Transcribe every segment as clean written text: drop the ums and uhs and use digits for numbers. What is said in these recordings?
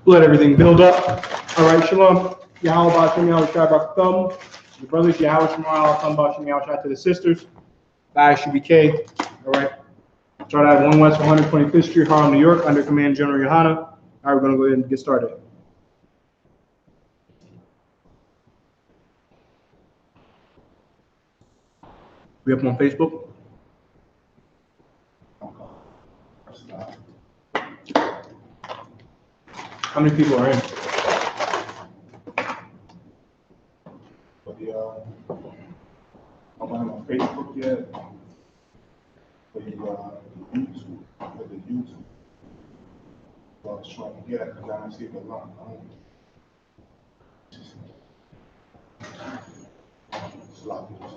Let everything build up. All right, shalom. Yahweh Ba'ashem Yahweh Shai Barakam. To the brothers, Yahweh Shema Alakum Ba'ashem Yahweh Shai. To the sisters, I.S.U.P.K. All right. Start out at 1 West 125th Street, Harlem, New York, under Command General YAHANNA. All right, we're going to go ahead and get started. We up on Facebook? How many people are in? I'm not on Facebook yet. For the YouTube, So I was trying to get it because I don't see the link. It's a lot of people.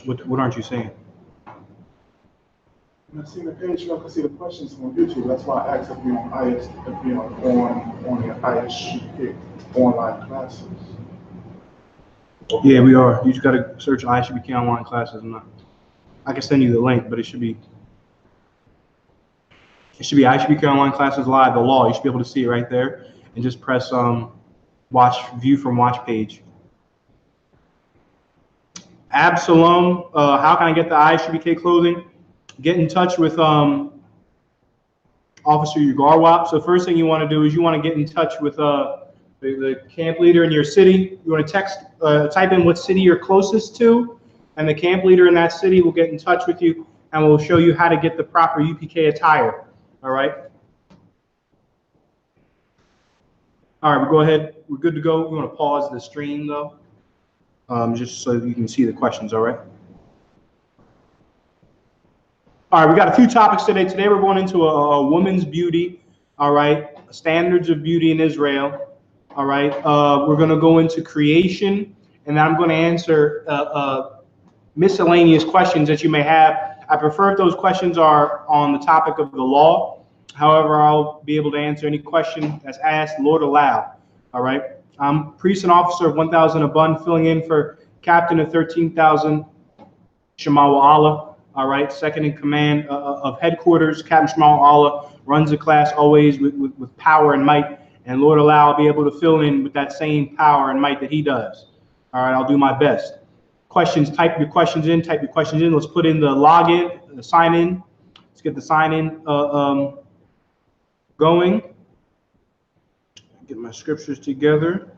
What aren't you saying? I'm not seeing the page, so I can see the questions on YouTube. That's why I asked if you're on on the I.S.U.P.K online classes. Yeah, we are. You just got to search I.S.U.P.K online classes. I can send you the link, but it should be I.S.U.P.K online classes live. The law. You should be able to see it right there, and just press view from watch page. Absalom, how can I get the I.S.U.P.K clothing? Get in touch with Officer Ugarwap. So first thing you want to do is you want to get in touch with the camp leader in your city. You want to type in what city you're closest to, and the camp leader in that city will get in touch with you and will show you how to get the proper UPK attire. All right. All right, we'll go ahead. We're good to go. We want to pause the stream though, just so you can see the questions. All right. All right, we got a few topics today. Today we're going into a woman's beauty. All right, standards of beauty in Israel. All right, we're going to go into creation, and then I'm going to answer miscellaneous questions that you may have. I prefer if those questions are on the topic of the law. However, I'll be able to answer any question that's asked, Lord allow. All right, I'm priest and officer of 1,000 Abun, filling in for captain of 13,000 Shema Allah. All right, second in command of headquarters, Captain Shema Allah runs the class always with power and might. And Lord allow I'll be able to fill in with that same power and might that he does. All right, I'll do my best. Questions, type your questions in, Let's put in the login, the sign in. Let's get the sign in going. Get my scriptures together.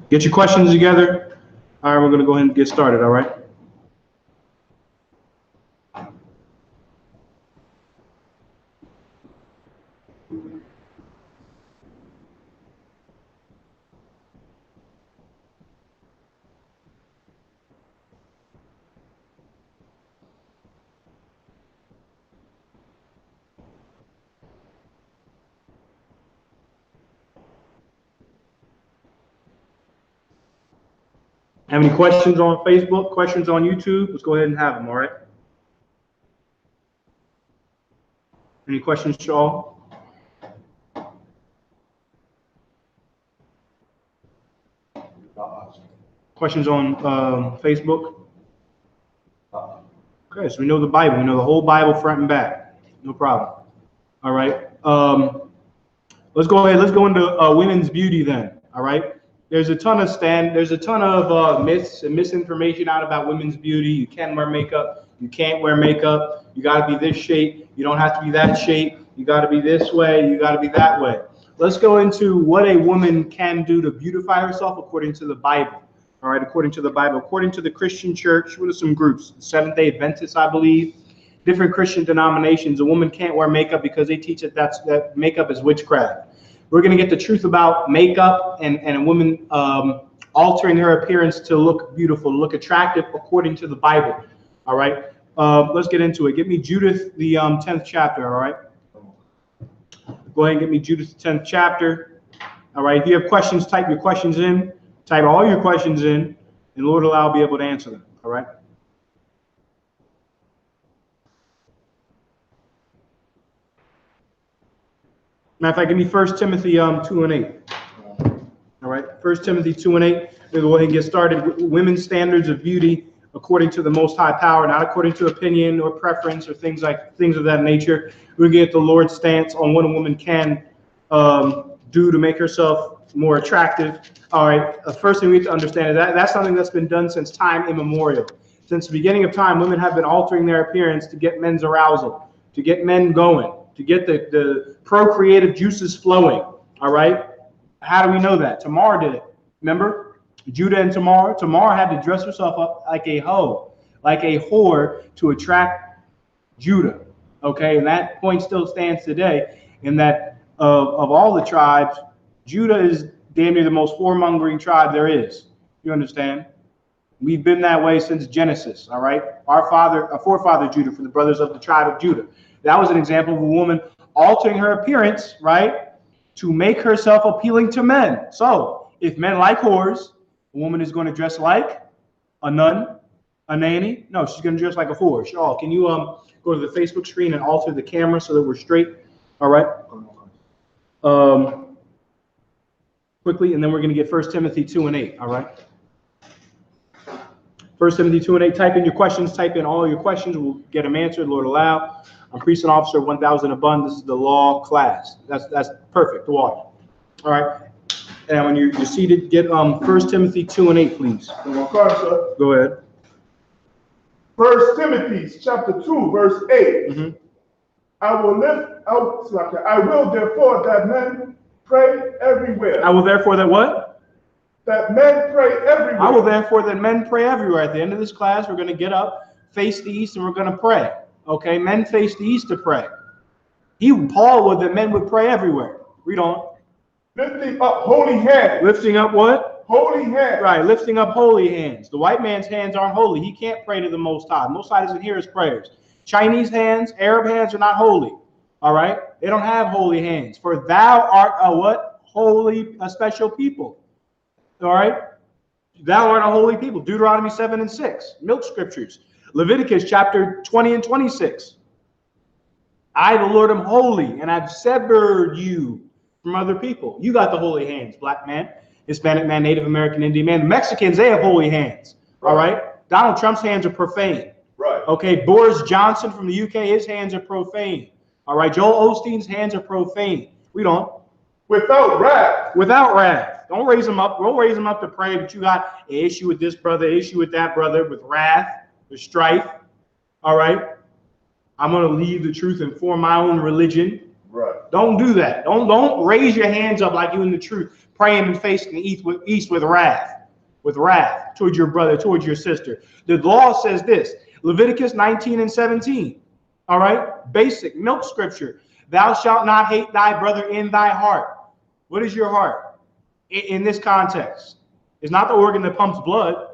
Get your questions together. All right, we're going to go ahead and get started, all right? Have any questions on Facebook, questions on YouTube? Let's go ahead and have them, all right? Any questions, Shaw? Questions on Facebook? Okay, so we know the Bible. We know the whole Bible front and back. No problem. All right. Let's go ahead. Let's go into women's beauty then. All right. There's a ton of myths and misinformation out about women's beauty. You can wear makeup. You can't wear makeup. You got to be this shape. You don't have to be that shape. You got to be this way. You got to be that way. Let's go into what a woman can do to beautify herself according to the Bible. All right, according to the Bible, according to the Christian church, what are some groups? Seventh-day Adventists, I believe. Different Christian denominations. A woman can't wear makeup because they teach that makeup is witchcraft. We're going to get the truth about makeup and a woman altering her appearance to look beautiful, to look attractive according to the Bible. All right, let's get into it. Give me Judith, the 10th chapter. All right, go ahead and get me Judith, the 10th chapter. All right, if you have questions, type your questions in. Type all your questions in, and Lord allow I'll be able to answer them. All right. Matter of fact, give me 1 Timothy 2 and 8. All right, 1 Timothy 2 and 8. We'll go ahead and get started. Women's standards of beauty according to the Most High Power, not according to opinion or preference or things of that nature. We get the Lord's stance on what a woman can do to make herself more attractive. All right, first thing we have to understand is that's something that's been done since time immemorial. Since the beginning of time, women have been altering their appearance to get men's arousal, to get men going, to get the procreative juices flowing. All right, how do we know that? Tamar did it. Remember, Judah and Tamar. Tamar had to dress herself up like a hoe, like a whore, to attract Judah. Okay, and that point still stands today. In that of all the tribes, Judah is damn near the most whoremongering tribe there is. You understand? We've been that way since Genesis. All right, our forefather Judah, for the brothers of the tribe of Judah. That was an example of a woman altering her appearance, right, to make herself appealing to men. So if men like whores, a woman is going to dress like a nun, a nanny. No, she's going to dress like a whore. Shaw, can you go to the Facebook screen and alter the camera so that we're straight? All right. Quickly, and then we're going to get 1 Timothy 2 and 8. All right. 1 Timothy 2 and 8. Type in your questions. Type in all your questions. We'll get them answered, Lord allow. I'm priest and officer 1000 above. This is the law class. That's perfect. Watch. All right. And when you're seated, get 1 Timothy 2 and 8, please. Go ahead. 1 Timothy chapter 2, verse 8. Mm-hmm. I will therefore that men pray everywhere. I will therefore that what? That men pray everywhere. I will therefore that men pray everywhere. At the end of this class, we're going to get up, face the east, and we're going to pray. Okay, men face the east to pray. Paul would that men would pray everywhere. Read on. Lifting up holy hands. Lifting up what? Holy hands. Right, lifting up holy hands. The white man's hands aren't holy. He can't pray to the Most High. Most High doesn't hear his prayers. Chinese hands, Arab hands are not holy. All right? They don't have holy hands. For thou art a what? Holy, a special people. All right? Thou art a holy people. Deuteronomy 7 and 6. Milk scriptures. Leviticus chapter 20 and 26. I, the Lord, am holy, and I've severed you from other people. You got the holy hands, black man, Hispanic man, Native American, Indian man. The Mexicans, they have holy hands. Right. All right? Donald Trump's hands are profane. Right. Okay, Boris Johnson from the UK, his hands are profane. All right, Joel Osteen's hands are profane. Read on. Without wrath. Without wrath. Don't raise them up. Don't raise them up to pray, but you got an issue with this brother, issue with that brother, with wrath, with strife. All right? I'm going to leave the truth and form my own religion. Right. Don't do that. Don't raise your hands up like you in the truth, praying and facing the east with wrath towards your brother, towards your sister. The law says this, Leviticus 19 and 17. All right? Basic milk scripture. Thou shalt not hate thy brother in thy heart. What is your heart in this context? It's not the organ that pumps blood.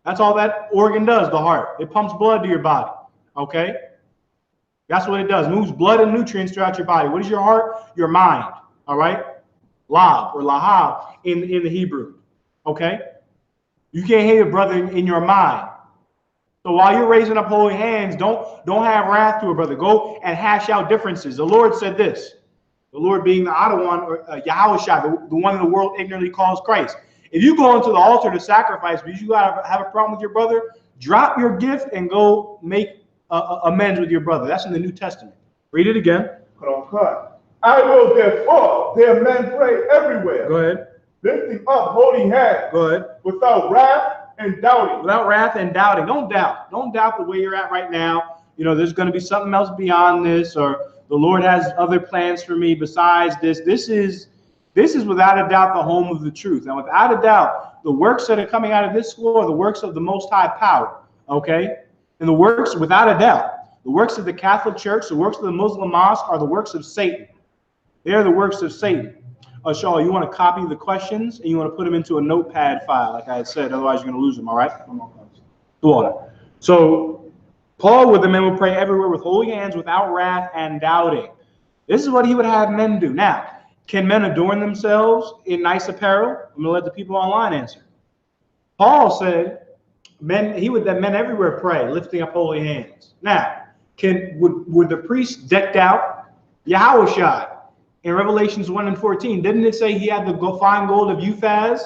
That's all that organ does, the heart. It pumps blood to your body. Okay? That's what it does. It moves blood and nutrients throughout your body. What is your heart? Your mind. All right? Lab or lahab in the Hebrew. Okay? You can't hate a brother in your mind. So while you're raising up holy hands, don't have wrath to a brother. Go and hash out differences. The Lord said this. The Lord being the other one, or Yahushua, the one in the world ignorantly calls Christ. If you go into the altar to sacrifice because you have a problem with your brother, drop your gift and go make amends with your brother. That's in the New Testament. Read it again. I will therefore their men pray everywhere. Go ahead. Lifting up holy hands. Go ahead. Without wrath and doubting. Without wrath and doubting. Don't doubt. Don't doubt the way you're at right now. You know, there's going to be something else beyond this, or the Lord has other plans for me besides this. This is without a doubt the home of the truth. And without a doubt, the works that are coming out of this school are the works of the Most High Power. Okay? And the works, without a doubt, the works of the Catholic Church, the works of the Muslim mosque are the works of Satan. They are the works of Satan. Shaw, you want to copy the questions and you want to put them into a notepad file, like I had said. Otherwise, you're going to lose them, all right? So, Paul with the men would pray everywhere with holy hands, without wrath and doubting. This is what he would have men do. Now, can men adorn themselves in nice apparel? I'm going to let the people online answer. Paul said, men everywhere pray, lifting up holy hands. Now, would the priests decked out Yahushua In Revelations 1 and 14, didn't it say he had the fine gold of Uphaz?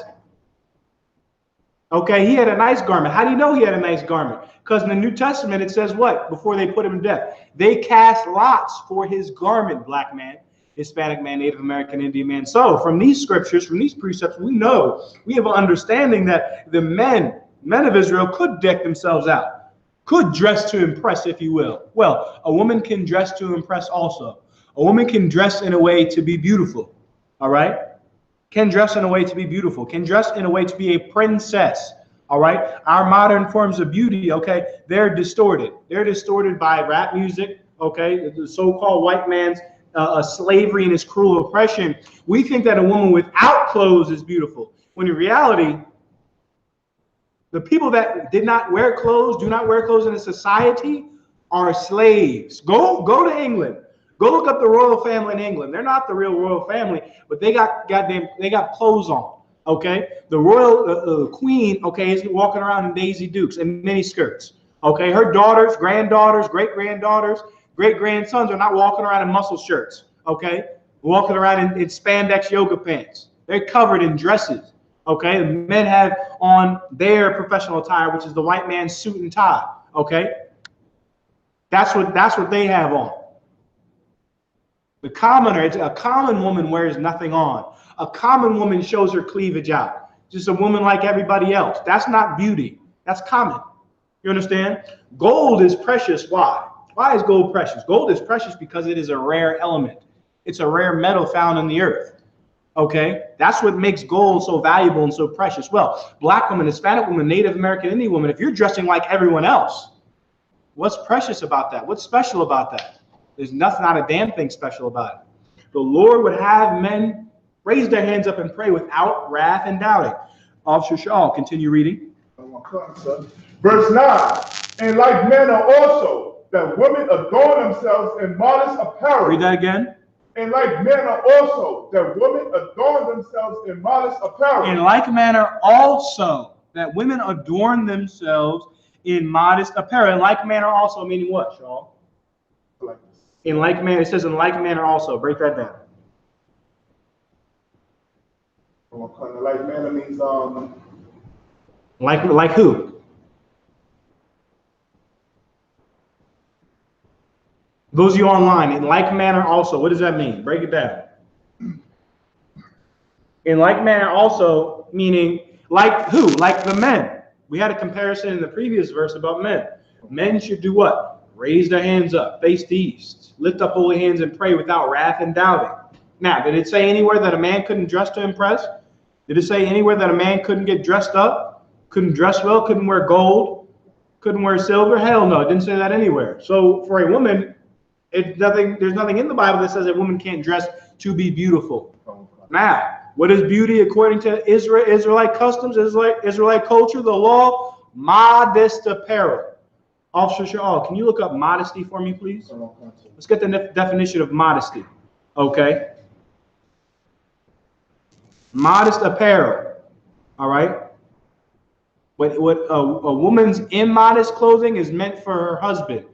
Okay, he had a nice garment. How do you know he had a nice garment? Because in the New Testament, it says what? Before they put him to death, they cast lots for his garment, black man, Hispanic man, Native American, Indian man. So from these scriptures, from these precepts, we know, we have an understanding that the men of Israel could deck themselves out, could dress to impress, if you will. Well, a woman can dress to impress also. A woman can dress in a way to be beautiful, all right? Can dress in a way to be beautiful, can dress in a way to be a princess, all right? Our modern forms of beauty, okay, they're distorted. They're distorted by rap music, okay, the so-called white man's slavery and his cruel oppression. We think that a woman without clothes is beautiful, when in reality, the people that did not wear clothes, do not wear clothes in a society, are slaves. Go to England. Go look up the royal family in England. They're not the real royal family, but they got clothes on. Okay, the royal queen, okay, is walking around in Daisy Dukes and mini skirts. Okay, her daughters, granddaughters, great granddaughters, great grandsons are not walking around in muscle shirts. Okay, walking around in spandex yoga pants. They're covered in dresses. Okay, the men have on their professional attire, which is the white man's suit and tie. Okay, that's what they have on. The commoner, a common woman wears nothing on. A common woman shows her cleavage out. Just a woman like everybody else. That's not beauty. That's common. You understand? Gold is precious. Why? Why is gold precious? Gold is precious because it is a rare element. It's a rare metal found in the earth. Okay? That's what makes gold so valuable and so precious. Well, black woman, Hispanic woman, Native American, Indian woman, if you're dressing like everyone else, what's precious about that? What's special about that? There's nothing, not a damn thing special about it. The Lord would have men raise their hands up and pray without wrath and doubting. Officer Shaw, continue reading. Verse 9, in like manner also, that women adorn themselves in modest apparel. Read that again. In like manner also, that women adorn themselves in modest apparel. In like manner also, that women adorn themselves in modest apparel. In like manner also, meaning what, Shaw? In like manner, it says in like manner also. Break that down. Like manner means like who? Those of you online, in like manner also. What does that mean? Break it down. In like manner also, meaning like who? Like the men. We had a comparison in the previous verse about men. Men should do what? Raise their hands up, face the east, lift up holy hands and pray without wrath and doubting. Now, did it say anywhere that a man couldn't dress to impress? Did it say anywhere that a man couldn't get dressed up, couldn't dress well, couldn't wear gold, couldn't wear silver? Hell no, it didn't say that anywhere. So for a woman, there's nothing in the Bible that says a woman can't dress to be beautiful. Now, what is beauty according to Israelite customs, Israelite culture, the law? Modest apparel. Officer Shaw, can you look up modesty for me, please? Let's get the definition of modesty. Okay. Modest apparel. All right. What a woman's immodest clothing is meant for her husband.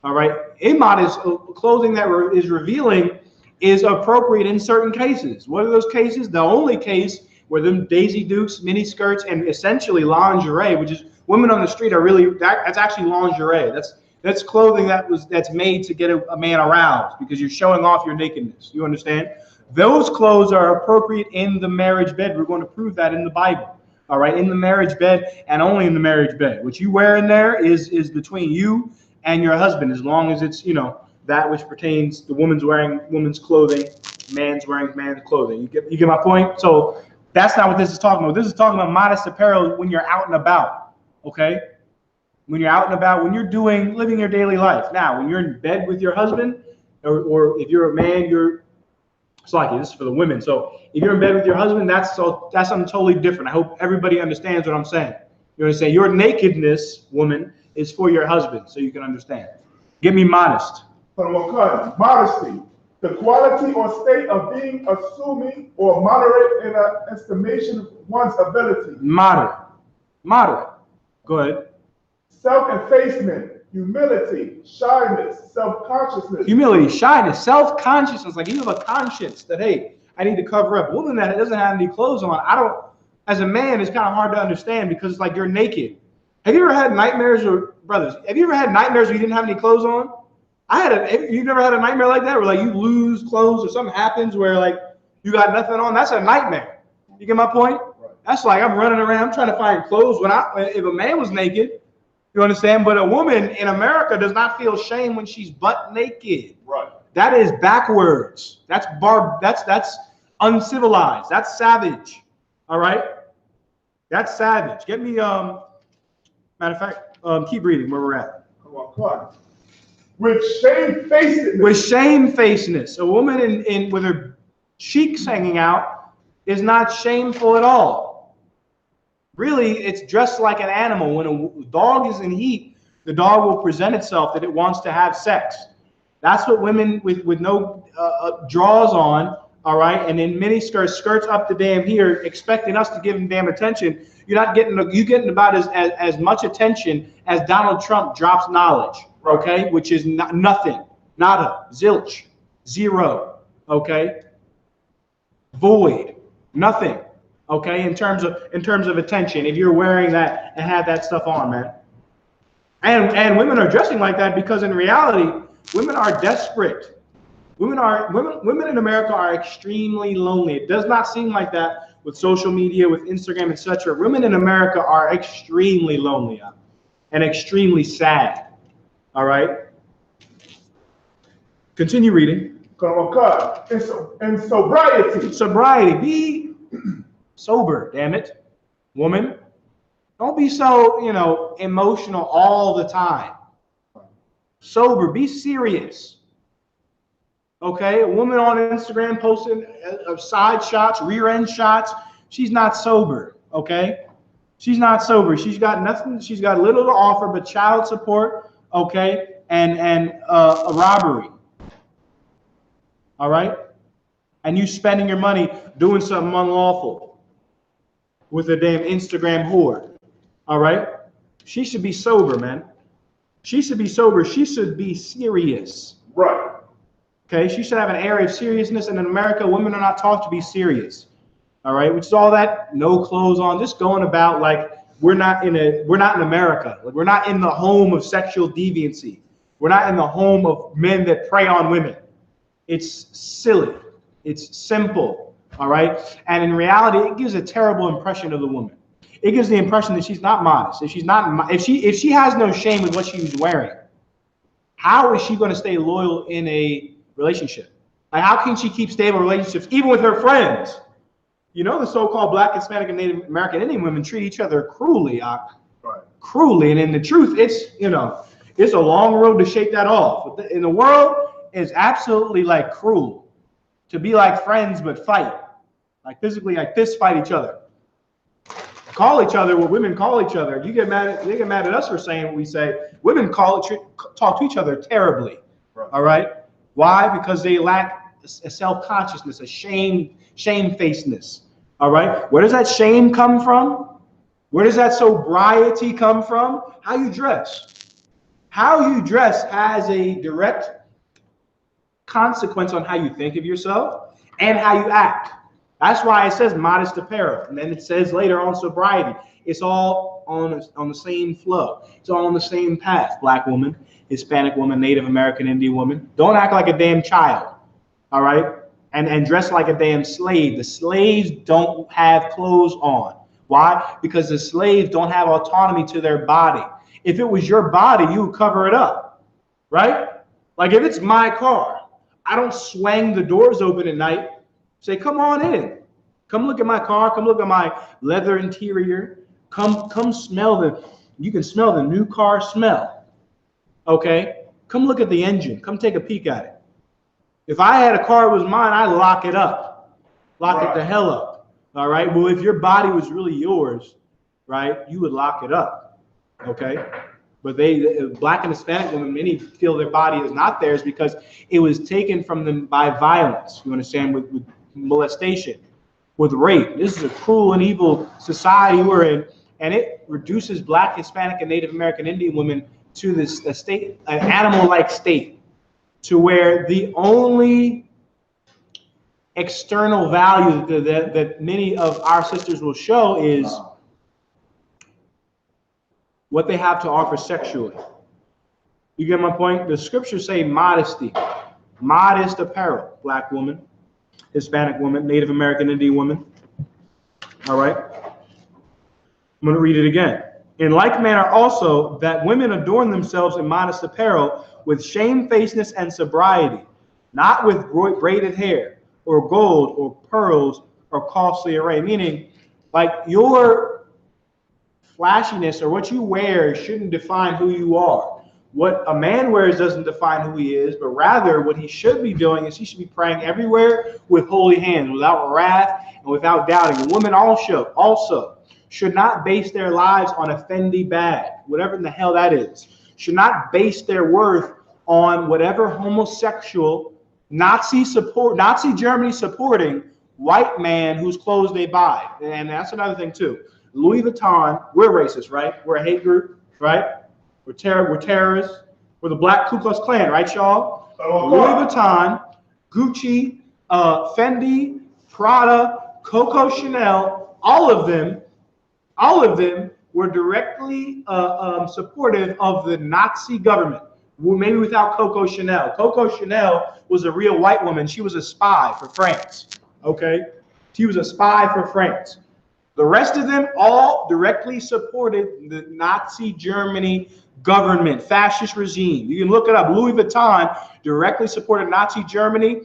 All right. Immodest clothing that is revealing is appropriate in certain cases. What are those cases? The only case where them Daisy Dukes, mini skirts, and essentially lingerie, which is women on the street are really, that's actually lingerie. That's clothing that's made to get a man aroused because you're showing off your nakedness. You understand? Those clothes are appropriate in the marriage bed. We're going to prove that in the Bible. All right, in the marriage bed and only in the marriage bed. What you wear in there is between you and your husband, as long as it's, that which pertains, the woman's wearing woman's clothing, man's wearing man's clothing. You get my point? So that's not what this is talking about. This is talking about modest apparel when you're out and about, okay? When you're out and about, when you're living your daily life. Now, when you're in bed with your husband, or if you're a man, it's like this is for the women. So if you're in bed with your husband, that's something totally different. I hope everybody understands what I'm saying. You understand? Your nakedness, woman, is for your husband, so you can understand. Get me modest. Modesty, the quality or state of being assuming or moderate in an estimation of one's ability. Moderate. Go ahead. Self-effacement, humility, shyness, self-consciousness. Humility, shyness, self-consciousness. Like you have a conscience that, hey, I need to cover up. A woman that doesn't have any clothes on, as a man, it's kind of hard to understand because it's like you're naked. Have you ever had nightmares, or brothers? Have you ever had nightmares where you didn't have any clothes on? You've never had a nightmare like that where like you lose clothes or something happens where like you got nothing on? That's a nightmare. You get my point? Right. That's like I'm running around trying to find clothes if a man was naked. You understand? But a woman in America does not feel shame when she's butt naked. Right. That is backwards. That's that's uncivilized. That's savage. All right? That's savage. Get me matter of fact, keep reading where we're at. Come on. With shamefacedness. With shamefacedness. A woman with her cheeks hanging out is not shameful at all. Really, it's dressed like an animal. When a dog is in heat, the dog will present itself that it wants to have sex. That's what women with no drawers on, all right, and in mini skirts up to damn here, expecting us to give them damn attention. You're getting about as much attention as Donald Trump drops knowledge, okay, which is nothing, nada, zilch, zero, okay, void, nothing. Okay, in terms of attention, if you're wearing that and have that stuff on, man. And women are dressing like that because in reality, women are desperate. Women in America are extremely lonely. It does not seem like that with social media, with Instagram, etc. Women in America are extremely lonely and extremely sad. All right. Continue reading. And sobriety. Sobriety. Be sober, damn it, woman. Don't be so, emotional all the time. Sober, be serious. Okay, a woman on Instagram posting side shots, rear end shots, she's not sober, okay? She's not sober. She's got nothing, she's got little to offer but child support, okay, and a robbery. All right? And you spending your money doing something unlawful with a damn Instagram whore. All right? She should be sober, man. She should be sober. She should be serious. Right. Okay? She should have an area of seriousness. And in America, women are not taught to be serious. All right? Which is all that no clothes on, just going about like we're not in America. Like we're not in the home of sexual deviancy. We're not in the home of men that prey on women. It's silly. It's simple. All right. And in reality, it gives a terrible impression of the woman. It gives the impression that she's not modest. If she has no shame with what she's wearing, how is she going to stay loyal in a relationship? Like, how can she keep stable relationships even with her friends? The so-called Black, Hispanic, and Native American Indian women treat each other cruelly, right. Cruelly. And in the truth, it's a long road to shake that off. But in the world, it's absolutely like cruel to be like friends but fight. Like physically, like fist fight each other. Call each other what women call each other. They get mad at us for saying what we say. Women talk to each other terribly. Right. All right. Why? Because they lack a self-consciousness, a shamefacedness. All right. Where does that shame come from? Where does that sobriety come from? How you dress. How you dress has a direct consequence on how you think of yourself and how you act. That's why it says modest apparel. And then it says later on sobriety. It's all on the same flow. It's all on the same path. Black woman, Hispanic woman, Native American Indian woman. Don't act like a damn child. All right? And dress like a damn slave. The slaves don't have clothes on. Why? Because the slaves don't have autonomy to their body. If it was your body, you would cover it up. Right? Like if it's my car, I don't swing the doors open at night. Say, come on in. Come look at my car. Come look at my leather interior. Come smell you can smell the new car smell. Okay? Come look at the engine. Come take a peek at it. If I had a car that was mine, I'd lock it up. Lock it the hell up. All right? Well, if your body was really yours, right, you would lock it up. Okay? But Black and Hispanic women, many feel their body is not theirs because it was taken from them by violence. You understand? With molestation, with rape. This is a cruel and evil society we're in, and it reduces Black, Hispanic, and Native American Indian women to this a state, an animal-like state, to where the only external value that many of our sisters will show is what they have to offer sexually. You get my point? The scriptures say modesty, modest apparel, black woman, Hispanic woman, Native American Indian woman. All right. I'm going to read it again. In like manner also, that women adorn themselves in modest apparel with shamefacedness and sobriety, not with braided hair or gold or pearls or costly array. Meaning, like, your flashiness or what you wear shouldn't define who you are. What a man wears doesn't define who he is, but rather what he should be doing is he should be praying everywhere with holy hands, without wrath and without doubting. A woman also should not base their lives on a Fendi bag, whatever in the hell that is. Should not base their worth on whatever homosexual, Nazi Germany supporting white man whose clothes they buy. And that's another thing too. Louis Vuitton, we're racist, right? We're a hate group, right? We're terrorists. We're the Black Ku Klux Klan, right, y'all? Louis Vuitton, Gucci, Fendi, Prada, Coco Chanel, all of them were directly supportive of the Nazi government. Well, maybe without Coco Chanel. Coco Chanel was a real white woman. She was a spy for France. Okay, she was a spy for France. The rest of them all directly supported the Nazi Germany government, fascist regime. You can look it up. Louis Vuitton directly supported Nazi Germany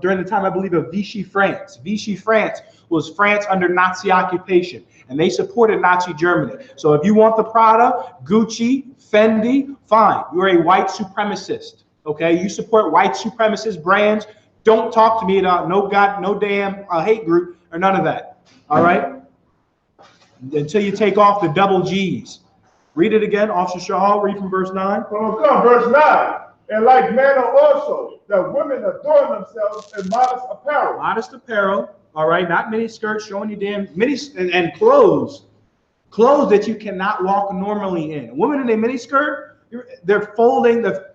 during the time, I believe, of Vichy France. Vichy France was France under Nazi occupation, and they supported Nazi Germany. So if you want the Prada, Gucci, Fendi, fine. You're a white supremacist. Okay, you support white supremacist brands. Don't talk to me about no damn hate group or none of that. All right? Until you take off the double G's. Read it again, Officer Shaw. Read from verse 9. Come, verse 9. In like manner also, that women adorn themselves in modest apparel. Modest apparel. All right, not mini skirts showing you damn mini and clothes that you cannot walk normally in. A woman in a mini skirt, they're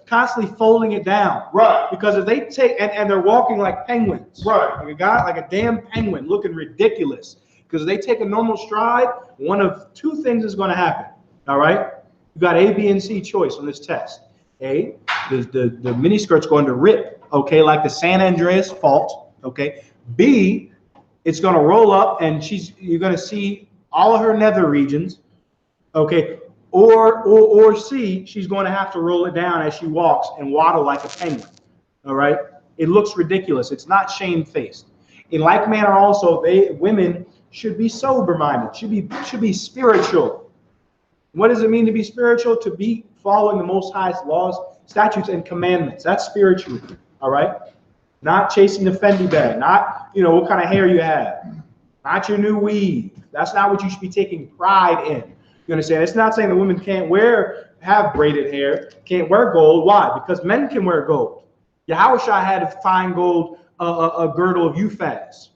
constantly folding it down. Right. Because if they take and they're walking like penguins. Right. Like a damn penguin, looking ridiculous. Because if they take a normal stride, one of two things is going to happen. All right, you got A, B, and C choice on this test. A, the mini skirt's going to rip. Okay, like the San Andreas Fault. Okay. B, it's going to roll up, and you're going to see all of her nether regions. Okay. Or C, she's going to have to roll it down as she walks and waddle like a penguin. All right. It looks ridiculous. It's not shamefaced. In like manner, also, women should be sober-minded. Should be spiritual. What does it mean to be spiritual? To be following the Most High's laws, statutes, and commandments. That's spiritual. All right. Not chasing the Fendi bag. Not what kind of hair you have. Not your new weave. That's not what you should be taking pride in. You understand? It's not saying that women can't have braided hair, can't wear gold. Why? Because men can wear gold. Yahushua had a fine gold a girdle of Uphaz.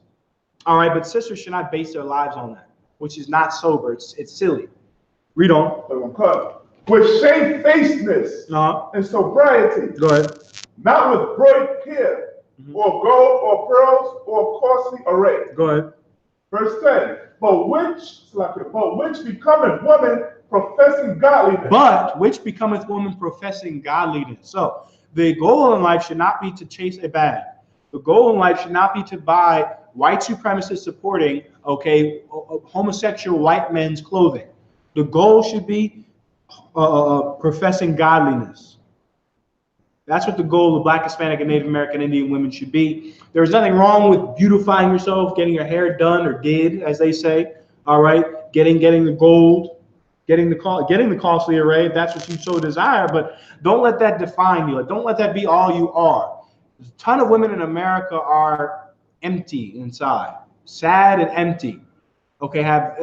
All right, but sisters should not base their lives on that, which is not sober. It's silly. Read on. With shamefacedness and sobriety. Go ahead. Not with braided hair, or gold, or pearls, or costly array. Go ahead. Verse 10. But which becometh woman professing godliness. But which becometh woman professing godliness. So the goal in life should not be to chase a bag. The goal in life should not be to buy white supremacist supporting, homosexual white men's clothing. The goal should be professing godliness. That's what the goal of Black, Hispanic, and Native American Indian women should be. There's nothing wrong with beautifying yourself, getting your hair done or did, as they say. All right, getting the gold, getting the costly array, if that's what you so desire. But don't let that define you. Don't let that be all you are. A ton of women in America are empty inside, sad and empty. Okay, have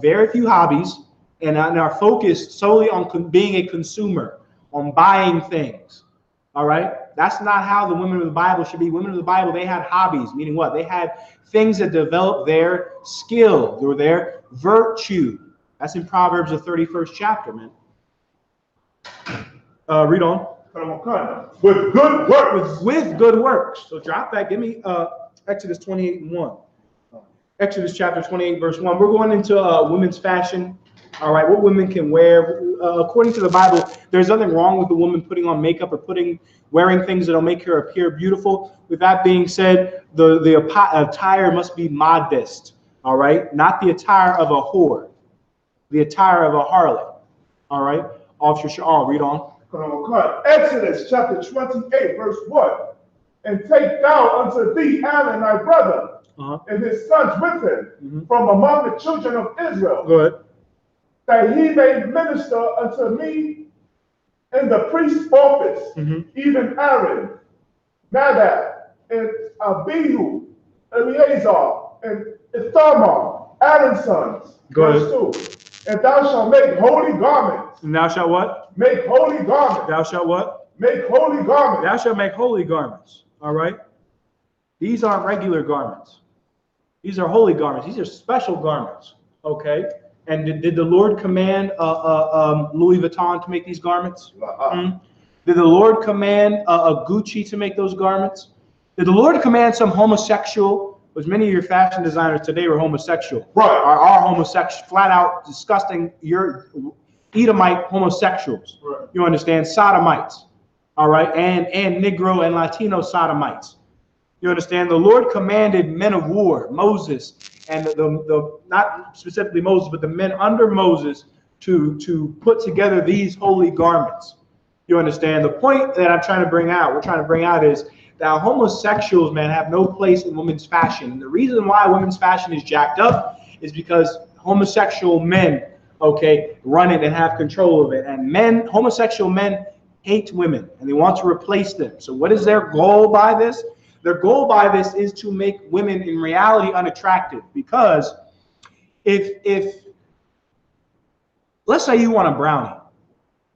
very few hobbies and are focused solely on being a consumer, on buying things. All right, that's not how the women of the Bible should be. Women of the Bible, they had hobbies, meaning what? They had things that developed their skill or their virtue. That's in Proverbs, the 31st chapter, man. Read on. With good works. With good works. So drop that. Give me Exodus 28:1. Exodus chapter 28, verse 1. We're going into women's fashion. All right, what women can wear. According to the Bible, there's nothing wrong with a woman putting on makeup or wearing things that'll make her appear beautiful. With that being said, the attire must be modest. All right, not the attire of a whore, the attire of a harlot. All right, Officer Shaw, read on. Exodus chapter 28, verse 1. And take thou unto thee Aaron thy brother, and his sons with him, from among the children of Israel. Good. That he may minister unto me in the priest's office, even Aaron, Nadab, and Abihu, Eleazar, and Ithamar, Aaron's sons. Verse 2. And thou shalt make holy garments. And thou shalt what? Make holy garments. Thou shalt what? Make holy garments. Thou shalt make holy garments. All right? These aren't regular garments. These are holy garments. These are special garments. Okay? And did the Lord command Louis Vuitton to make these garments? Did the Lord command Gucci to make those garments? Did the Lord command some homosexual? Because many of your fashion designers today are homosexual. Right. Are homosexual, flat out disgusting. You're Edomite homosexuals. Right. You understand? Sodomites. All right, and Negro and Latino sodomites. You understand? The Lord commanded men of war, Moses, and the not specifically Moses, but the men under Moses to put together these holy garments. You understand? The point that we're trying to bring out is that homosexuals, man, have no place in women's fashion. And the reason why women's fashion is jacked up is because homosexual men, okay, run it and have control of it. And homosexual men hate women and they want to replace them. So what is their goal by this? Their goal by this is to make women in reality unattractive. Because if let's say you want a brownie,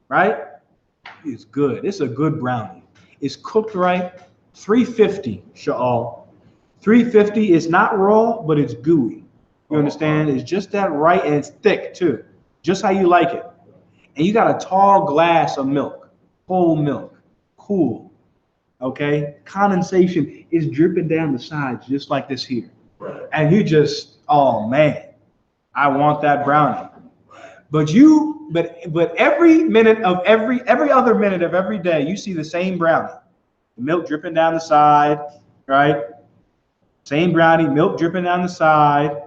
right? It's good. It's a good brownie. It's cooked right. 350, Sha'al. 350 is not raw, but it's gooey. You understand? It's just that right, and it's thick too. Just how you like it. And you got a tall glass of milk, whole milk, cool. Okay? Condensation is dripping down the sides just like this here. Right. And you just, oh man, I want that brownie. But every minute of every other minute of every day, you see the same brownie. The milk dripping down the side, right? Same brownie, milk dripping down the side.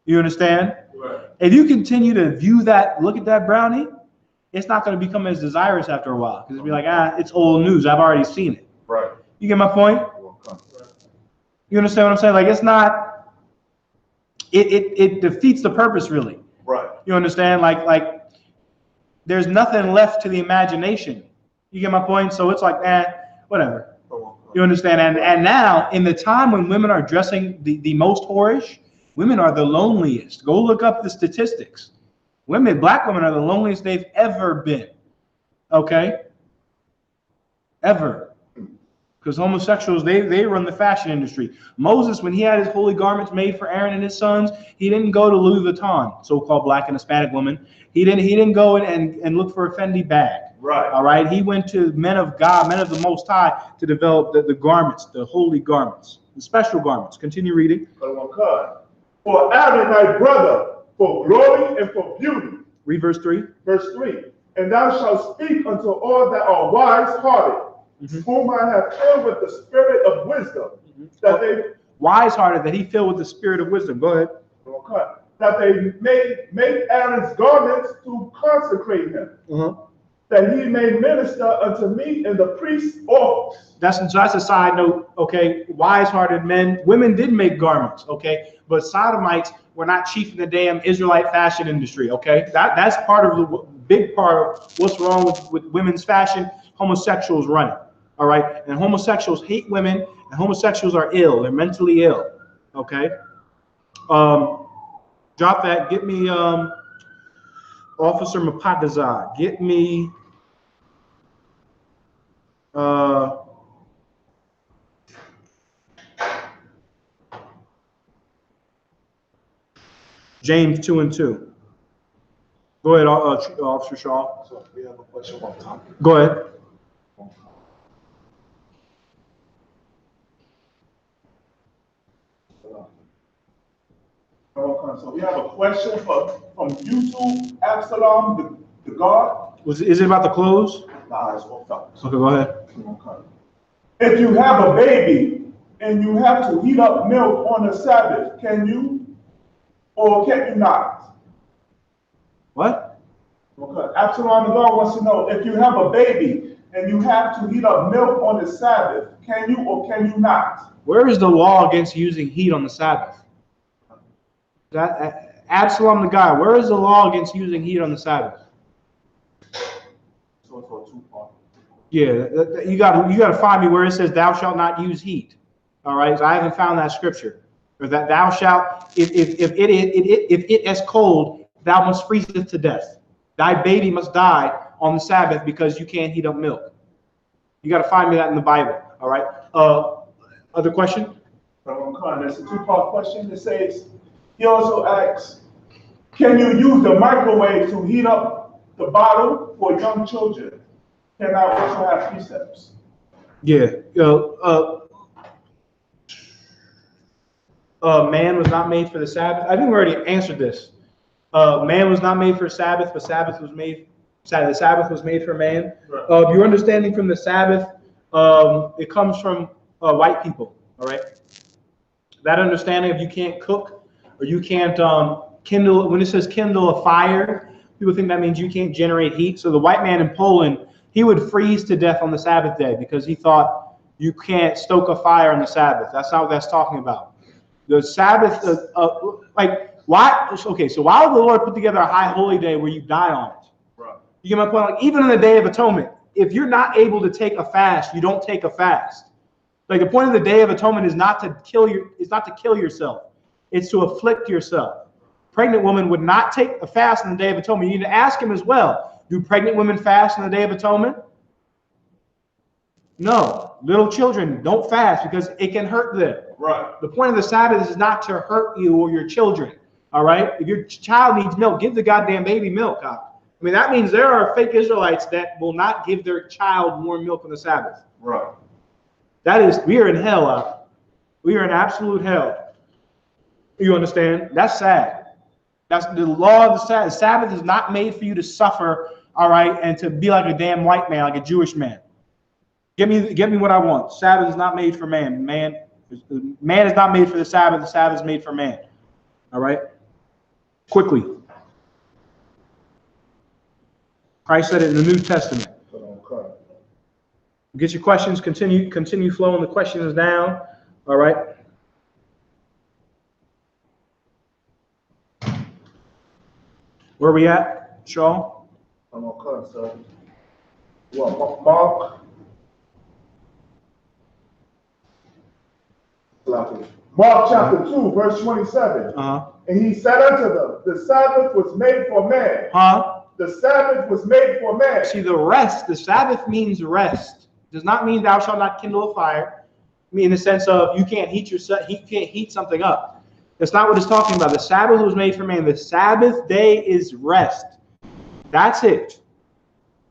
You understand? Right. If you continue to view that, look at that brownie, it's not going to become as desirous after a while. Because it'll be like, it's old news. I've already seen it. Right. You get my point? You understand what I'm saying? Like, it's not, it defeats the purpose, really. Right. You understand? Like there's nothing left to the imagination. You get my point? So it's like, whatever. You understand? And now, in the time when women are dressing the most whorish, women are the loneliest. Go look up the statistics. Black women are the loneliest they've ever been. Okay? Ever. Because homosexuals, they run the fashion industry. Moses, when he had his holy garments made for Aaron and his sons, he didn't go to Louis Vuitton, so-called Black and Hispanic women. He didn't go and look for a Fendi bag. Right. All right. He went to men of God, men of the Most High, to develop the garments, the holy garments, the special garments. Continue reading. For Aaron thy brother, for glory and for beauty. Read verse 3. Verse 3. And thou shalt speak unto all that are wise-hearted, whom I have filled with the spirit of wisdom, that they wise-hearted, that he filled with the spirit of wisdom. Go ahead. That they may make Aaron's garments to consecrate him, that he may minister unto me in the priest's office. That's a side note. Okay, wise-hearted men, women did make garments. Okay, but sodomites were not chief in the damn Israelite fashion industry. Okay, that's part of the big part of what's wrong with women's fashion. Homosexuals run it. All right, and homosexuals hate women, and homosexuals are ill. They're mentally ill. Okay, drop that. Get me Officer Mapatazar. Get me James 2:2. Go ahead, Officer Shaw. So we have a question on top. Go ahead. So we have a question from YouTube, Absalom, the God. Is it about the clothes? The I.S.U.P.K. Okay, go ahead. If you have a baby and you have to heat up milk on the Sabbath, can you or can you not? What? Okay. Absalom the God wants to know, if you have a baby and you have to heat up milk on the Sabbath, can you or can you not? Where is the law against using heat on the Sabbath? Absalom the guy. Where is the law against using heat on the Sabbath? So it's for 2 parts. Yeah, you got to find me where it says thou shalt not use heat. All right, so I haven't found that scripture. Or that thou shalt, if it is cold, thou must freeze it to death. Thy baby must die on the Sabbath because you can't heat up milk. You got to find me that in the Bible. All right. Other question? That's a 2-part question. It says, he also asks, can you use the microwave to heat up the bottle for young children? Can I also have precepts? Yeah. Man was not made for the Sabbath. I think we already answered this. Man was not made for Sabbath, but the Sabbath was made for man. Right. Your understanding from the Sabbath, it comes from white people. All right. That understanding of you can't cook or you can't kindle. When it says kindle a fire, people think that means you can't generate heat. So the white man in Poland, he would freeze to death on the Sabbath day because he thought you can't stoke a fire on the Sabbath. That's not what that's talking about. The Sabbath, why? Okay, so why would the Lord put together a high holy day where you die on it? Right. You get my point? Like even on the Day of Atonement, if you're not able to take a fast, you don't take a fast. Like the point of the Day of Atonement is not to kill yourself. It's to afflict yourself. Pregnant woman would not take a fast on the Day of Atonement. You need to ask him as well. Do pregnant women fast on the Day of Atonement? No. Little children don't fast because it can hurt them. Right. The point of the Sabbath is not to hurt you or your children. All right. If your child needs milk, give the goddamn baby milk. I mean, that means there are fake Israelites that will not give their child more milk on the Sabbath. Right. That is, we are in hell. We are in absolute hell. You understand? That's sad. That's the law of the Sabbath. The Sabbath is not made for you to suffer, all right, and to be like a damn white man, like a Jewish man. Give me what I want. Sabbath is not made for man. Man is not made for the Sabbath. The Sabbath is made for man. All right? Quickly. Christ said it in the New Testament. Get your questions. Continue flowing the questions down. All right? Where are we at, Shaw? I'm on cut, sir. Well, Mark chapter 2, verse 27. And he said unto them, the Sabbath was made for man. The Sabbath was made for man. See, the Sabbath means rest. Does not mean thou shalt not kindle a fire. I mean, in the sense of you can't heat something up. That's not what it's talking about. The Sabbath was made for man. The Sabbath day is rest. That's it.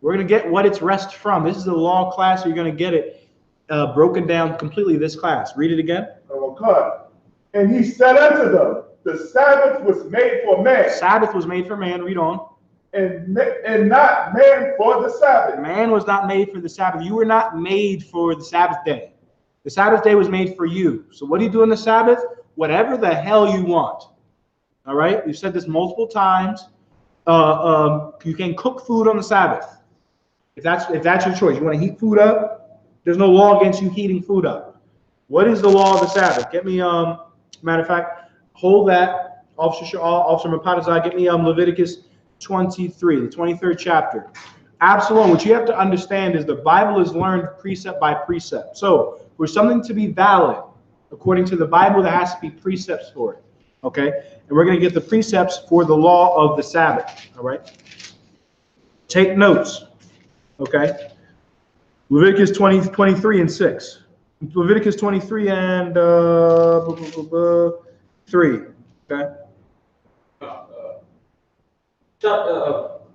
We're going to get what it's rest from. This is the law class. So you're going to get it broken down completely this class. Read it again. Okay. And he said unto them, the Sabbath was made for man. Sabbath was made for man. Read on. And not man for the Sabbath. Man was not made for the Sabbath. You were not made for the Sabbath day. The Sabbath day was made for you. So what do you do on the Sabbath? Whatever the hell you want. All right? We've said this multiple times. You can cook food on the Sabbath. If that's your choice. You want to heat food up? There's no law against you heating food up. What is the law of the Sabbath? Get me, matter of fact, hold that. Officer Mapatazai, get me Leviticus 23, the 23rd chapter. Absalom, what you have to understand is the Bible is learned precept by precept. So for something to be valid, according to the Bible, there has to be precepts for it. Okay? And we're going to get the precepts for the law of the Sabbath. All right? Take notes. Okay? Leviticus 23 and 6. Leviticus 23 and 3. Okay?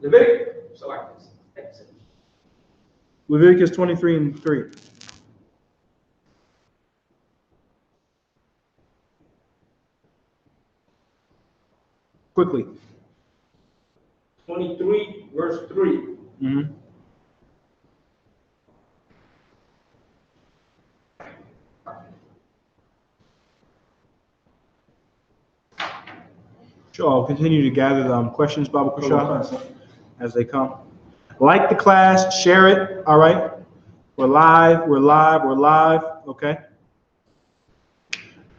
Leviticus 23:3. Quickly. 23, verse 3. Mm-hmm. Sure, I'll continue to gather the questions, Baba Kusha, as they come. Like the class, share it, all right? We're live, okay?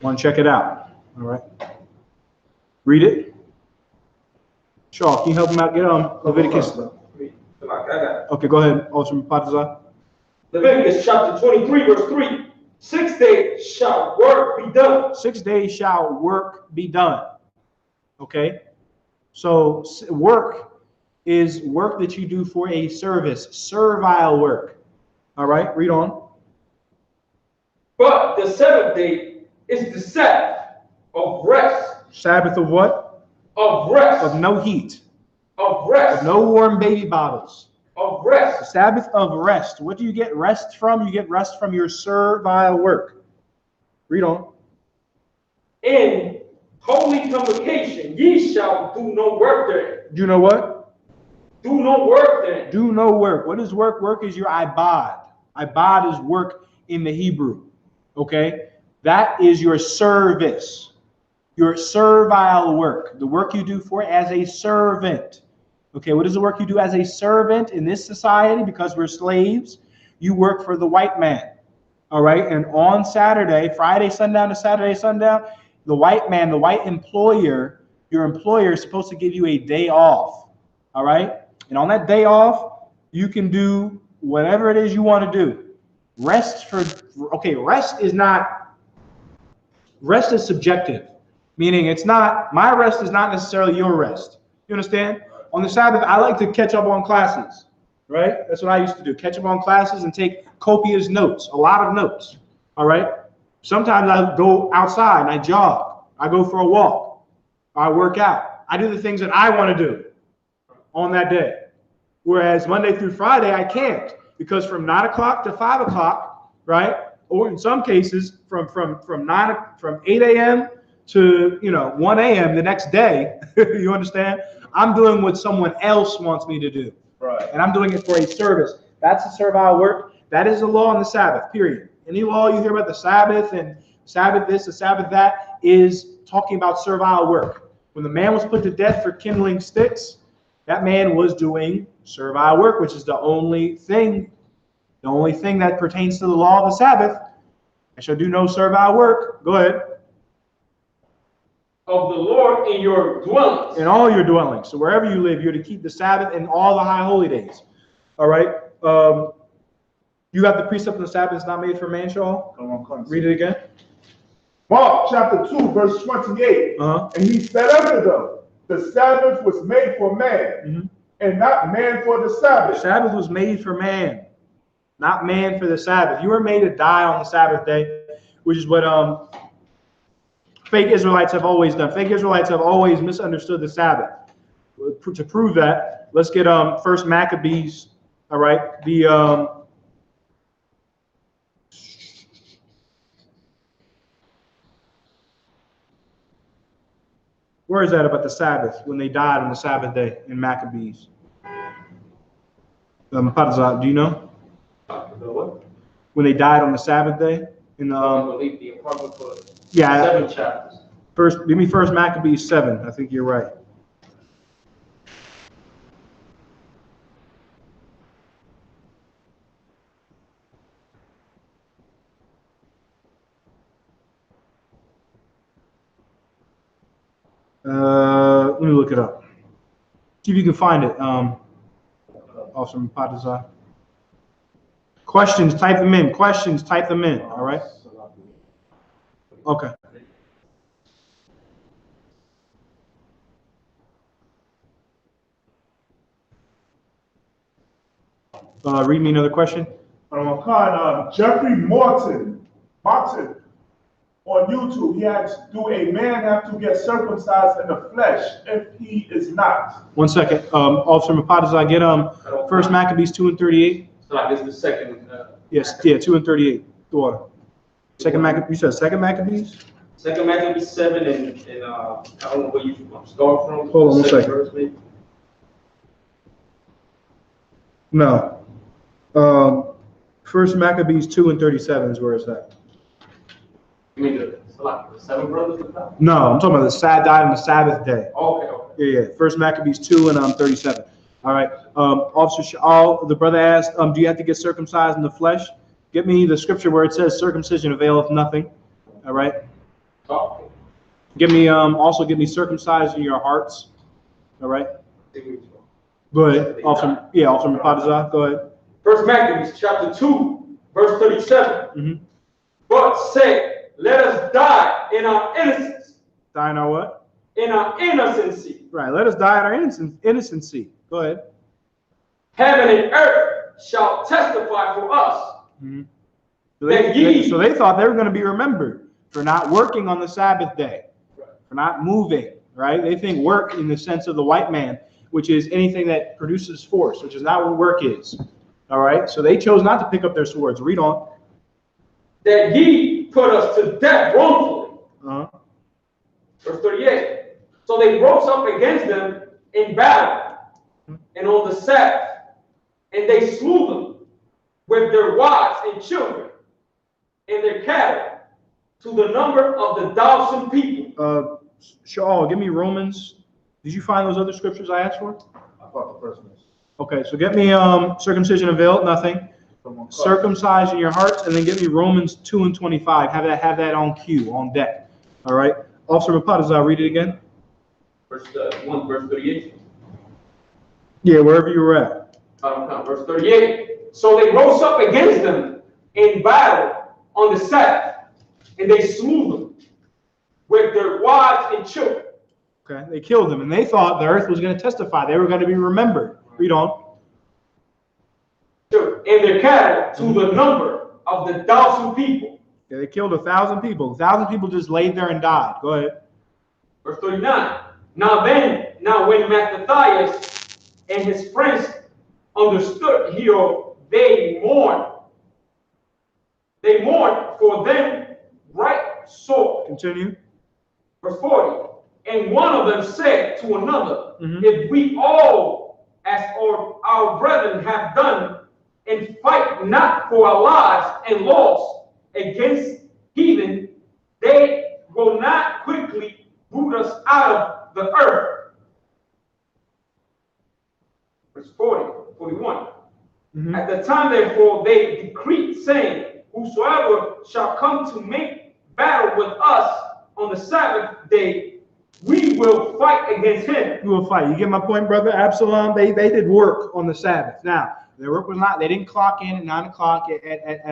Want to check it out, all right? Read it. Sure, can you help him out? Get Leviticus. Okay, go ahead, Ultimate Patazar. Leviticus chapter 23, verse 3. 6 days shall work be done. 6 days shall work be done. Okay? So work is work that you do for a service, servile work. All right, read on. But the 7th day is the Sabbath of rest. Sabbath of what? Of rest. Of no heat. Of rest. Of no warm baby bottles. Of rest. The Sabbath of rest. What do you get rest from? You get rest from your servile work. Read on. In holy convocation, ye shall do no work there. Do you know what? Do no work there. Do no work. What is work? Work is your ibad. Ibad is work in the Hebrew. Okay? That is your service. Your servile work. The work you do for as a servant. Okay, what is the work you do as a servant in this society? Because we're slaves, you work for the white man. All right, and on Saturday, Friday sundown to Saturday sundown, the white man, the white employer, your employer is supposed to give you a day off. All right, and on that day off, you can do whatever it is you want to do. Rest is subjective, meaning it's not, my rest is not necessarily your rest. You understand? On the Sabbath, I like to catch up on classes, right? That's what I used to do, catch up on classes and take copious notes, a lot of notes, all right? Sometimes I go outside and I jog. I go for a walk. I work out. I do the things that I want to do on that day. Whereas Monday through Friday, I can't, because from 9 o'clock to 5 o'clock, right? Or in some cases, from 8 a.m. to 1 a.m. the next day, you understand? I'm doing what someone else wants me to do. Right. And I'm doing it for a service. That's the servile work. That is the law on the Sabbath, period. Any law you hear about the Sabbath and Sabbath this, the Sabbath that, is talking about servile work. When the man was put to death for kindling sticks, that man was doing servile work, which is the only thing that pertains to the law of the Sabbath. I shall do no servile work. Go ahead. Of the Lord in your dwellings. In all your dwellings. So wherever you live, you're to keep the Sabbath and all the high holy days. All right. You got the precept of the Sabbath is not made for man, Shaw? Read it again. Mark chapter 2, verse 28. And he said unto them, the Sabbath was made for man, and not man for the Sabbath. The Sabbath was made for man, not man for the Sabbath. You were made to die on the Sabbath day, which is what fake Israelites have always done. Fake Israelites have always misunderstood the Sabbath. To prove that, let's get 1 Maccabees. All right, where is that about the Sabbath when they died on the Sabbath day in Maccabees? Do you know? When they died on the Sabbath day in the I believe the Apocrypha. yeah 7 chapters. Give me 1 Maccabees 7. I think you're right. Let me look it up. See if you can find it. Awesome, Patazar. Questions, type them in. Questions, type them in. All right. Okay. Read me another question. Jeffrey Martin on on YouTube, he asks, do a man have to get circumcised in the flesh if he is not? 1 second. Officer Mapatazai, get First Maccabees 2 and 38. So I guess the second. Yes, yeah, 2 and 38. Go on. Second Maccabees. You said second Maccabees? Second Maccabees 7 and I don't know where you start from. Hold on 1 second. Verse, maybe. No. First Maccabees 2 and 37 is where it's at. You mean the 7 brothers? No, I'm talking about the sad died on the Sabbath day. Oh, okay. Yeah. First Maccabees 2 and 37. All right. Officer Shaul, the brother asked, do you have to get circumcised in the flesh? Get me the scripture where it says circumcision availeth nothing. All right. Oh. Also give me circumcised in your hearts. All right. Go ahead. Officer Mapatazai, go ahead. First Maccabees chapter 2, verse 37. Mm-hmm. But say, let us die in our innocence. Die in our what? In our innocency. Right. Let us die in our innocency. Go ahead. Heaven and earth shall testify for us. Mm-hmm. So they thought they were going to be remembered for not working on the Sabbath day, for not moving, right? They think work in the sense of the white man, which is anything that produces force, which is not what work is. All right? So they chose not to pick up their swords. Read on. That ye put us to death wrongfully. Verse 38. So they rose up against them in battle and on the Sabbath, and they slew them with their wives and children and their cattle to the number of the 1,000 people. Shaul, give me Romans. Did you find those other scriptures I asked for? I thought the first one. Okay, so get me circumcision availeth nothing. Circumcise in your hearts, and then get me Romans 2 and 25. Have that on cue, on deck. All right. Officer Mapatazai, read it again. Verse 38. Yeah, wherever you were at. Verse 38. So they rose up against them in battle on the Sabbath, and they slew them with their wives and children. Okay, they killed them, and they thought the earth was going to testify. They were going to be remembered. Read on. And their cattle to the number of the 1,000 people. Yeah, they killed 1,000 people. 1,000 people just laid there and died. Go ahead. Verse 39. Now when Mattathias and his friends understood hereof, they mourned. They mourned for them right sore. Continue. Verse 40. And one of them said to another, if we all, as our brethren have done, and fight not for our lives and laws against heathen, they will not quickly root us out of the earth. Verse 41. At the time, therefore, they decreed, saying, whosoever shall come to make battle with us on the Sabbath day, we will fight against him. We will fight. You get my point, brother? Absalom, they did work on the Sabbath. Now, their work was not, they didn't clock in at 9 o'clock at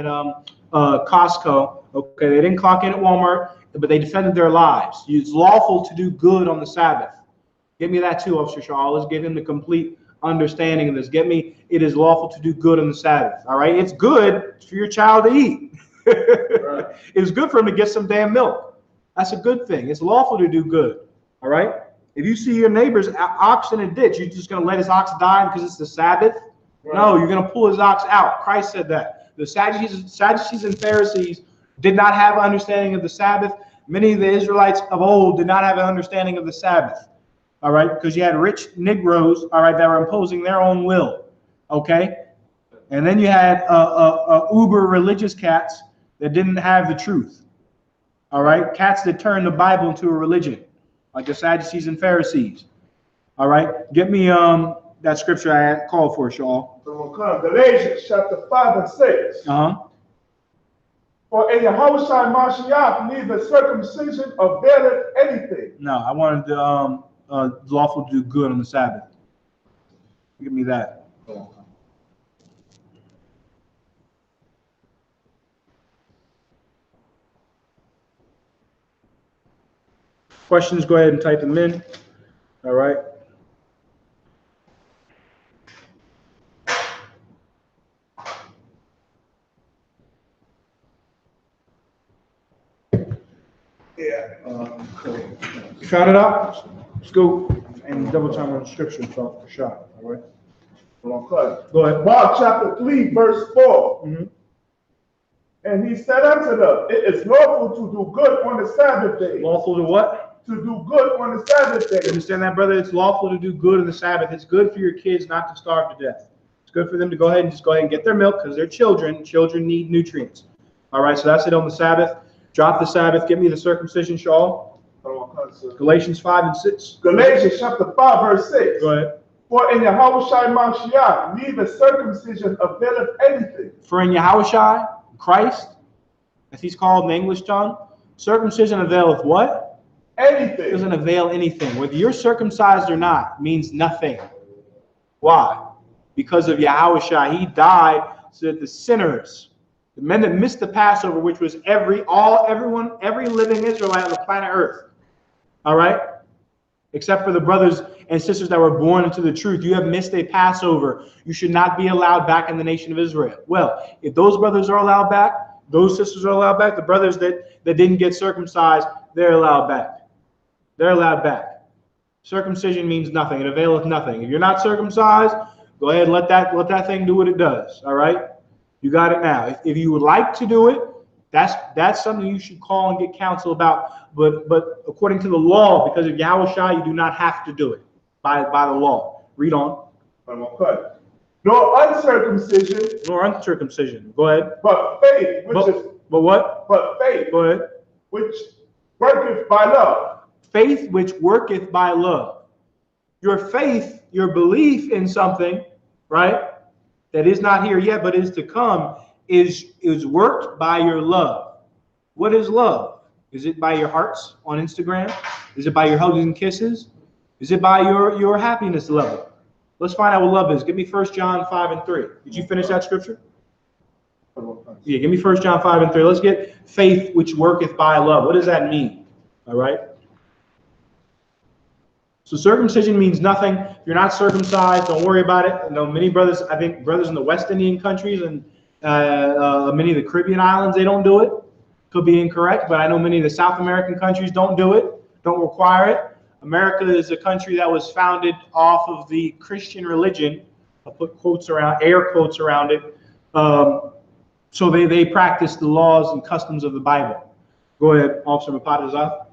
Costco. Okay, they didn't clock in at Walmart, but they defended their lives. It's lawful to do good on the Sabbath. Give me that too, Officer Shaw. Let's give him the complete understanding of this. Get me, it is lawful to do good on the Sabbath. All right, it's good for your child to eat. Right. It's good for him to get some damn milk. That's a good thing. It's lawful to do good. All right. If you see your neighbor's ox in a ditch, you're just going to let his ox die because it's the Sabbath? Right. No, you're going to pull his ox out. Christ said that. The Sadducees and Pharisees did not have an understanding of the Sabbath. Many of the Israelites of old did not have an understanding of the Sabbath. All right, because you had rich Negroes, all right, that were imposing their own will. Okay, and then you had uber religious cats that didn't have the truth. All right, cats that turned the Bible into a religion, like the Sadducees and Pharisees. All right, get me that scripture I called for, Shaw. Galatians chapter 5 and 6. For in Yahushua Mashiach neither circumcision availeth anything. No, I wanted to lawful to do good on the Sabbath. Give me that. Questions, go ahead and type them in. All right. Okay. You found it out? Let's go and double time on the scripture for shot. All right. Go ahead. Mark chapter 3, verse 4. Mm-hmm. And he said unto them, it is lawful to do good on the Sabbath day. Lawful to what? To do good on the Sabbath day. You understand that, brother? It's lawful to do good on the Sabbath. It's good for your kids not to starve to death. It's good for them to go ahead and get their milk because they're children. Children need nutrients. All right, so that's it on the Sabbath. Drop the Sabbath. Give me the circumcision shawl. Galatians 5 and 6. Galatians chapter 5, verse 6. Go ahead. For in Yahushua Mashiach, neither circumcision availeth anything. For in Yahushua, Christ, as he's called in the English tongue, circumcision availeth what? Anything. It doesn't avail anything. Whether you're circumcised or not means nothing. Why? Because of Yahushua. He died so that the sinners, the men that missed the Passover, which was every living Israelite on the planet Earth, all right, except for the brothers and sisters that were born into the truth. You have missed a Passover. You should not be allowed back in the nation of Israel. Well, if those brothers are allowed back, those sisters are allowed back, the brothers that didn't get circumcised, they're allowed back. They're allowed back. Circumcision means nothing. It availeth nothing. If you're not circumcised, go ahead and let that thing do what it does. All right? You got it now. If you would like to do it, that's something you should call and get counsel about. But according to the law, because of Yahushua, you do not have to do it by the law. Read on. Okay. Nor uncircumcision. Nor uncircumcision. Go ahead. But faith, but what? But faith. Go ahead. Which worketh by love. Faith which worketh by love. Your faith, your belief in something, right, that is not here yet but is to come, is worked by your love. What is love? Is it by your hearts on Instagram? Is it by your hugs and kisses? Is it by your happiness level? Let's find out what love is. Give me 1 John 5 and 3. Did you finish that scripture? Yeah, give me 1 John 5 and 3. Let's get faith which worketh by love. What does that mean? All right. So circumcision means nothing. If you're not circumcised, don't worry about it. I know many brothers, I think brothers in the West Indian countries and many of the Caribbean islands, they don't do it. Could be incorrect, but I know many of the South American countries don't do it, don't require it. America is a country that was founded off of the Christian religion. I'll put air quotes around it. So they practice the laws and customs of the Bible. Go ahead, Officer Mapatazah.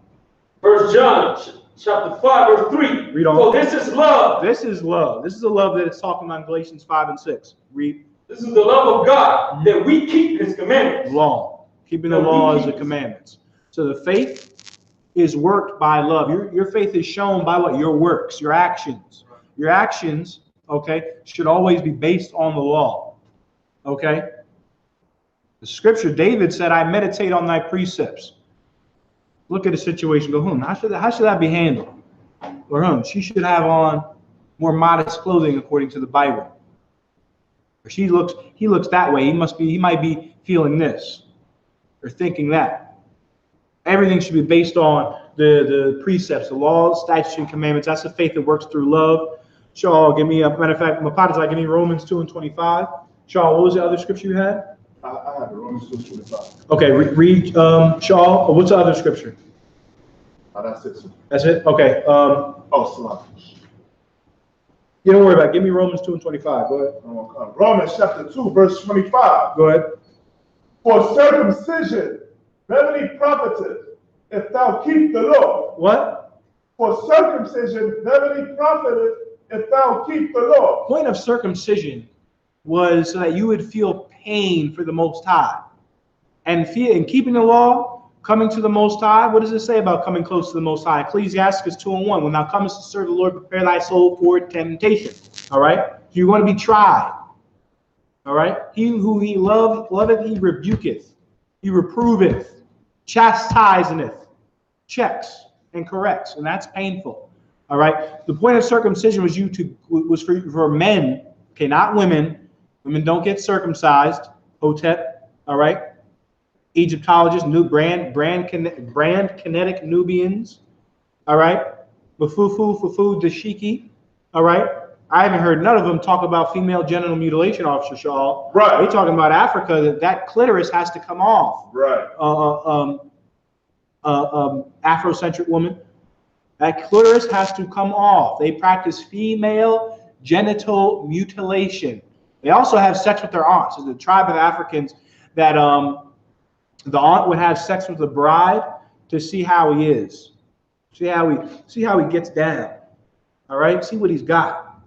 1 John chapter 5, verse 3. Read on. So this is love. This is love. This is the love that it's talking about in Galatians 5 and 6. Read. This is the love of God, that we keep his commandments. Law. Keeping the law is the commandments. So the faith is worked by love. Your faith is shown by what? Your works, your actions. Your actions, okay, should always be based on the law. Okay? The scripture, David said, I meditate on thy precepts. Look at the situation, go, how should that be handled? Or she should have on more modest clothing according to the Bible. Or he looks that way. He might be feeling this or thinking that. Everything should be based on the precepts, the laws, statutes, and commandments. That's the faith that works through love. Shaw, give me a matter of fact, Mapatazah, give me Romans 2 and 25. Shaw, what was the other scripture you had? I have Romans 2 and 25. Okay, read Shaw. What's the other scripture? That's it. That's it? Okay. Salah. You don't worry about it. Give me Romans 2 and 25. Go ahead. Romans chapter 2, verse 25. Go ahead. For circumcision verily profiteth, if thou keep the law. What? For circumcision verily profiteth, if thou keep the law. The point of circumcision was so that you would feel pain for the Most High. And keeping the law, coming to the Most High, what does it say about coming close to the Most High? Ecclesiastes 2 and 1. When thou comest to serve the Lord, prepare thy soul for temptation. All right? You're going to be tried. All right? He who he loveth, he rebuketh. He reproveth. Chastiseneth, checks and corrects, and that's painful. All right. The point of circumcision was for men, okay, not women. Women don't get circumcised. Hotep, all right. Egyptologists, brand kinetic Nubians, all right. Fufu, Dashiki, all right. I haven't heard none of them talk about female genital mutilation, Officer Shaw. Right. They're talking about Africa, that clitoris has to come off. Right. Afrocentric woman, that clitoris has to come off. They practice female genital mutilation. They also have sex with their aunts. There's a tribe of Africans that the aunt would have sex with the bride to see how he is, see how he gets down. All right, see what he's got.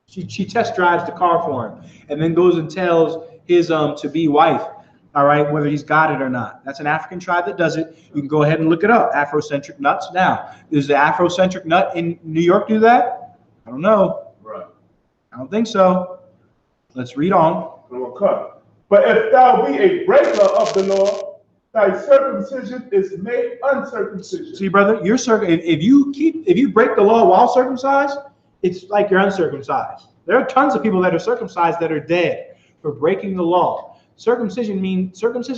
She test drives the car for him, and then goes and tells his to-be wife, all right, whether he's got it or not. That's an African tribe that does it. You can go ahead and look it up. Afrocentric nuts. Now, does the Afrocentric nut in New York do that? I don't know. Right. I don't think so. Let's read on. Okay. But if thou be a breaker of the law, thy circumcision is made uncircumcision. See, brother, if you break the law while circumcised, it's like you're uncircumcised. There are tons of people that are circumcised that are dead for breaking the law. Circumcision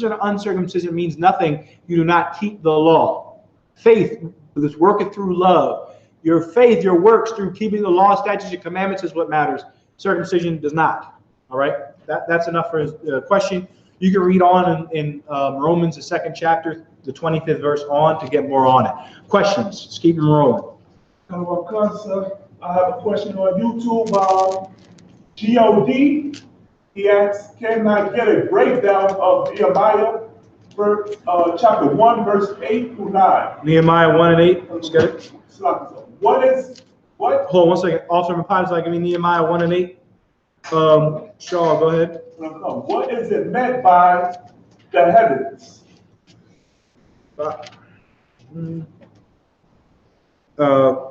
or uncircumcision means nothing. You do not keep the law. Faith is working through love. Your faith, your works through keeping the law, statutes, and commandments is what matters. Circumcision does not. All right, that's enough for his question. You can read on in Romans, the 2nd chapter, the 25th verse on to get more on it. Questions? Let's keep them rolling. I have a question on YouTube. God, he asks, can I get a breakdown of Nehemiah, chapter 1, verse 8 through 9? Nehemiah 1 and 8. Let's get it. What? Hold on 1 second. Officer Mapai, like, Nehemiah 1 and 8. Shaw, go ahead. What is it meant by the heavens?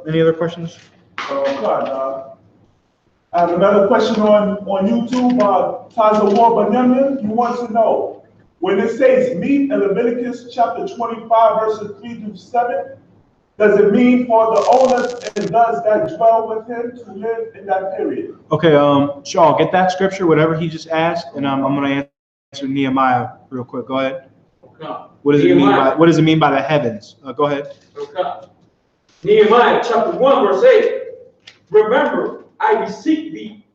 Any other questions? I have another question on YouTube. Tazawa Banyamin, you want to know, when it says meet in Leviticus chapter 25, verses 3 through 7, does it mean for the owners and does that dwell with him to live in that period? Okay, Shaw, get that scripture, whatever he just asked, and I'm going to answer Nehemiah real quick. Go ahead. Okay. What does it mean by the heavens? Go ahead. Okay. Nehemiah chapter 1, verse 8. Remember, I beseech thee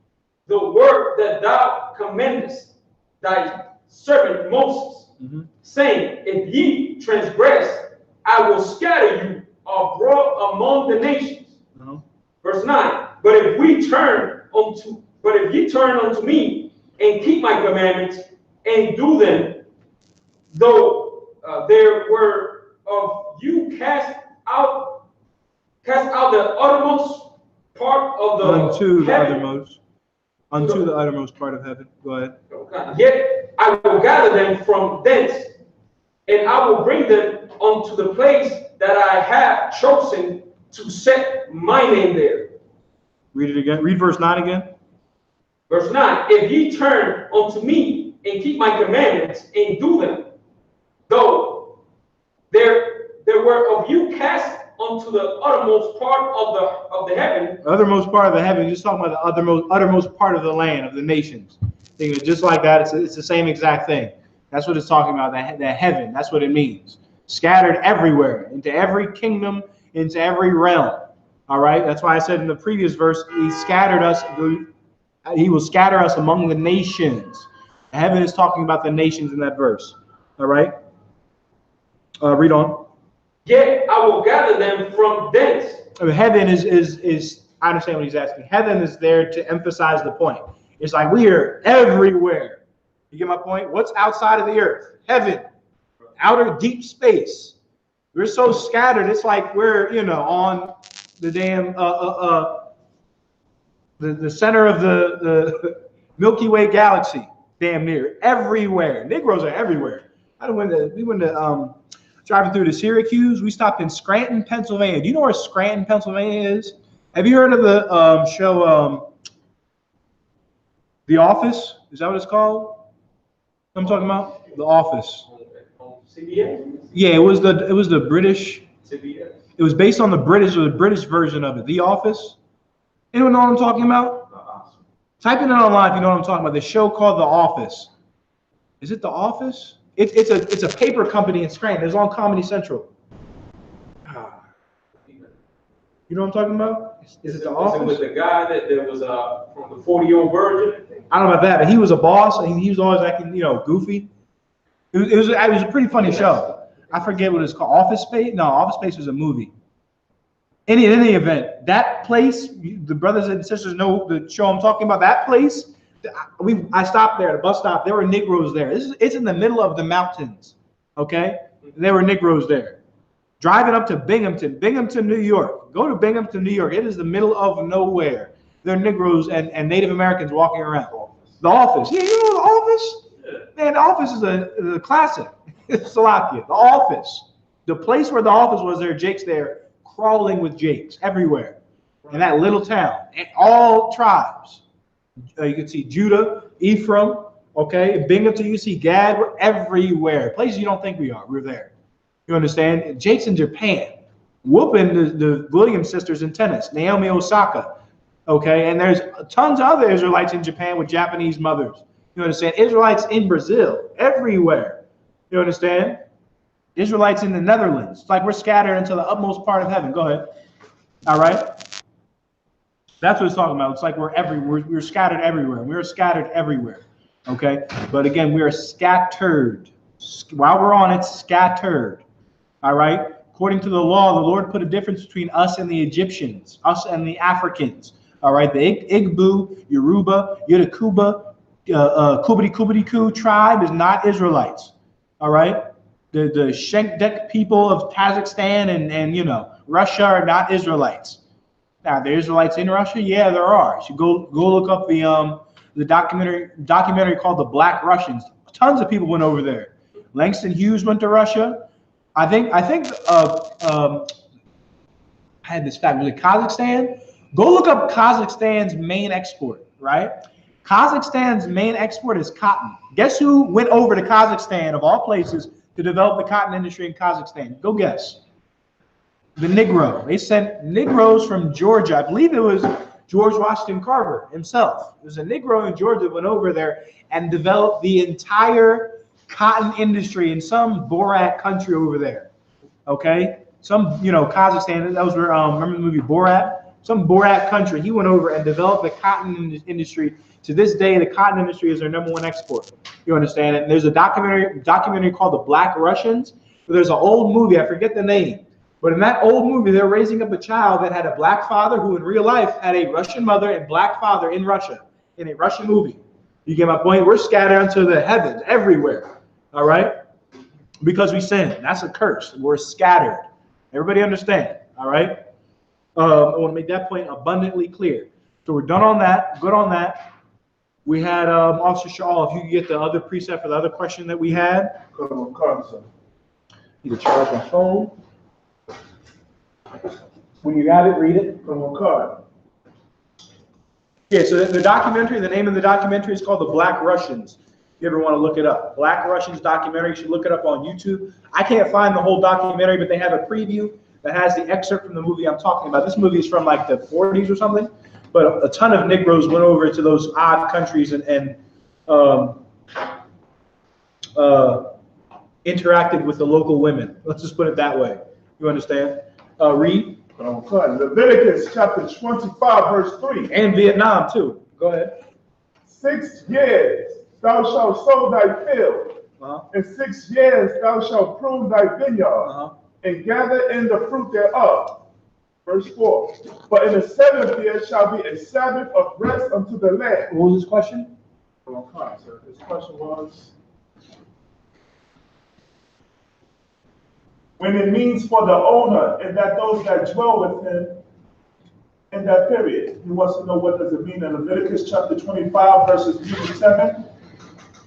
the word that thou commandest thy servant Moses, saying, if ye transgress, I will scatter you abroad among the nations. Verse 9. But if ye turn unto me and keep my commandments and do them, though there were of you cast out the uttermost part of the heaven. Unto the uttermost part of heaven. Go ahead. Okay. Yet I will gather them from thence, and I will bring them unto the place that I have chosen to set my name there. Read it again. Read verse 9 again. Verse 9. If ye turn unto me and keep my commandments and do them, though there were of you cast unto the uttermost part of the heaven. The uttermost part of the heaven. You're just talking about the uttermost part of the land, of the nations. Just like that, it's the same exact thing. That's what it's talking about. That heaven. That's what it means. Scattered everywhere, into every kingdom, into every realm. All right. That's why I said in the previous verse, He scattered us. He will scatter us among the nations. Heaven is talking about the nations in that verse. All right. Read on. Yet I will gather them from thence. Heaven is I understand what he's asking. Heaven is there to emphasize the point. It's like we are everywhere. You get my point? What's outside of the earth? Heaven. Outer deep space. We're so scattered, it's like we're, on the damn the center of the Milky Way galaxy, damn near. Everywhere. Negroes are everywhere. We went to driving through to Syracuse. We stopped in Scranton, Pennsylvania. Do you know where Scranton, Pennsylvania is? Have you heard of the show The Office? Is that what it's called? I'm talking about The Office. CBS? Yeah, it was the British. CBS. It was based on the British version of it. The Office. Anyone know what I'm talking about? Type it in online if you know what I'm talking about. The show called The Office. Is it The Office? It's a paper company in Scranton. It's on Comedy Central. You know what I'm talking about? Is it The Office? It was the guy that was from the 40-Year-Old Virgin. I don't know about that, but he was a boss, and he was always acting, goofy. It was a pretty funny show. I forget what it's called. Office Space? No, Office Space was a movie. In any event, that place, the brothers and sisters know the show I'm talking about. That place, I stopped there, the bus stop. There were Negroes there. It's in the middle of the mountains, okay? And there were Negroes there. Driving up to Binghamton, New York. Go to Binghamton, New York. It is the middle of nowhere. There are Negroes and Native Americans walking around. The Office. Yeah, you know The Office? Yeah. Man, The Office is a classic. Salakia. The Office. The place where The Office was, there are Jakes there, crawling with Jakes everywhere. In that little town. And all tribes. You can see Judah, Ephraim, okay? Binghamton, you see Gad. We're everywhere. Places you don't think we are. We're there. You understand? Jake's in Japan, whooping the Williams sisters in tennis, Naomi Osaka, okay? And there's tons of other Israelites in Japan with Japanese mothers. You understand? Israelites in Brazil, everywhere. You understand? Israelites in the Netherlands. It's like we're scattered into the utmost part of heaven. Go ahead. All right? That's what it's talking about. It's like we're scattered everywhere. We're scattered everywhere, okay? But again, we are scattered. While we're on it, scattered. All right. According to the law, the Lord put a difference between us and the Egyptians, us and the Africans. All right. The Igbo, Yoruba, Yoruba, Kubiti tribe is not Israelites. All right. The Shenkdek people of Kazakhstan and Russia are not Israelites. Now, there are Israelites in Russia. Yeah, there are. You should go look up the documentary called The Black Russians. Tons of people went over there. Langston Hughes went to Russia. I think I had this fact. Was it Kazakhstan? Go look up Kazakhstan's main export, right? Kazakhstan's main export is cotton. Guess who went over to Kazakhstan, of all places, to develop the cotton industry in Kazakhstan? Go guess. The Negro. They sent Negroes from Georgia. I believe it was George Washington Carver himself. There's a Negro in Georgia that went over there and developed the entire cotton industry in some Borat country over there, okay? Some, Kazakhstan, that was where, remember the movie Borat? Some Borat country, he went over and developed the cotton industry. To this day, the cotton industry is their #1 export. You understand it? And there's a documentary called The Black Russians. There's an old movie, I forget the name, but in that old movie, they're raising up a child that had a black father who in real life had a Russian mother and black father in Russia, in a Russian movie. You get my point? We're scattered into the heavens everywhere. All right? Because we sin. That's a curse. We're scattered. Everybody understand? All right? I want to make that point abundantly clear. So we're done on that. Good on that. We had Officer Shaw, if you could get the other precept for the other question that we had. Need to charge my phone. When you got it, read it. Yeah, so the documentary, the name of the documentary is called The Black Russians. If you ever want to look it up. Black Russians documentary, you should look it up on YouTube. I can't find the whole documentary, but they have a preview that has the excerpt from the movie I'm talking about. This movie is from like the 40s or something, but a ton of Negroes went over to those odd countries and interacted with the local women. Let's just put it that way. You understand? Read. Leviticus chapter 25, verse 3. And Vietnam too. Go ahead. 6 years thou shalt sow thy field, in 6 years thou shalt prune thy vineyard, and gather in the fruit thereof. Verse 4. But in the 7th year shall be a Sabbath of rest unto the land. What was his question? His question was, when it means for the owner and that those that dwell with him in that period. He wants to know, what does it mean in Leviticus chapter 25, verses 3 to 7?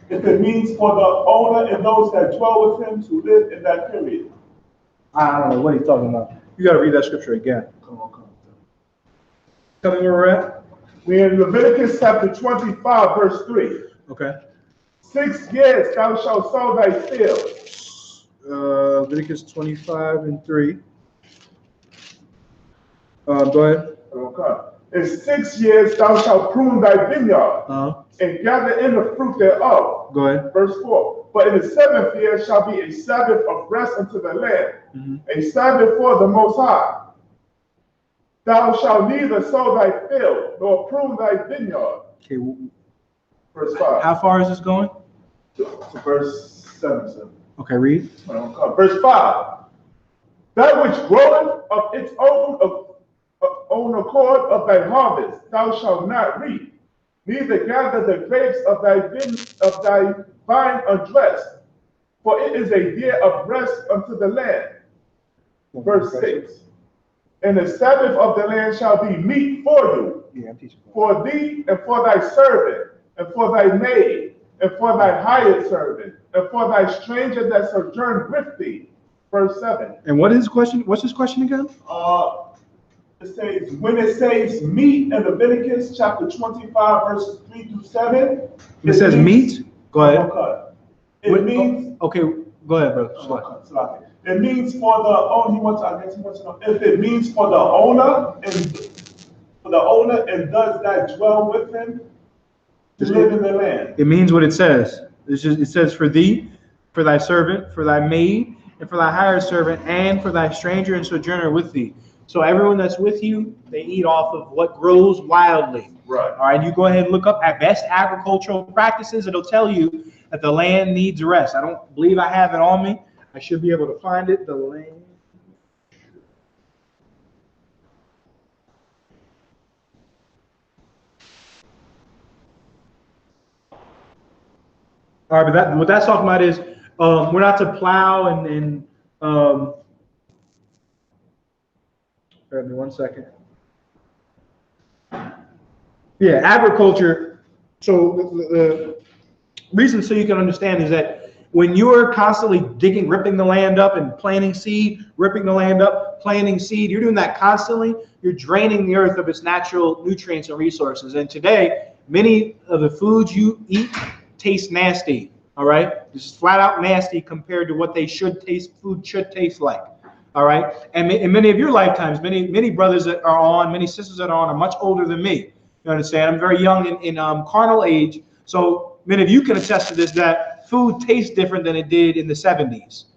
If it means for the owner and those that dwell with him to live in that period. I don't know what he's talking about. You got to read that scripture again. Come on. Tell me where we're at. We're in Leviticus chapter 25, verse 3. Okay. 6 years thou shalt sow thy field. Leviticus 25 and 3. Go ahead. Okay. In 6 years thou shalt prune thy vineyard, and gather in the fruit thereof. Go ahead. Verse 4. But in the 7th year shall be a Sabbath of rest unto the land, a Sabbath for the Most High. Thou shalt neither sow thy field nor prune thy vineyard. Okay. Verse 5. How far is this going? To verse 7. Okay, read. Verse 5. That which groweth of its own accord of thy harvest, thou shalt not reap, neither gather the grapes of thy vine undressed, for it is a year of rest unto the land. Verse 6. And the Sabbath of the land shall be meat for you, for thee and for thy servant, and for thy maid, and for thy hired servant, and for thy stranger that sojourn with thee. Verse 7. And what is his question? What's his question again? It says, when it says meat in Leviticus chapter 25, verses 3 through 7. It says means, meat? Go ahead. It means, okay, go ahead, brother. It means for the he wants to know if it means for the owner and does that dwell with him to live in the land. It means what it says. It says for thee, for thy servant, for thy maid, and for thy hired servant, and for thy stranger and sojourner with thee. So everyone that's with you, they eat off of what grows wildly. Right. All right. You go ahead and look up at best agricultural practices. It'll tell you that the land needs rest. I don't believe I have it on me. I should be able to find it. The land. All right, but what that's talking about is we're not to plow and bear with me 1 second. Yeah, agriculture. So the reason so you can understand is that when you're constantly digging, ripping the land up and planting seed, ripping the land up, planting seed, you're doing that constantly. You're draining the earth of its natural nutrients and resources. And today, many of the foods you eat taste nasty. All right, this is flat out nasty compared to what food should taste like. All right, and in many of your lifetimes, many brothers that are on, many sisters that are on, are much older than me. You understand? I'm very young in carnal age, so many of you can attest to this, that food tastes different than it did in the 70s.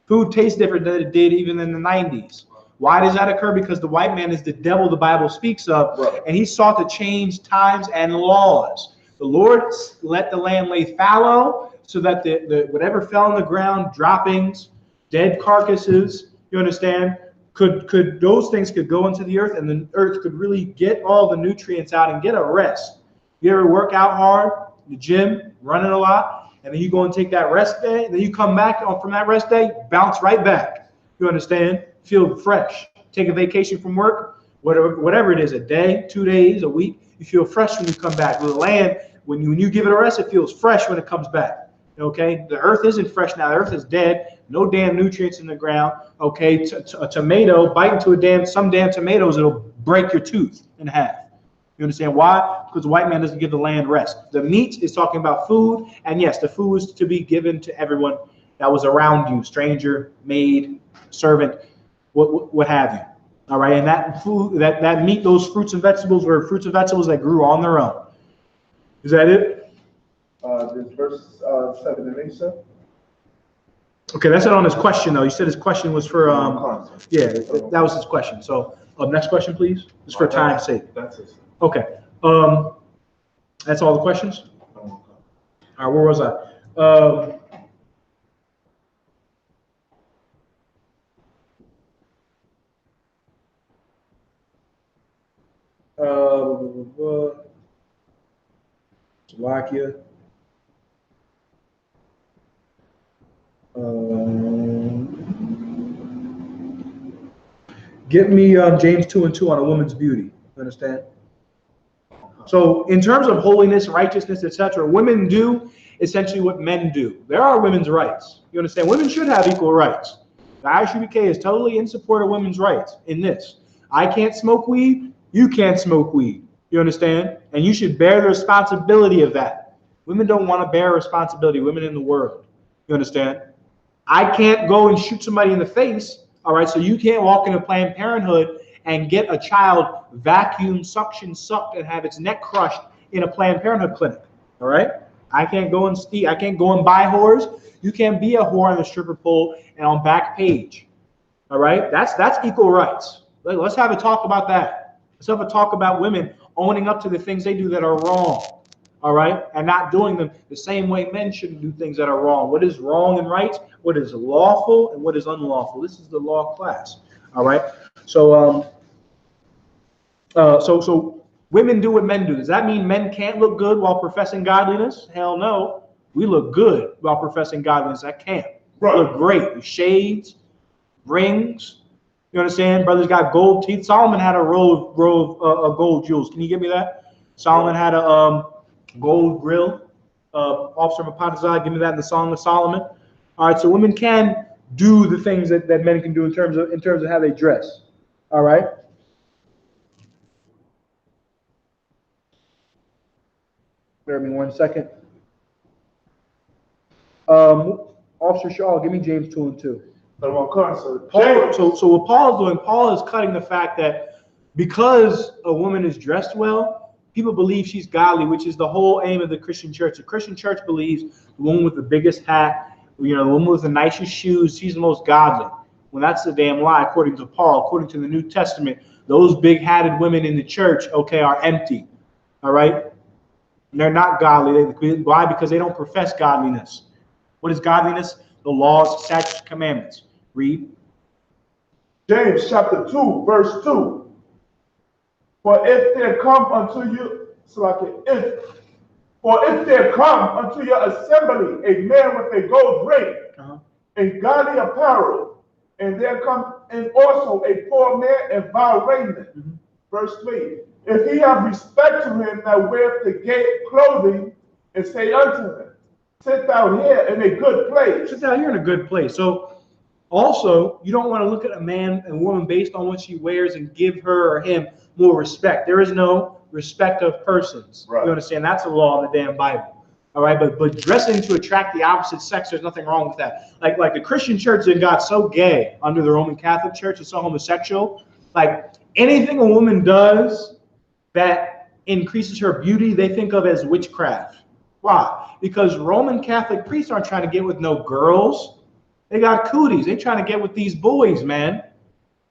Food tastes different than it did even in the 90s. Why does that occur? Because the white man is the devil the Bible speaks of, right, and he sought to change times and laws. The Lord let the land lay fallow so that the whatever fell on the ground, droppings, dead carcasses, you understand, could those things could go into the earth, and the earth could really get all the nutrients out and get a rest. You ever work out hard, the gym, running a lot, and then you go and take that rest day, and then you come back from that rest day, bounce right back. You understand? Feel fresh. Take a vacation from work, whatever it is, a day, 2 days, a week, you feel fresh when you come back. With the land, when you give it a rest, it feels fresh when it comes back. Okay, the earth isn't fresh now. The earth is dead. No damn nutrients in the ground. Okay, a tomato, bite into some damn tomatoes, it'll break your tooth in half. You understand why? Because the white man doesn't give the land rest. The meat is talking about food, and yes, the food is to be given to everyone that was around you, stranger, maid, servant, what have you. All right, and that food, that meat, those fruits and vegetables were fruits and vegetables that grew on their own. Is that it? This verse 7 and 8, sir. Okay, that's not on his question though. You said his question was for yeah, that was his question. So next question, please. Just for time's sake. That's it. Okay. That's all the questions? All right, where was I? Slovakia. Get me James 2:2 on a woman's beauty. Understand? So in terms of holiness, righteousness, etc., women do essentially what men do. There are women's rights. You understand? Women should have equal rights. The I.S.U.P.K is totally in support of women's rights in this. I can't smoke weed. You can't smoke weed. You understand? And you should bear the responsibility of that. Women don't want to bear responsibility. Women in the world. You understand? I can't go and shoot somebody in the face. All right, so you can't walk into Planned Parenthood and get a child vacuum suction sucked and have its neck crushed in a Planned Parenthood clinic. All right, I can't go and steal. I can't go and buy whores. You can't be a whore on the stripper pole and on Backpage. All right, that's equal rights. Let's have a talk about that. Let's have a talk about women owning up to the things they do that are wrong. all right, and not doing them the same way men shouldn't do things that are wrong. What is wrong and right, what is lawful and what is unlawful. This is the law class, all right. So so women do what men do. Does that mean men can't look good while professing godliness? Hell no. We look good while professing godliness. I can't. Right. Look great with shades, rings. You understand? Brothers got gold teeth. Solomon had a row of gold jewels. Can you give me that? Solomon had a gold grill. Officer Mapatazai, give me that in the Song of Solomon. All right, so women can do the things that men can do in terms of how they dress. All right. Bear with me 1 second. Officer Shaw, give me James 2 and 2. So what Paul is doing, Paul is cutting the fact that because a woman is dressed well, people believe she's godly, which is the whole aim of the Christian church. The Christian church believes the woman with the biggest hat, the woman with the nicest shoes, she's the most godly. Well, that's a damn lie, according to Paul. According to the New Testament, those big-hatted women in the church, okay, are empty. All right? And they're not godly. Why? Because they don't profess godliness. What is godliness? The laws, statutes, commandments. Read. James chapter 2, verse 2. For if there come unto you, if there come unto your assembly a man with a gold ring and godly apparel, and there come in also a poor man in vile raiment. Verse 3. If he have respect to him that weareth the gay clothing, and say unto him, sit down here in a good place. Sit down here in a good place. So also, you don't want to look at a man and woman based on what she wears and give her or him more respect. There is no respect of persons. Right. You understand? That's a law in the damn Bible. All right, but dressing to attract the opposite sex, there's nothing wrong with that. Like the Christian church that got so gay under the Roman Catholic Church and so homosexual. Like anything a woman does that increases her beauty, they think of as witchcraft. Why? Because Roman Catholic priests aren't trying to get with no girls. They got cooties. They're trying to get with these boys, man.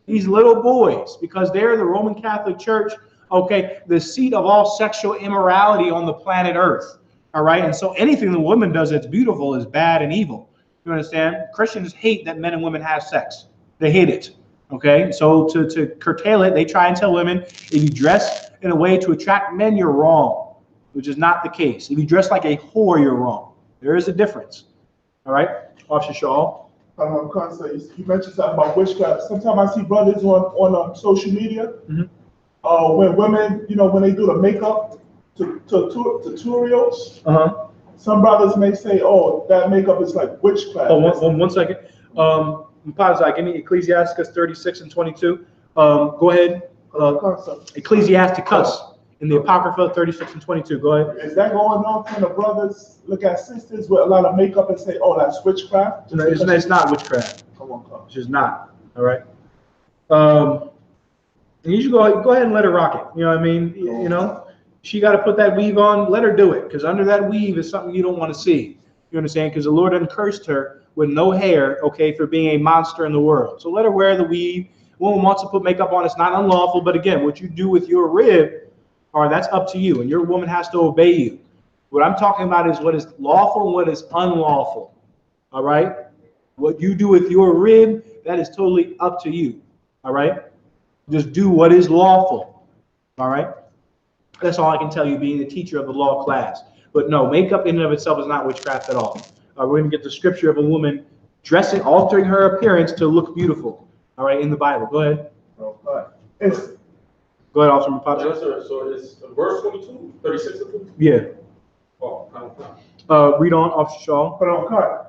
These little boys, because they're the Roman Catholic Church, okay, the seat of all sexual immorality on the planet Earth. All right, and so anything the woman does that's beautiful is bad and evil. You understand? Christians hate that men and women have sex. They hate it. Okay, so to curtail it, they try and tell women, if you dress in a way to attract men, you're wrong, which is not the case. If you dress like a whore, you're wrong. There is a difference. All right, Officer Shaw. You mentioned something about witchcraft. Sometimes I see brothers on social media when women, when they do the makeup tutorials. Some brothers may say, "Oh, that makeup is like witchcraft." Oh, one second. Give me Ecclesiasticus 36 and 22. Go ahead. Ecclesiasticus in the Apocrypha 36 and 22. Go ahead. Is that going on when the brothers look at sisters with a lot of makeup and say, "Oh, that's witchcraft"? No, it's not witchcraft. Come on. It's just not. All right. And you should go ahead and let her rock it. You know what I mean? She got to put that weave on. Let her do it, because under that weave is something you don't want to see. You understand? Because the Lord cursed her with no hair, okay, for being a monster in the world. So let her wear the weave. Woman wants to put makeup on. It's not unlawful, but again, what you do with your rib, that's up to you, and your woman has to obey you. What I'm talking about is what is lawful and what is unlawful. All right? What you do with your rib, that is totally up to you. All right? Just do what is lawful. All right? That's all I can tell you, being the teacher of the law class. But no, makeup in and of itself is not witchcraft at all. We're going to get the scripture of a woman dressing, altering her appearance to look beautiful. All right, in the Bible. Go ahead. Go ahead, Officer Mapatazai. Yes, sir. So it's verse 22, 36 and 22? Yeah. Oh, read on, Officer Shaw.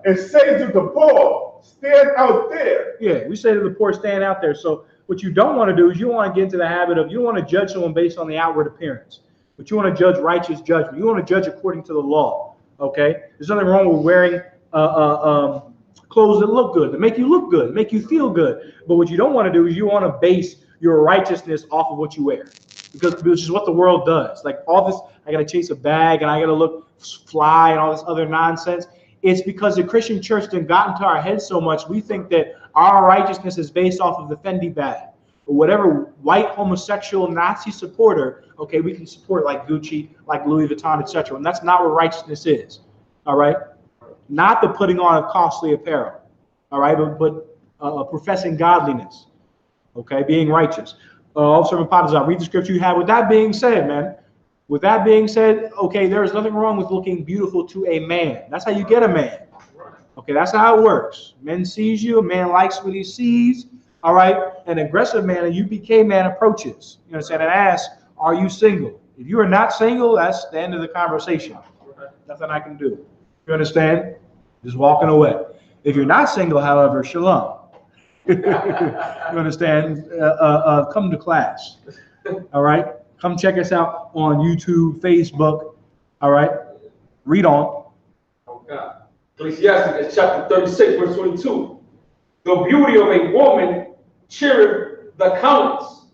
And say to the poor, stand out there. Yeah, we say to the poor, stand out there. So what you don't want to do is you want to get into the habit of, you don't want to judge someone based on the outward appearance, but you want to judge righteous judgment. You want to judge according to the law. Okay? There's nothing wrong with wearing clothes that look good, that make you look good, make you feel good. But what you don't want to do is you want to base your righteousness off of what you wear, because which is what the world does. Like all this, I got to chase a bag and I got to look fly and all this other nonsense. It's because the Christian church done got into our heads so much, we think that our righteousness is based off of the Fendi bag. But whatever white homosexual Nazi supporter, okay, we can support like Gucci, like Louis Vuitton, etc. And that's not what righteousness is. All right, not the putting on of costly apparel. All right, but professing godliness. Okay, being righteous. Also, I'll read the scripture you have. With that being said, man. With that being said, okay, there is nothing wrong with looking beautiful to a man. That's how you get a man. Okay, that's how it works. Men sees you, a man likes what he sees. All right, an aggressive man, a UPK man approaches. You know what I'm saying? And asks, are you single? If you are not single, that's the end of the conversation. Nothing I can do. You understand? Just walking away. If you're not single, however, shalom. You understand? Come to class. All right? Come check us out on YouTube, Facebook. All right? Read on. Oh, God. Ecclesiastes chapter 36, verse 22. The beauty of a woman cheereth the countenance,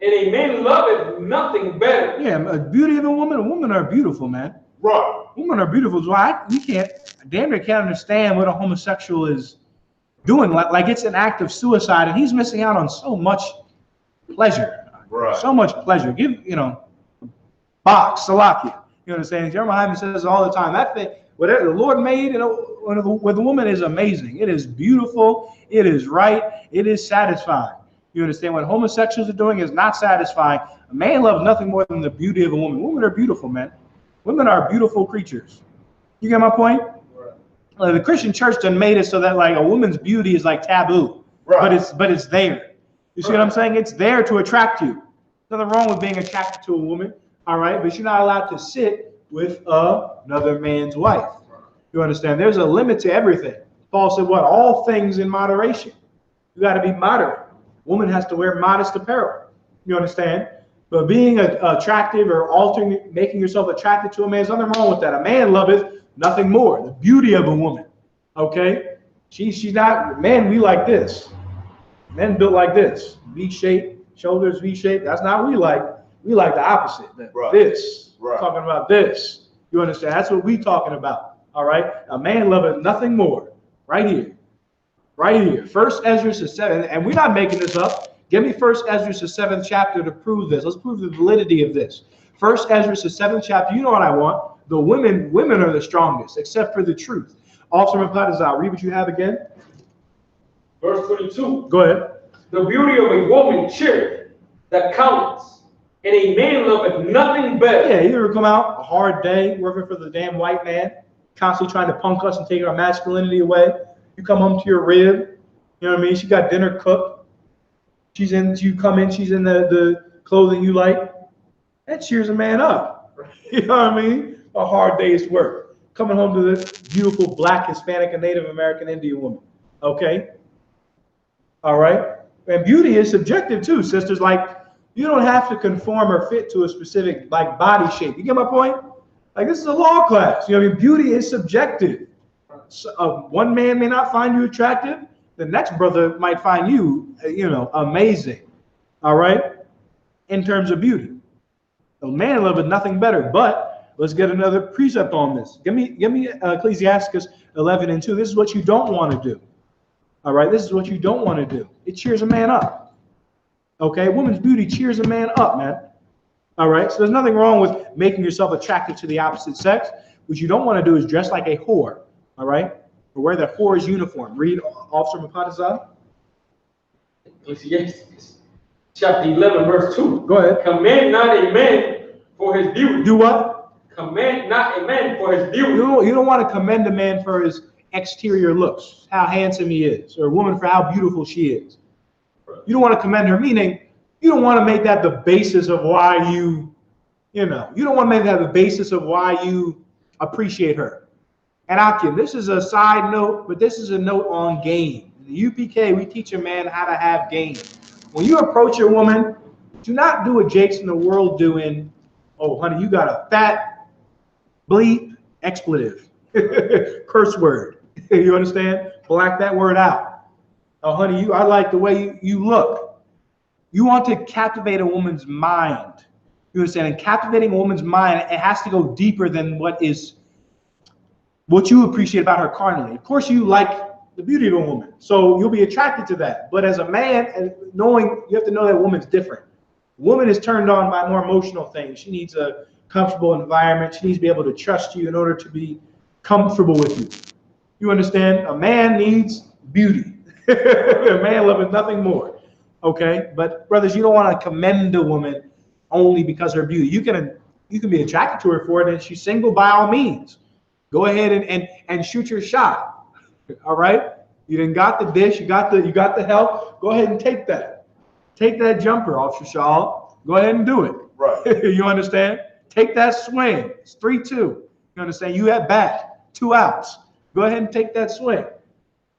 and a man loveth nothing better. Yeah, a beauty of a women are beautiful, man. Right. Women are beautiful. So we can't, damn near can't understand what a homosexual is doing. Like it's an act of suicide, and he's missing out on so much pleasure. Right. So much pleasure. Give, box, salakia. You understand? Jeremiah Hyman says all the time, that thing, whatever the Lord made, with the woman is amazing. It is beautiful. It is right. It is satisfying. You understand? What homosexuals are doing is not satisfying. A man loves nothing more than the beauty of a woman. Women are beautiful, man. Women are beautiful creatures. You get my point? Right. The Christian church done made it so that like a woman's beauty is like taboo. Right. But it's there. You see what I'm saying? It's there to attract you. Nothing wrong with being attracted to a woman, all right? But you're not allowed to sit with another man's wife. You understand? There's a limit to everything. Paul said, what? All things in moderation. You got to be moderate. Woman has to wear modest apparel. You understand? But being attractive or altering, making yourself attracted to a man, there's nothing wrong with that. A man loveth nothing more. The beauty of a woman. Okay? She's not, men, we like this. Men built like this. V-shape, shoulders V-shape. That's not what we like. We like the opposite. Right. This. Right. We're talking about this. You understand? That's what we talking about. All right? A man loveth nothing more. Right here. Right here. 1 Ezra 7. And we're not making this up. Give me 1 Ezra 7th chapter to prove this. Let's prove the validity of this. 1 Ezra 7th chapter. You know what I want. The women are the strongest, except for the truth. Also, read what you have again. Verse 22. Go ahead. The beauty of a woman cheereth the countenance, and a man loveth nothing better. Yeah, you ever come out a hard day working for the damn white man, constantly trying to punk us and take our masculinity away. You come home to your rib, you know what I mean? She got dinner cooked. She's in the clothing you like. That cheers a man up. You know what I mean? A hard day's work. Coming home to this beautiful black, Hispanic, and Native American Indian woman. Okay? All right? And beauty is subjective too, sisters. Like, you don't have to conform or fit to a specific like body shape. You get my point? Like, this is a law class. You know what I mean? Beauty is subjective. So, one man may not find you attractive. The next brother might find you, amazing. All right? In terms of beauty. A man loveth nothing better. But let's get another precept on this. Give me Ecclesiastes 11:2. This is what you don't want to do. All right? This is what you don't want to do. It cheers a man up. Okay? Woman's beauty cheers a man up, man. All right? So there's nothing wrong with making yourself attractive to the opposite sex. What you don't want to do is dress like a whore. All right? Or wear the whore's uniform. Read Officer Mapatazah. Ecclesiastes chapter 11, verse 2. Go ahead. Command not a man for his beauty. Do what? Command not a man for his beauty. You don't want to commend a man for his exterior looks, how handsome he is, or a woman for how beautiful she is. You don't want to commend her, meaning you don't want to make that the basis of why you don't want to make that the basis of why you appreciate her. And Akim, this is a side note, but this is a note on game. In the UPK, we teach a man how to have game. When you approach a woman, do not do what Jake's in the world doing. Oh, honey, you got a fat bleep expletive curse word. You understand? Black that word out. Oh, honey, I like the way you look. You want to captivate a woman's mind. You understand? And captivating a woman's mind, it has to go deeper than what you appreciate about her carnally. Of course, you like the beauty of a woman. So you'll be attracted to that. But as a man, and knowing, you have to know that a woman's different. Woman is turned on by more emotional things. She needs a comfortable environment. She needs to be able to trust you in order to be comfortable with you. You understand? A man needs beauty. A man loveth nothing more. Okay? But brothers, you don't want to commend a woman only because of her beauty. You can be attracted to her for it, and she's single by all means. Go ahead and shoot your shot. All right? You done got the dish, you got the help. Go ahead and take that. Take that jumper, Officer Shaw. Go ahead and do it. Right. You understand? Take that swing. It's 3-2. You understand? You at bat, 2 outs. Go ahead and take that swing.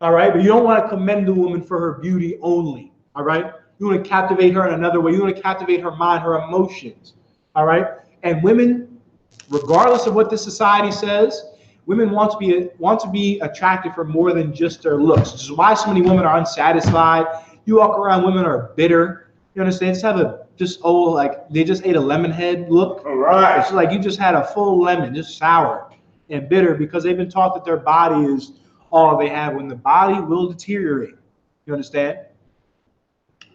All right? But you don't want to commend the woman for her beauty only. All right? You want to captivate her in another way. You want to captivate her mind, her emotions. All right? And women, regardless of what this society says, women want to be attracted for more than just their looks. This is why so many women are unsatisfied. You walk around, women are bitter. You understand? Just have like they just ate a lemon head look. All right. It's like you just had a full lemon, just sour and bitter because they've been taught that their body is all they have when the body will deteriorate. You understand?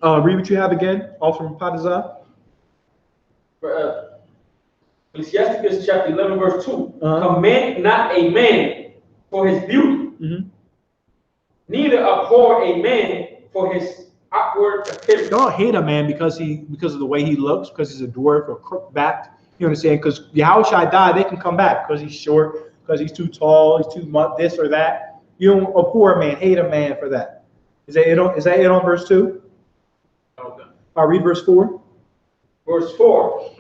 Read what you have again, all from Padazah. Ecclesiasticus chapter 11, verse 2. Commend not a man for his beauty, neither abhor a man for his outward appearance. Don't hate a man because of the way he looks, because he's a dwarf or crook-backed. You understand? Because Yahushua died, they can come back because he's short, because he's too tall, he's too much this or that. You don't abhor a man, hate a man for that. Is that it on verse 2? Okay. I'll read verse 4. Verse 4.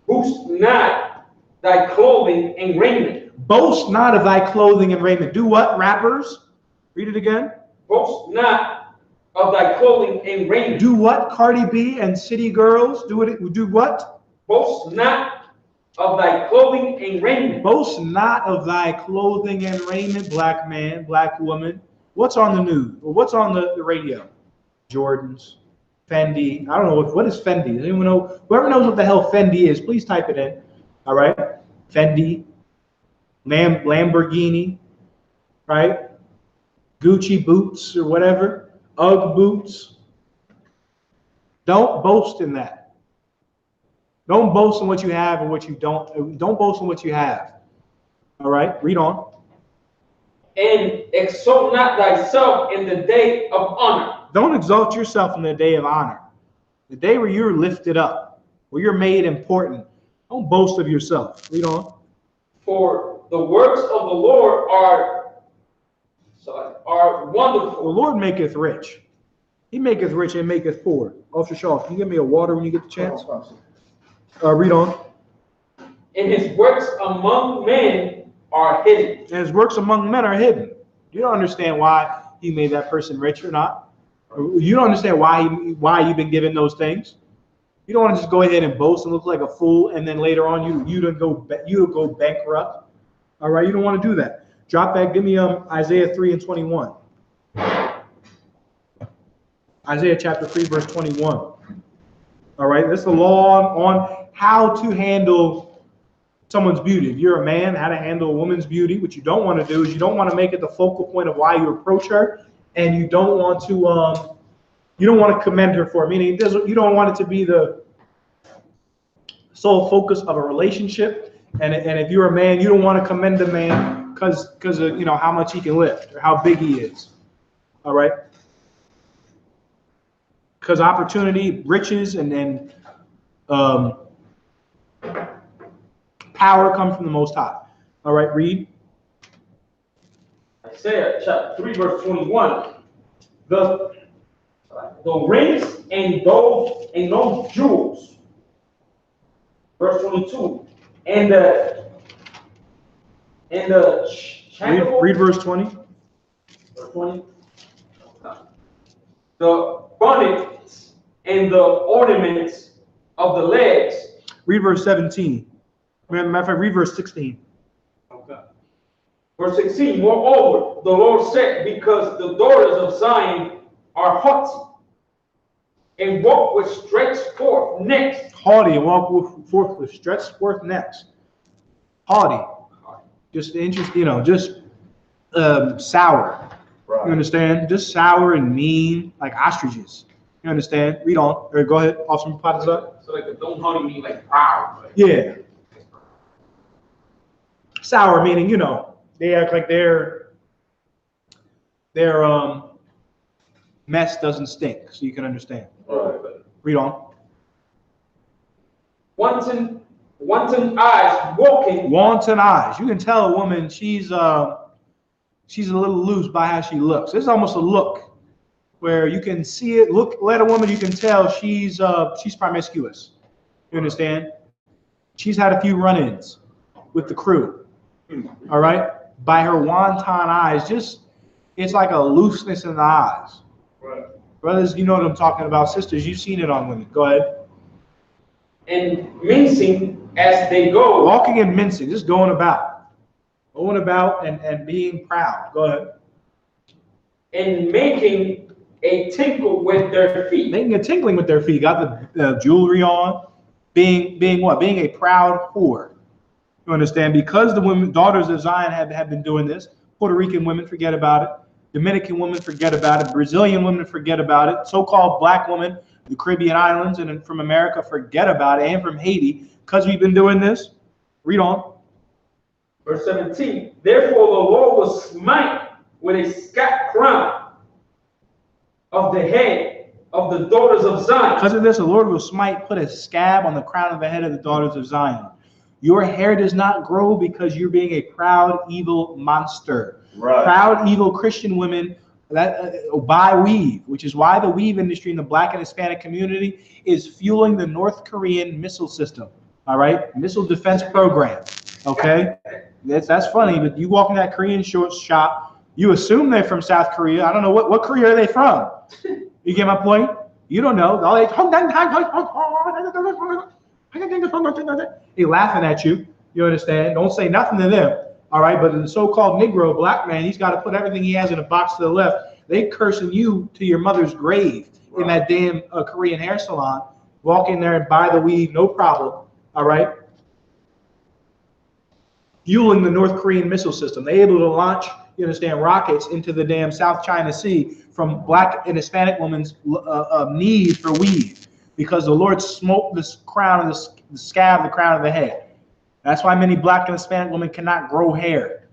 Boast not thy clothing and raiment. Boast not of thy clothing and raiment. Do what, rappers? Read it again. Boast not of thy clothing and raiment. Do what, Cardi B and City Girls? Do what? Boast not of thy clothing and raiment. Boast not of thy clothing and raiment, black man, black woman. What's on the news? Or what's on the radio? Jordans, Fendi. I don't know what is Fendi. Does anyone know? Whoever knows what the hell Fendi is, please type it in. All right, Fendi, Lamborghini, right? Gucci boots or whatever, UGG boots. Don't boast in that. Don't boast in what you have and what you don't. Don't boast in what you have. All right, read on. And exalt not thyself in the day of honor. Don't exalt yourself in the day of honor. The day where you're lifted up, where you're made important. Don't boast of yourself. Read on. For the works of the Lord are wonderful. The Lord maketh rich. He maketh rich and maketh poor. Officer Shaw, can you give me a water when you get the chance? Read on. And his works among men are hidden. And his works among men are hidden. You don't understand why he made that person rich or not. You don't understand why you've been given those things. You don't want to just go ahead and boast and look like a fool, and then later on you go bankrupt. All right, you don't want to do that. Drop that. Give me Isaiah 3:21. Isaiah chapter 3, verse 21. All right, that's the law on how to handle someone's beauty. If you're a man, how to handle a woman's beauty. What you don't want to do is you don't want to make it the focal point of why you approach her, and you don't want to commend her for it. Meaning, you don't want it to be the sole focus of a relationship. And if you're a man, you don't want to commend a man because of how much he can lift or how big he is. All right. Because opportunity, riches, and power come from the Most High. All right, read. Isaiah chapter 3, verse 21. The rings and those jewels. Verse 22. And the read verse 20. Verse 20. The bonnets and the ornaments of the legs. Read verse 17. Matter of fact, read verse 16. Okay. Verse 16. Moreover, the Lord said, because the daughters of Zion are haughty and walk with stretched forth necks. Haughty and walk forth with stretched forth necks. Haughty. Just interesting, just sour. Right. You understand? Just sour and mean, like ostriches. You understand? Read on. Or go ahead. Officer Potter's up. So like don't honey mean like proud. Like, Yeah. Sour meaning, you know, they act like their mess doesn't stink, so you can understand. Right. Read on. Wanton eyes walking. Wanton eyes. You can tell a woman she's a little loose by how she looks. It's almost a look where you can see it. Look at a woman, you can tell she's promiscuous. You understand? She's had a few run-ins with the crew. All right? By her wanton eyes, just it's like a looseness in the eyes. Right. Brothers, you know what I'm talking about. Sisters, you've seen it on women. Go ahead. And mincing as they go. Walking and mincing, just going about and being proud. Go ahead. And making a tinkle with their feet. Making a tinkling with their feet. Got the jewelry on. Being what? Being a proud whore. You understand? Because the women, daughters of Zion have been doing this. Puerto Rican women, forget about it. Dominican women, forget about it. Brazilian women, forget about it. So-called black women, the Caribbean islands and from America, forget about it. And from Haiti, because we've been doing this. Read on. Verse 17. Therefore the Lord will smite with a scab crown of the head of the daughters of Zion. Because of this, the Lord will put a scab on the crown of the head of the daughters of Zion. Your hair does not grow because you're being a proud, evil monster. Right. Proud, evil Christian women that buy weave, which is why the weave industry in the black and Hispanic community is fueling the North Korean missile system. All right, missile defense program. Okay, that's funny, but you walk in that Korean shop, you assume they're from South Korea. I don't know what Korea are they from. You get my point? You don't know. They laughing at you. You understand? Don't say nothing to them. All right, but the so-called Negro, black man, he's got to put everything he has in a box to the left. They cursing you to your mother's grave in that damn Korean hair salon. Walk in there and buy the weave, no problem. All right. Fueling the North Korean missile system. They're able to launch, you understand, rockets into the damn South China Sea from black and Hispanic women's need for weave, because the Lord smote this crown of the scab, the crown of the head. That's why many black and Hispanic women cannot grow hair.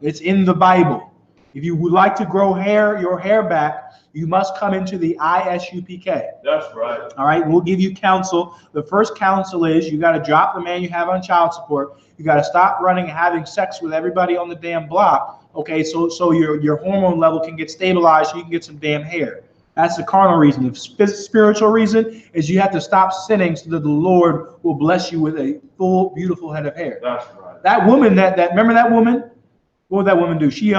It's in the Bible. If you would like to grow your hair back, you must come into the I.S.U.P.K. That's right. All right, we'll give you counsel. The first counsel is you got to drop the man you have on child support. You got to stop running and having sex with everybody on the damn block. Okay, so your hormone level can get stabilized, so you can get some damn hair. That's the carnal reason. The spiritual reason is you have to stop sinning so that the Lord will bless you with a full, beautiful head of hair. That's right. That woman, remember that woman? What would that woman do? She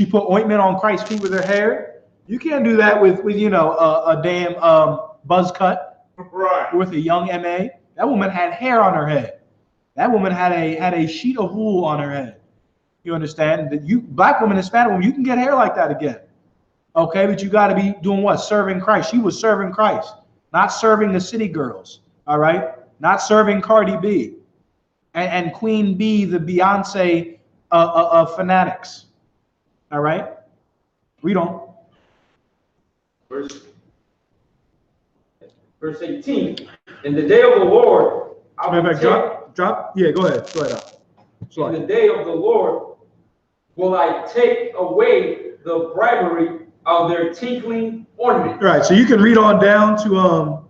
put ointment on Christ's feet with her hair. You can't do that with you know a damn buzz cut. Right. With a young MA. That woman had hair on her head. That woman had a sheet of wool on her head. You understand? That you black woman, Hispanic woman, you can get hair like that again. Okay, but you got to be doing what? Serving Christ. She was serving Christ, not serving the city girls. All right, not serving Cardi B and Queen B, the Beyonce of fanatics. All right, read on. Verse 18. In the day of the Lord, Drop. Yeah, go ahead. In the day of the Lord, will I take away the bribery of their tinkling ornament. All right, so you can read on down to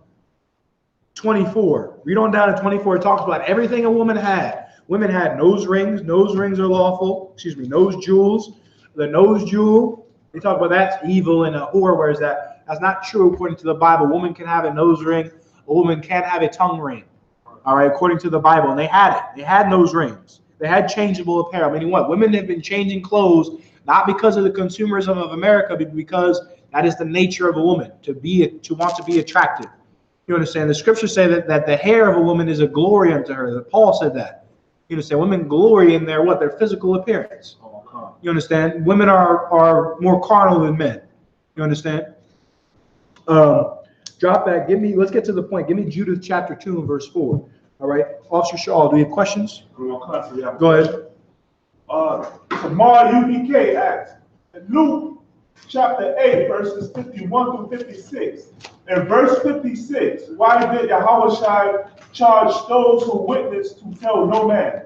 24. Read on down to 24. It talks about everything a woman had. Women had nose rings. Nose rings are lawful. Excuse me, nose jewels. The nose jewel, they talk about that's evil and a whore wears that. That's not true according to the Bible. A woman can have a nose ring. A woman can't have a tongue ring. All right, according to the Bible. And they had it. They had nose rings. They had changeable apparel. Meaning what? Women have been changing clothes not because of the consumerism of America, but because that is the nature of a woman, to want to be attractive. You understand? The scriptures say that the hair of a woman is a glory unto her. That Paul said that. You understand? Women glory in their physical appearance. You understand? Women are more carnal than men. You understand? Drop back. Let's get to the point. Give me Judith chapter 2 and verse 4. All right. Officer Shaw, do you have questions? Go ahead. The YAHANNA asks, Luke chapter 8, verses 51 through 56. In verse 56, why did Yahushua charge those who witnessed to tell no man?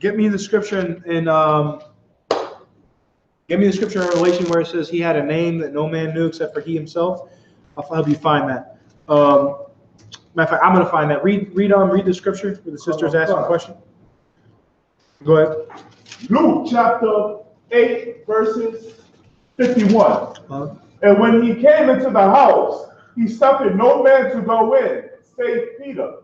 Get me the scripture give me the scripture in Revelation where it says he had a name that no man knew except for he himself. I'll help you find that. Matter of fact, I'm going to find that. Read the scripture where the sister's asking a question. Go ahead. Luke chapter 8, verses 51. And when he came into the house, he suffered no man to go in, save Peter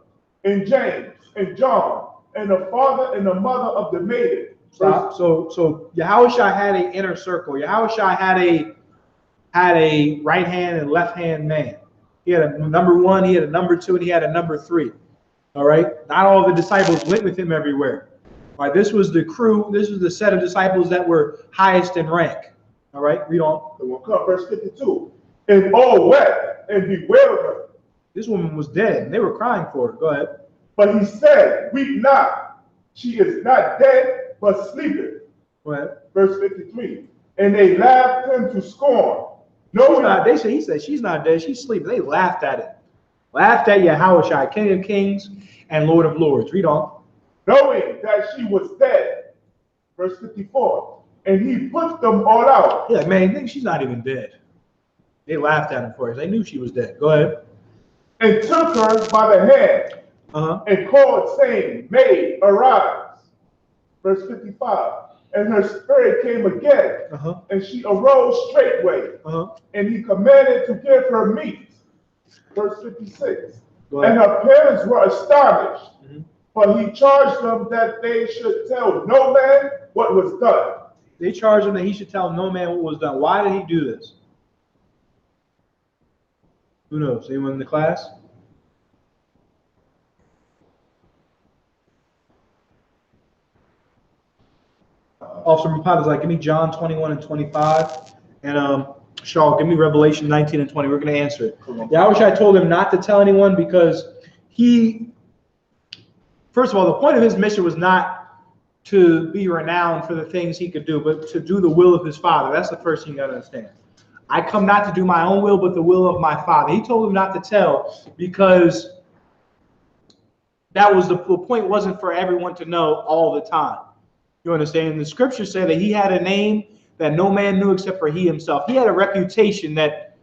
and James and John and the father and the mother of the maiden. Stop. So Yahushua had an inner circle. Yahushua had a right hand and left hand man. He had a number 1, he had a number 2, and he had a number 3. All right. Not all the disciples went with him everywhere. All right. This was the crew. This was the set of disciples that were highest in rank. All right. Read on. We'll come verse 52. And all wept and bewailed her. This woman was dead, and they were crying for her. Go ahead. But he said, weep not. She is not dead, but sleepeth. Go ahead. Verse 53. And they laughed him to scorn. He said she's not dead, she's sleeping. They laughed at it. Laughed at Yahushua, King of Kings and Lord of Lords. Read on. Knowing that she was dead. Verse 54. And he put them all out. He's like, man, she's not even dead. They laughed at him for it. They knew she was dead. Go ahead. And took her by the hand and called, saying, Maid, arise. Verse 55. And her spirit came again, and she arose straightway. And he commanded to give her meat. Verse 56. And her parents were astonished, but he charged them that they should tell no man what was done. They charged him that he should tell no man what was done. Why did he do this? Who knows? Anyone in the class? Officer Mapad is like, give me John 21 and 25. And Shaw, give me Revelation 19 and 20. We're going to answer it. Yahushua told him not to tell anyone because first of all, the point of his mission was not to be renowned for the things he could do, but to do the will of his Father. That's the first thing you got to understand. I come not to do my own will, but the will of my Father. He told him not to tell because that was the point wasn't for everyone to know all the time. You understand? The scriptures say that he had a name that no man knew except for he himself. He had a reputation that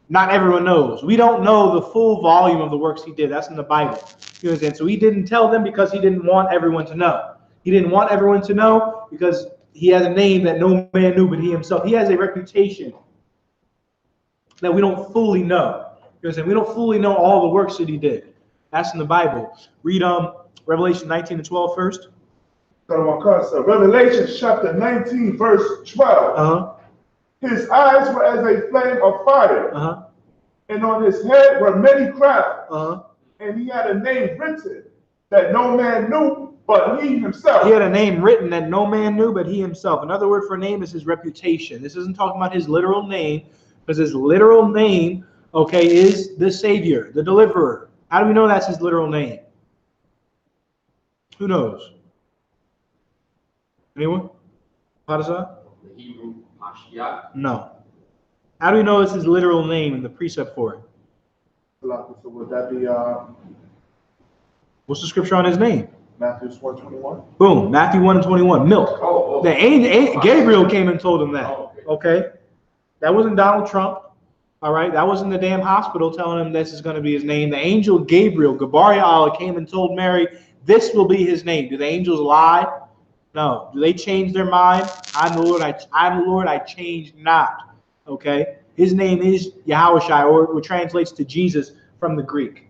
not everyone knows. We don't know the full volume of the works he did. That's in the Bible. You understand? So he didn't tell them because he didn't want everyone to know. He didn't want everyone to know because he has a name that no man knew but he himself. He has a reputation that we don't fully know. You understand? We don't fully know all the works that he did. That's in the Bible. Read Revelation 19 and 12 first. Revelation chapter 19, verse 12. His eyes were as a flame of fire, and on his head were many crowns, and he had a name written that no man knew but he himself. He had a name written that no man knew but he himself. Another word for name is his reputation. This isn't talking about his literal name, because his literal name, is the Savior, the Deliverer. How do we know that's his literal name? Who knows? Anyone? Padasa? The Hebrew Mashiach. No. How do we know it's his literal name and the precept for it? So would that be what's the scripture on his name? Matthew 1:21. Boom, Matthew 1 and 21. Milk. Oh. The angel Gabriel came and told him that. Okay. That wasn't Donald Trump. All right. That wasn't the damn hospital telling him this is going to be his name. The angel Gabriel, Gabariel, came and told Mary, this will be his name. Do the angels lie? No. Do they change their mind? I'm the Lord, I change not. Okay? His name is Yahushua, or it translates to Jesus from the Greek.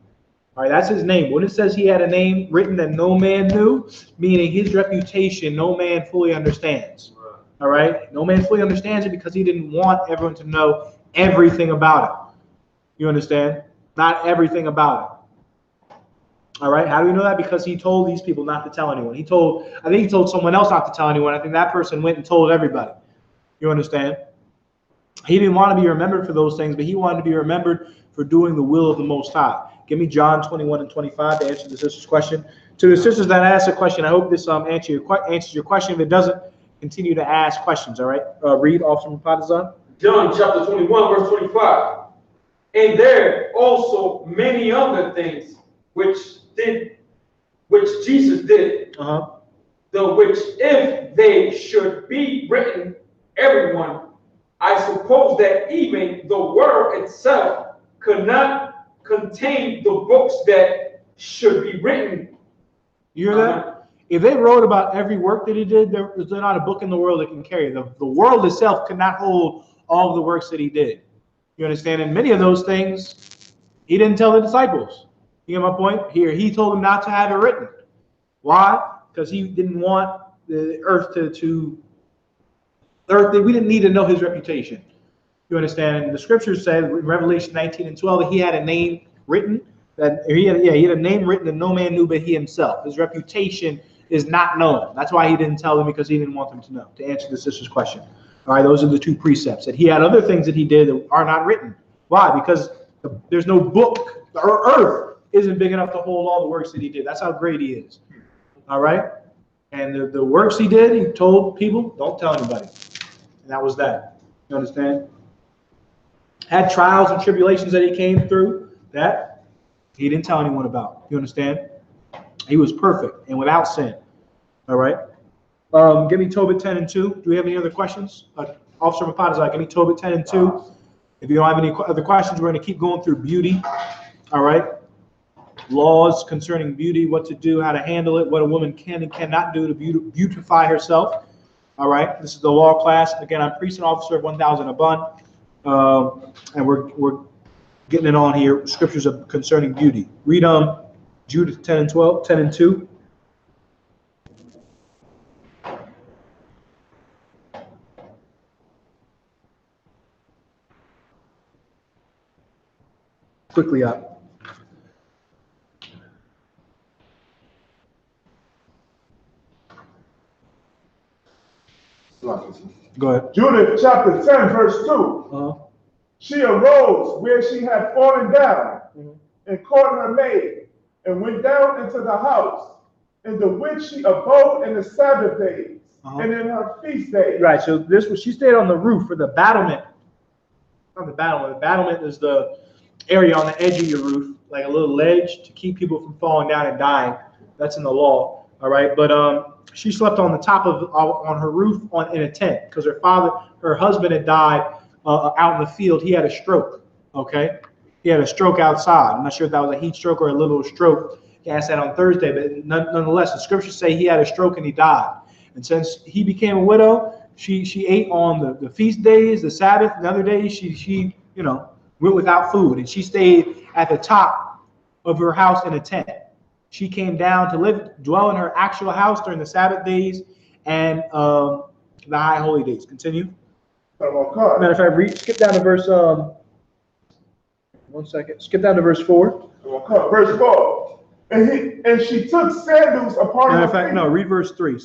All right, that's his name. When it says he had a name written that no man knew, meaning his reputation, no man fully understands. All right? No man fully understands it because he didn't want everyone to know everything about it. You understand? Not everything about it. All right, how do we know that? Because he told these people not to tell anyone. I think he told someone else not to tell anyone. I think that person went and told everybody. You understand? He didn't want to be remembered for those things, but he wanted to be remembered for doing the will of the Most High. Give me John 21 and 25 to answer the sister's question. To the sisters that asked a question, I hope this answers your question. If it doesn't, continue to ask questions, all right? Read off from Patazan. John chapter 21, verse 25. And there also many other things which Jesus did, the which if they should be written, everyone, I suppose that even the world itself could not contain the books that should be written. You hear that? If they wrote about every work that he did, there's not a book in the world that can carry it. The world itself could not hold all of the works that he did. You understand? And many of those things, he didn't tell the disciples. You get my point? Here, he told them not to have it written. Why? Because he didn't want the earth we didn't need to know his reputation. You understand? And the scriptures say in Revelation 19 and 12 that he had a name written, that he had a name written that no man knew but he himself. His reputation is not known. That's why he didn't tell them, because he didn't want them to know, to answer the sister's question. All right, those are the two precepts. That he had other things that he did that are not written. Why? Because there's no book. The earth isn't big enough to hold all the works that he did. That's how great he is. All right? And the works he did, he told people, don't tell anybody. And that was that. You understand? Had trials and tribulations that he came through that he didn't tell anyone about. You understand? He was perfect and without sin. All right? Give me Tobit 10 and 2. Do we have any other questions? Officer Mapatazai, give me Tobit 10 and 2. If you don't have any other questions, we're going to keep going through beauty. All right? Laws concerning beauty, what to do, how to handle it, what a woman can and cannot do to beautify herself. All right? This is the law class. Again, I'm priest and officer of 1,000 Abun. And we're getting it on here. Scriptures concerning beauty. Read Judith 10 and 12, 10 and 2. Quickly up. Go ahead. Judith chapter 10, verse 2. She arose where she had fallen down and caught her maid and went down into the house, in the which she abode in the Sabbath days and in her feast days. Right. So she stayed on the roof for the battlement. Not the battlement. The battlement is the area on the edge of your roof, like a little ledge to keep people from falling down and dying. That's in the law. All right. But she slept on the top on her roof in a tent because her husband had died out in the field. He had a stroke. Okay. He had a stroke outside. I'm not sure if that was a heat stroke or a little stroke. He asked that on Thursday, but nonetheless, the scriptures say he had a stroke and he died. And since he became a widow, she ate on the feast days, the Sabbath, and other days she went without food, and she stayed at the top of her house in a tent. She came down to dwell in her actual house during the Sabbath days and the high holy days. Continue. Matter of fact, skip down to verse. 1 second. Skip down to verse 4. Verse 4. And she took sandals upon her feet. Matter of fact, no. Read verse 3.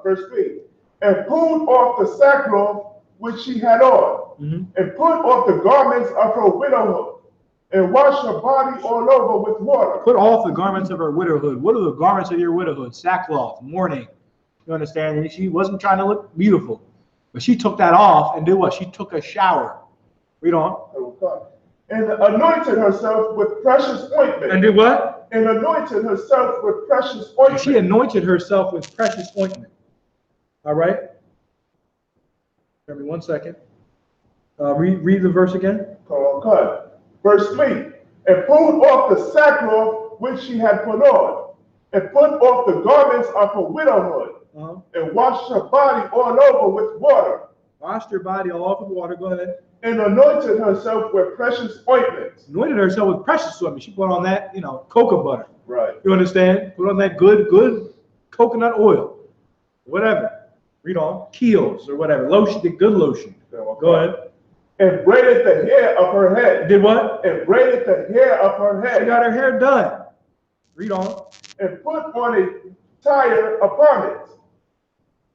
Verse 3. And pulled off the sackcloth which she had on, and put off the garments of her widowhood, and washed her body all over with water. Put off the garments of her widowhood. What are the garments of your widowhood? Sackcloth, mourning. You understand? And she wasn't trying to look beautiful, but she took that off and did what? She took a shower. Read on. And anointed herself with precious ointment. And did what? And anointed herself with precious ointment. She anointed herself with precious ointment. All right. Give me 1 second. Read the verse again. Verse 3. And pulled off the sackcloth which she had put on, and put off the garments of her widowhood, and washed her body all over with water. Washed her body all over with water. Go ahead. And anointed herself with precious ointment. Anointed herself with precious ointment. She put on that, cocoa butter. Right. You understand? Put on that good coconut oil. Whatever. Read on. Kiehl's or whatever. Lotion, the good lotion. Go ahead. And braided the hair of her head. Did what? And braided the hair of her head. She got her hair done. Read on. And put on a tire upon it.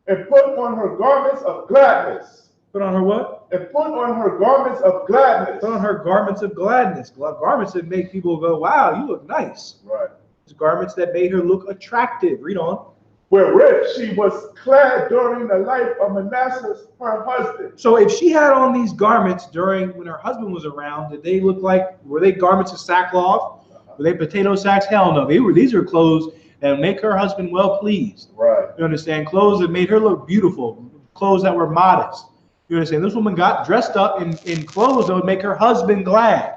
And put on her garments of gladness. Put on her what? And put on her garments of gladness. Put on her garments of gladness. Garments that make people go, wow, you look nice. Right. garments that made her look attractive. Read on. Wherewith she was clad during the life of Manasseh, her husband. So if she had on these garments during when her husband was around, did they look like, were they garments of sackcloth? Were they potato sacks? Hell no. These were clothes that make her husband well pleased. Right. You understand? Clothes that made her look beautiful. Clothes that were modest. You understand? This woman got dressed up in clothes that would make her husband glad.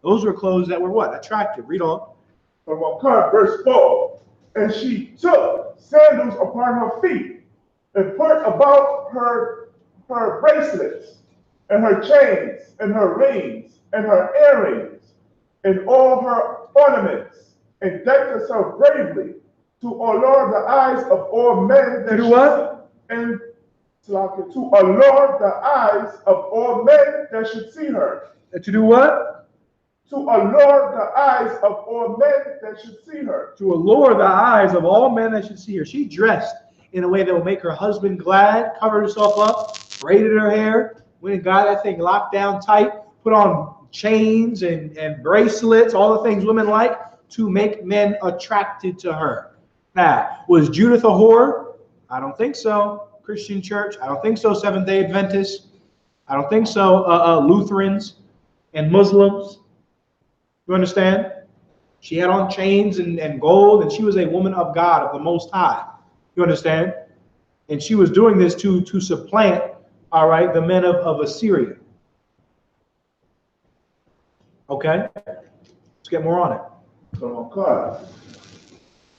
Those were clothes that were what? Attractive. Read on. From verse 4. And she took sandals upon her feet and put about her bracelets and her chains and her rings and her earrings and all her ornaments, and decked herself bravely to allure the eyes of all men. To do what? And to allure the eyes of all men that should see her. To do what? To allure the eyes of all men that should see her. To allure the eyes of all men that should see her. She dressed in a way that would make her husband glad, covered herself up, braided her hair, went and got that thing locked down tight, put on chains and bracelets, all the things women like, to make men attracted to her. Now, was Judith a whore? I don't think so. Christian church? I don't think so. Seventh-day Adventists? I don't think so. Lutherans and Muslims? You understand? She had on chains and gold, and she was a woman of God, of the Most High. You understand? And she was doing this to supplant, all right, the men of Assyria. Okay? Let's get more on it. Okay.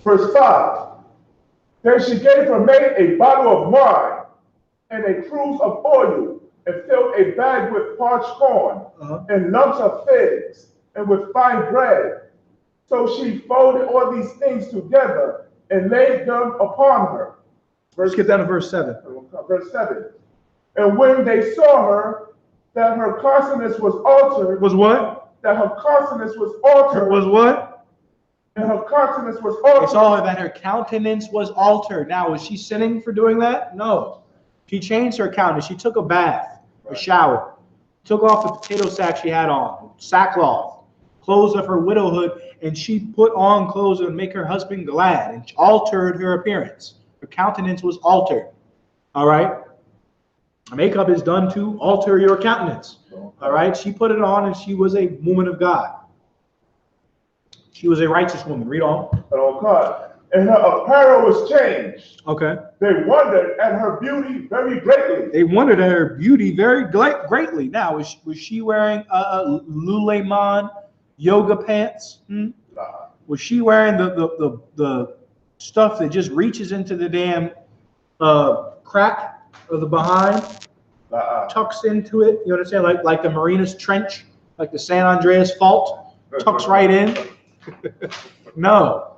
Verse 5. Then she gave her maid a bottle of wine and a cruse of oil, and filled a bag with parched corn and lumps of figs, and with fine bread. So she folded all these things together and laid them upon her. Let's get down to verse 7. Verse 7. And when they saw her, that her countenance was altered. Was what? That her countenance was altered. Was what? And her countenance was altered. They saw that her countenance was altered. Now, was she sinning for doing that? No. She changed her countenance. She took a bath, a shower, took off the potato sack she had on, sackcloth, clothes of her widowhood, and she put on clothes that would make her husband glad, and altered her appearance. Her countenance was altered. All right? Makeup is done to alter your countenance. All right? She put it on, and she was a woman of God. She was a righteous woman. Read on. Oh, God. And her apparel was changed. Okay. They wondered at her beauty very greatly. They wondered at her beauty very greatly. Now, was she wearing Lululemon yoga pants? Was she wearing the stuff that just reaches into the damn crack of the behind, tucks into it? You understand? Like the Marinas Trench, like the San Andreas Fault, tucks right in. No.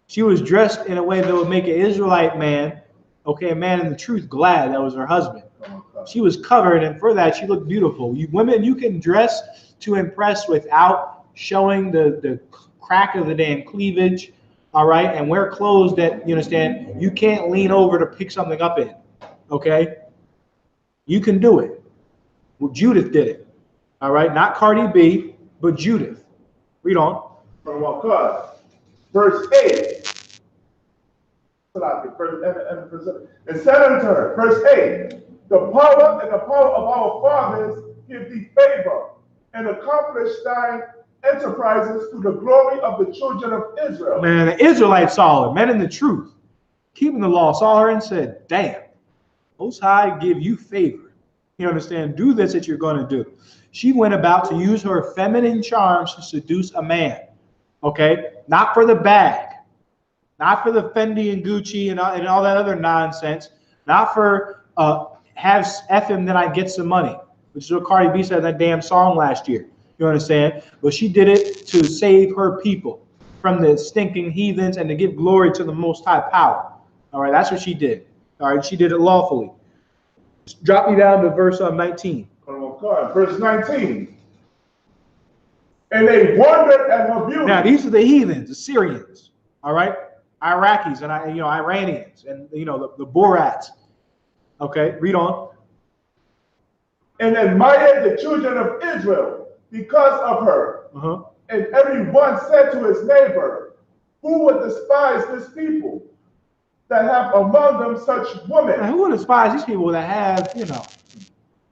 She was dressed in a way that would make an Israelite man, okay, a man in the truth, glad that was her husband. She was covered, and for that, she looked beautiful. Women, you can dress to impress without showing the crack of the damn cleavage, all right, and wear clothes that, you understand, you can't lean over to pick something up in, okay? You can do it. Well, Judith did it, all right? Not Cardi B, but Judith. Read on. Verse 8. And said unto her, verse 8, the power and the power of our fathers give thee favor, and accomplish thine enterprises to the glory of the children of Israel. Man, the Israelites saw her, men in the truth, keeping the law, saw her and said, damn, Most High give you favor. You understand? Do this that you're going to do. She went about to use her feminine charms to seduce a man. Okay? Not for the bag. Not for the Fendi and Gucci and all that other nonsense. Not for have F him, then I get some money. Which is what Cardi B said in that damn song last year. You understand? But she did it to save her people from the stinking heathens and to give glory to the Most High power. All right? That's what she did. All right? She did it lawfully. Drop me down to verse 19. Verse 19. And they wondered at her beauty. Now, these are the heathens, the Syrians, all right? Iraqis and Iranians and, the Borats. Okay, read on. And admired the children of Israel because of her. And every one said to his neighbor, who would despise this people that have among them such women? Now, who would despise these people that have, you know,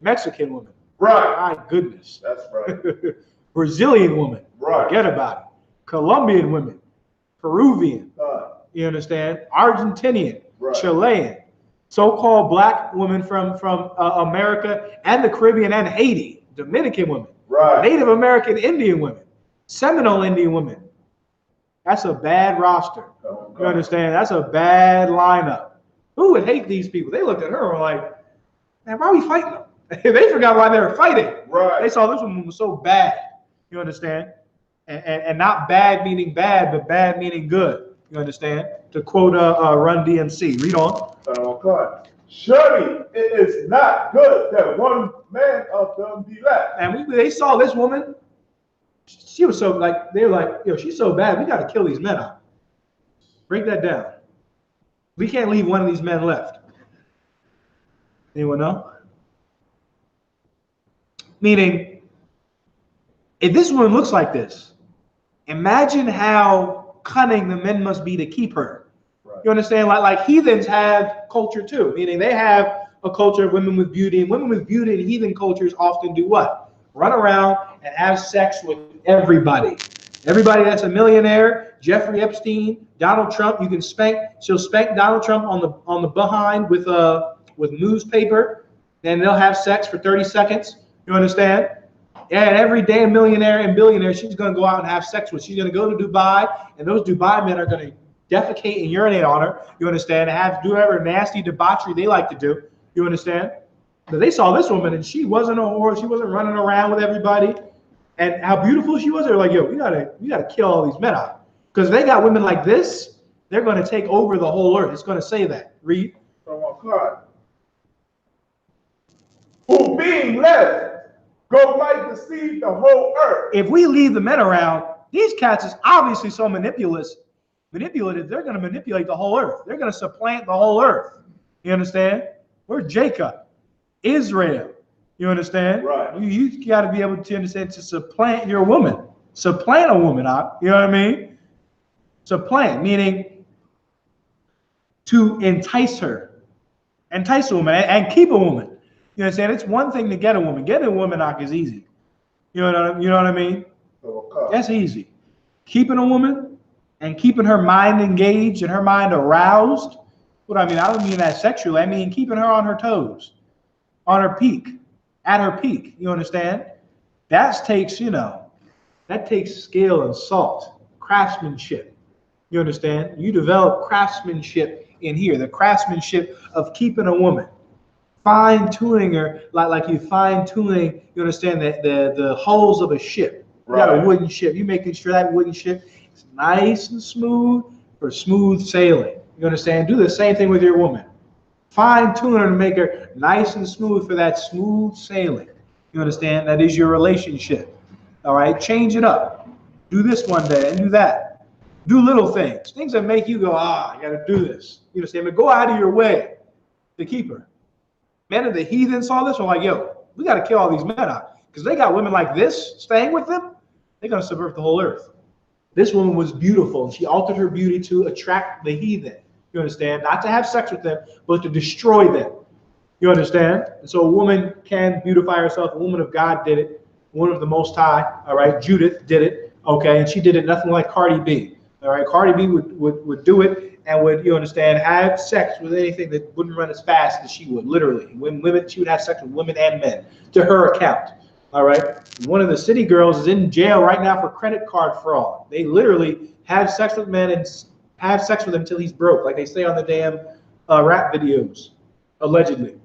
Mexican women? Right. My goodness. That's right. Brazilian women. Right. Forget about it. Colombian women. Peruvian. You understand? Argentinian. Right. Chilean. So-called black women from America and the Caribbean and Haiti. Dominican women. Right. Native American Indian women. Seminole Indian women. That's a bad roster. Oh, you understand? That's a bad lineup. Who would hate these people? They looked at her and were like, man, why are we fighting them? They forgot why they were fighting. Right. They saw this woman was so bad. You understand? And not bad meaning bad, but bad meaning good. You understand? To quote Run DMC. Read on. Oh, God. Surely it is not good that one man of them be left. And they saw this woman. She was so like, they were like, yo, she's so bad. We got to kill these men out. Break that down. We can't leave one of these men left. Anyone know? Meaning, if this woman looks like this, imagine how cunning the men must be to keep her. Right. You understand? Like heathens have culture too, meaning they have a culture of women with beauty, and women with beauty in heathen cultures often do what? Run around and have sex with everybody. Everybody that's a millionaire, Jeffrey Epstein, Donald Trump, you can spank. She'll spank Donald Trump on the behind with newspaper, and they'll have sex for 30 seconds. You understand? Yeah, and every damn millionaire and billionaire she's going to go out and have sex with. She's going to go to Dubai, and those Dubai men are going to defecate and urinate on her. You understand? And do whatever nasty debauchery they like to do. You understand? But they saw this woman, and she wasn't a whore. She wasn't running around with everybody. And how beautiful she was. They're like, yo, we gotta kill all these men out. Because they got women like this, they're going to take over the whole earth. It's going to say that. Read. Oh, my God. Who being led go might deceive the whole earth. If we leave the men around, these cats is obviously so manipulative. They're going to manipulate the whole earth. They're going to supplant the whole earth. You understand? We're Jacob, Israel. You understand? Right. You got to be able to understand to supplant your woman. Supplant a woman, you know what I mean? Supplant, meaning to entice her. Entice a woman and keep a woman. You understand? It's one thing to get a woman. Getting a woman is easy. You know what I mean? Okay. That's easy. Keeping a woman and keeping her mind engaged and her mind aroused. What I mean, I don't mean that sexually. I mean keeping her on her toes, on her peak, at her peak. You understand? That takes skill and salt, craftsmanship. You understand? You develop craftsmanship in here, the craftsmanship of keeping a woman. Fine-tuning her like you fine-tuning, you understand, the hulls of a ship. You got a wooden ship. You making sure that wooden ship is nice and smooth for smooth sailing. You understand? Do the same thing with your woman. Fine-tune her to make her nice and smooth for that smooth sailing. You understand? That is your relationship. All right? Change it up. Do this one day and do that. Do little things. Things that make you go, I got to do this. You understand? But go out of your way to keep her. Men of the heathen saw this and were like, yo, we got to kill all these men out. Because they got women like this staying with them, they're going to subvert the whole earth. This woman was beautiful, and she altered her beauty to attract the heathen. You understand? Not to have sex with them, but to destroy them. You understand? And so a woman can beautify herself. A woman of God did it. A woman of the Most High, all right? Judith did it, okay? And she did it nothing like Cardi B, all right? Cardi B would do it and would, you understand, have sex with anything that wouldn't run as fast as she would, literally. Women, she would have sex with women and men to her account, all right? One of the city girls is in jail right now for credit card fraud. They literally have sex with men and have sex with him until he's broke, like they say on the damn rap videos, allegedly.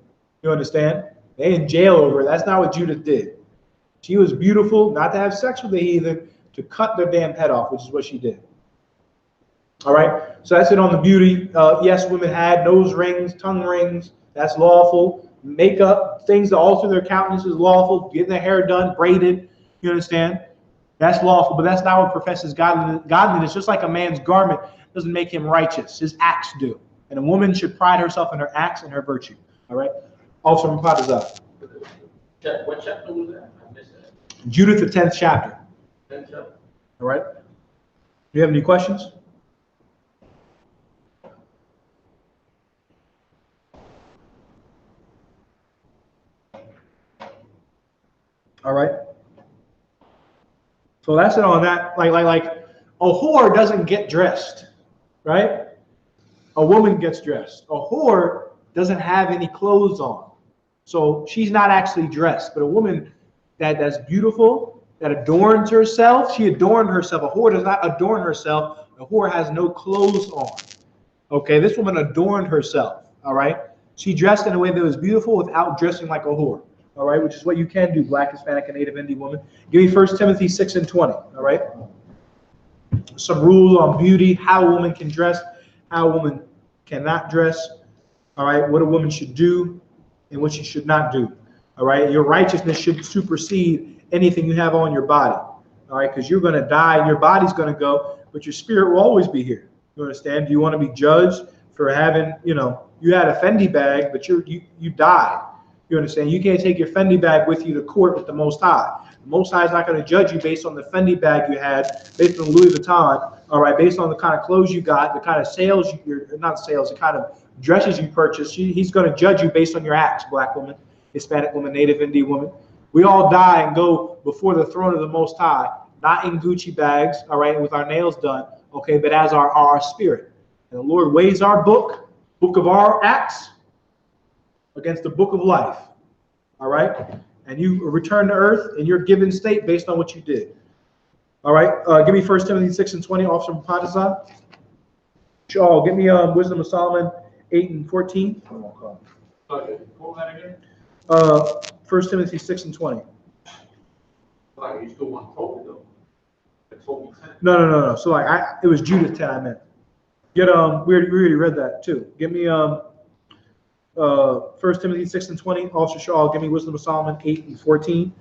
You understand? They in jail over it. That's not what Judith did. She was beautiful, not to have sex with the heathen, to cut their damn head off, which is what she did. All right? So that's it on the beauty. Yes, women had nose rings, tongue rings. That's lawful. Makeup, things to alter their countenance is lawful. Getting their hair done, braided. You understand? That's lawful, but that's not what professes godliness. Just like a man's garment doesn't make him righteous. His acts do. And a woman should pride herself in her acts and her virtue. All right? Also from Padazah. What chapter was that? I missed that. Judith, the 10th chapter. 10th chapter. All right? Do you have any questions? So that's it on that. Like a whore doesn't get dressed, right? A woman gets dressed. A whore doesn't have any clothes on. So she's not actually dressed. But a woman that's beautiful, that adorns herself, she adorned herself. A whore does not adorn herself. A whore has no clothes on. Okay, this woman adorned herself. All right, she dressed in a way that was beautiful without dressing like a whore. All right, which is what you can do, Black, Hispanic, and Native Indian woman. Give me 1 Timothy 6:20. All right, some rules on beauty, how a woman can dress, how a woman cannot dress. All right, what a woman should do and what she should not do. All right, your righteousness should supersede anything you have on your body. All right, because you're going to die, your body's going to go, but your spirit will always be here. You understand? Do you want to be judged for having, you had a Fendi bag, but you died? You understand? You can't take your Fendi bag with you to court with the Most High. The Most High is not going to judge you based on the Fendi bag you had, based on Louis Vuitton, all right, based on the kind of clothes you got, the kind of sales, the kind of dresses you purchased. He's going to judge you based on your acts, Black woman, Hispanic woman, Native Indian woman. We all die and go before the throne of the Most High, not in Gucci bags, all right, with our nails done, okay, but as our spirit. And the Lord weighs our book of our acts against the book of life, all right? And you return to earth in your given state based on what you did. All right, give me 1 Timothy 6:20, Officer from Partisan. Shaw, give me Wisdom of Solomon 8:14. Okay, what was that again? 1 Timothy 6:20. Like, you still want Toby, though. Toby 10. No. So it was Judith 10 I meant. Get we already read that too. Give me 1 Timothy 6:20. Officer Shaw, give me Wisdom of Solomon 8:14.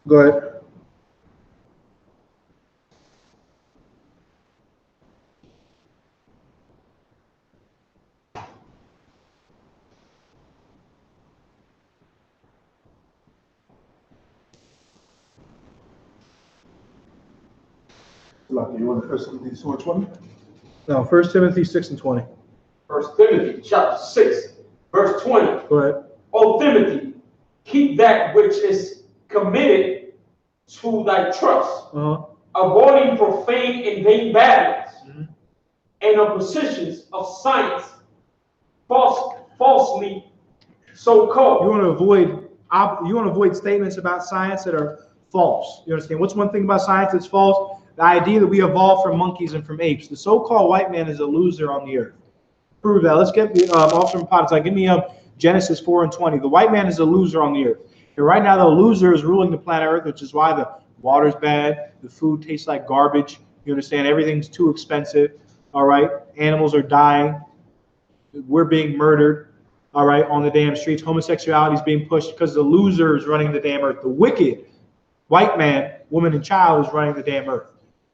Go ahead. Like you want 1 Timothy 4:20? No, 1 Timothy 6:20. 1 Timothy chapter 6, verse 20. Go ahead. O Timothy, keep that which is committed to thy trust, avoiding profane and vain babblings, and oppositions of science, falsely so called. You want to avoid statements about science that are false. You understand? What's one thing about science that's false? The idea that we evolved from monkeys and from apes. The so-called white man is a loser on the earth. Prove that. Let's get the Officer from Partisan. Give me Genesis 4:20. The white man is a loser on the earth. And right now, the loser is ruling the planet Earth, which is why the water's bad, the food tastes like garbage. You understand? Everything's too expensive. All right? Animals are dying. We're being murdered. All right? On the damn streets. Homosexuality is being pushed because the loser is running the damn earth. The wicked white man, woman, and child is running the damn earth.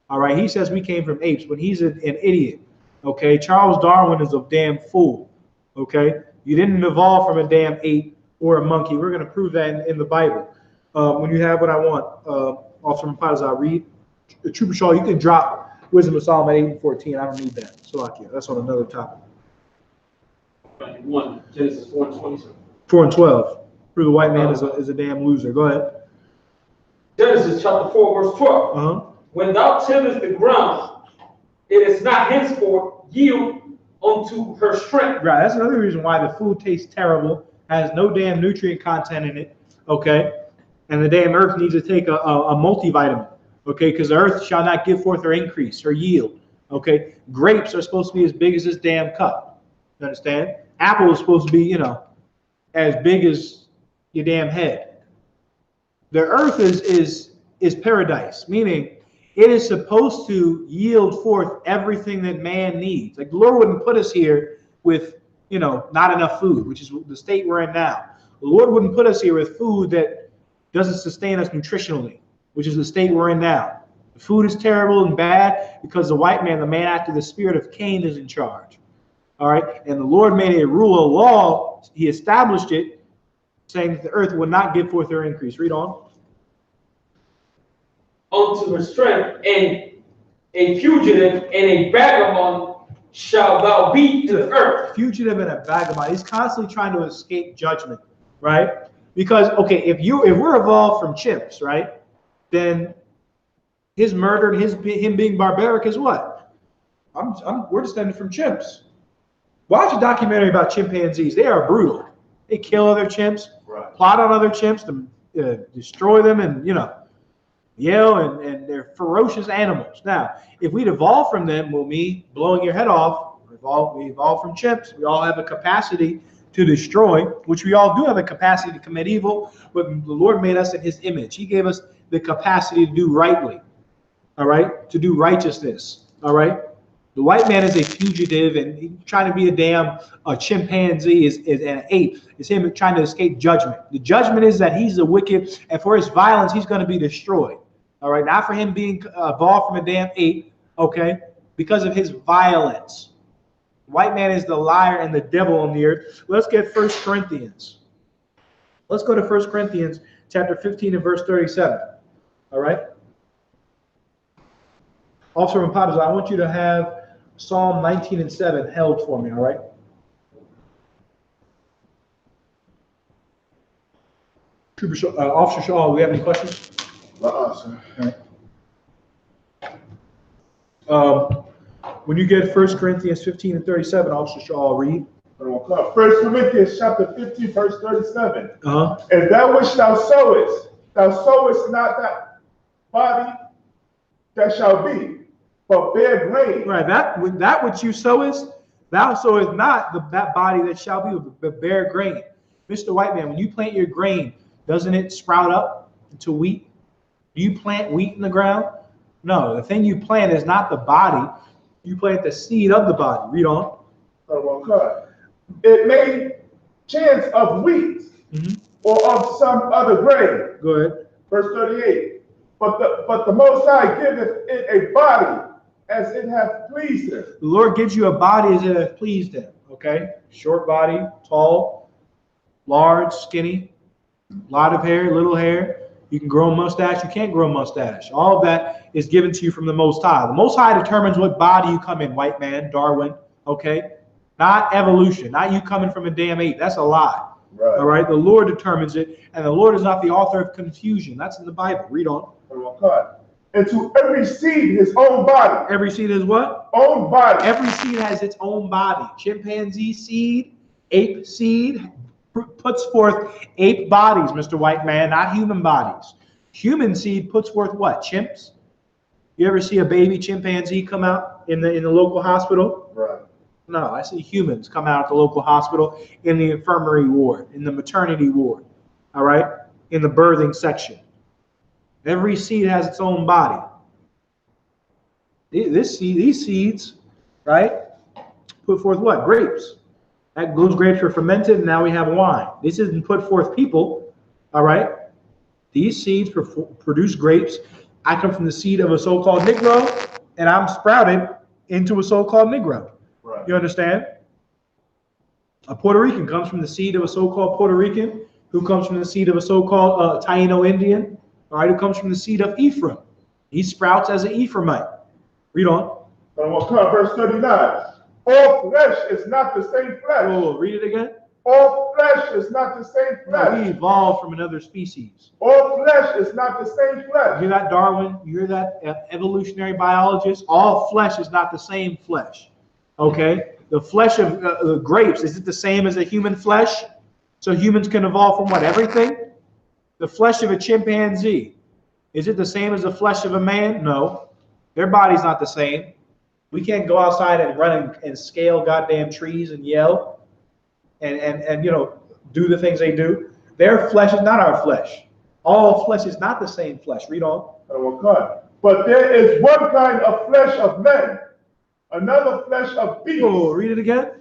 All right? He says we came from apes, but he's an idiot. Okay? Charles Darwin is a damn fool. Okay? You didn't evolve from a damn ape or a monkey. We're going to prove that in the Bible. When you have what I want, Officer Partisan, I'll read. Trooper Shaw, you can drop Wisdom of Solomon 8:14. I don't need that. So that's on another topic. 1 Genesis 4:20. 4:12. Prove the white man is a damn loser. Go ahead. Genesis chapter 4, verse 12. When thou tillest the ground, it is not henceforth yield unto her strength. Right. That's another reason why the food tastes terrible, has no damn nutrient content in it. Okay. And the damn earth needs to take a multivitamin. Okay. Because the earth shall not give forth her increase, her yield. Okay. Grapes are supposed to be as big as this damn cup. You understand? Apple is supposed to be, as big as your damn head. The earth is paradise, meaning it is supposed to yield forth everything that man needs. Like the Lord wouldn't put us here with, not enough food, which is the state we're in now. The Lord wouldn't put us here with food that doesn't sustain us nutritionally, which is the state we're in now. The food is terrible and bad because the white man, the man after the spirit of Cain, is in charge. All right. And the Lord made a rule, a law. He established it, saying that the earth would not give forth her increase. Read on. Unto her strength, and a fugitive and a vagabond shall thou be to the earth. Fugitive and a vagabond. He's constantly trying to escape judgment, right? Because, okay, if we're evolved from chimps, right, then his murder and him being barbaric is what? We're descended from chimps. Watch a documentary about chimpanzees. They are brutal. They kill other chimps, plot on other chimps to destroy them, and yell, and they're ferocious animals. Now, if we'd evolved from them, well, me blowing your head off, we evolved from chimps. We all have a capacity to destroy, which we all do have a capacity to commit evil, but the Lord made us in his image. He gave us the capacity to do rightly, all right, to do righteousness, all right. The white man is a fugitive, and he's trying to be a chimpanzee is an ape. It's him trying to escape judgment. The judgment is that he's a wicked, and for his violence, he's going to be destroyed. All right, not for him being evolved from a damn ape, okay, because of his violence. White man is the liar and the devil on the earth. Let's get 1 Corinthians. Let's go to 1 Corinthians chapter 15 and verse 37. All right. Officer Rampadas, I want you to have Psalm 19 and 7 held for me, all right? Officer Shaw, do we have any questions? Sir. All right. When you get 1 Corinthians 15 and 37, Officer Shaw, I'll read. 1 Corinthians chapter 15, verse 37. And that which thou sowest not that body that shall be, but bear grain. Right, that which you sowest, thou sowest not that body that shall be, but bear grain. Mr. White Man, when you plant your grain, doesn't it sprout up into wheat? Do you plant wheat in the ground? No, the thing you plant is not the body. You plant the seed of the body. Read on. It may chance of wheat or of some other grain. Go ahead. Verse 38. But the Most High giveth it a body as it hath pleased him. The Lord gives you a body as it hath pleased him. Okay? Short body, tall, large, skinny, lot of hair, little hair. You can grow a mustache. You can't grow a mustache. All of that is given to you from the Most High. The Most High determines what body you come in, white man, Darwin. Okay? Not evolution. Not you coming from a damn ape. That's a lie. Right. All right? The Lord determines it. And the Lord is not the author of confusion. That's in the Bible. Read on. And to every seed his own body. Every seed is what? Own body. Every seed has its own body. Chimpanzee seed, ape seed puts forth ape bodies, Mr. White Man, not human bodies. Human seed puts forth what? Chimps? You ever see a baby chimpanzee come out in the local hospital? Right. No, I see humans come out at the local hospital in the infirmary ward, in the maternity ward, all right, in the birthing section. Every seed has its own body. These seeds, right, put forth what? Grapes. Those grapes are fermented, and now we have wine. This isn't put forth people, all right? These seeds produce grapes. I come from the seed of a so-called Negro, and I'm sprouted into a so-called Negro. Right. You understand? A Puerto Rican comes from the seed of a so-called Puerto Rican, who comes from the seed of a so-called Taino Indian, all right, who comes from the seed of Ephraim. He sprouts as an Ephraimite. Read on. Verse 39. All flesh is not the same flesh. Oh, read it again. All flesh is not the same flesh. No, we evolved from another species. All flesh is not the same flesh. You hear that, Darwin? You hear that, evolutionary biologist? All flesh is not the same flesh. Okay? The flesh of the grapes, is it the same as the human flesh? So humans can evolve from what? Everything? The flesh of a chimpanzee, is it the same as the flesh of a man? No. Their body's not the same. We can't go outside and run and scale goddamn trees and yell and do the things they do. Their flesh is not our flesh. All flesh is not the same flesh. Read on. But there is one kind of flesh of men, another flesh of beasts. Oh, read it again.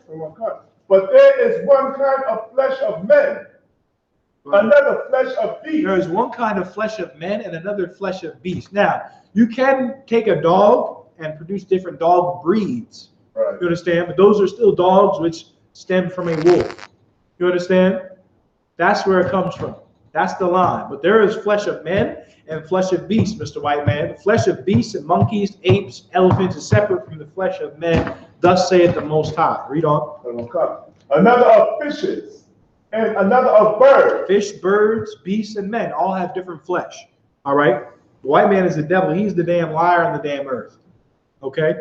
But there is one kind of flesh of men, another flesh of beasts. There is one kind of flesh of men and another flesh of beasts. Now, you can take a dog and produce different dog breeds. Right. You understand? But those are still dogs which stem from a wolf. You understand? That's where it comes from. That's the line. But there is flesh of men and flesh of beasts, Mr. White Man. The flesh of beasts and monkeys, apes, elephants is separate from the flesh of men, Thus saith the Most High. Read on. Another of fishes, and another of birds. Fish, birds, beasts, and men all have different flesh. All right? The white man is the devil. He's the damn liar on the damn earth. Okay?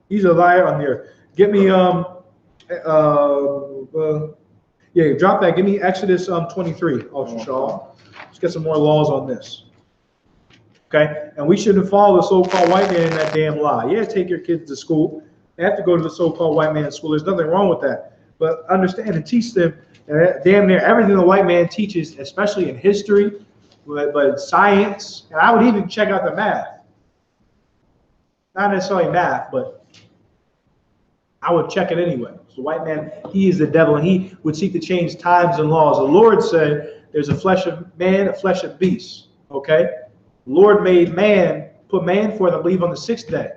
He's a liar on the earth. Get me, yeah, drop that. Give me Exodus 23, Officer Shaw. Let's get some more laws on this. Okay? And we shouldn't follow the so-called white man in that damn lie. Yeah, take your kids to school. They have to go to the so-called white man school. There's nothing wrong with that. But understand and teach them damn near everything the white man teaches, especially in history, but science, and I would even check out the math. Not necessarily math, but I would check it anyway. So the white man, he is the devil, and he would seek to change times and laws. The Lord said there's a flesh of man, a flesh of beast. Okay? The Lord made man, put man forth, I believe, on the 6th day.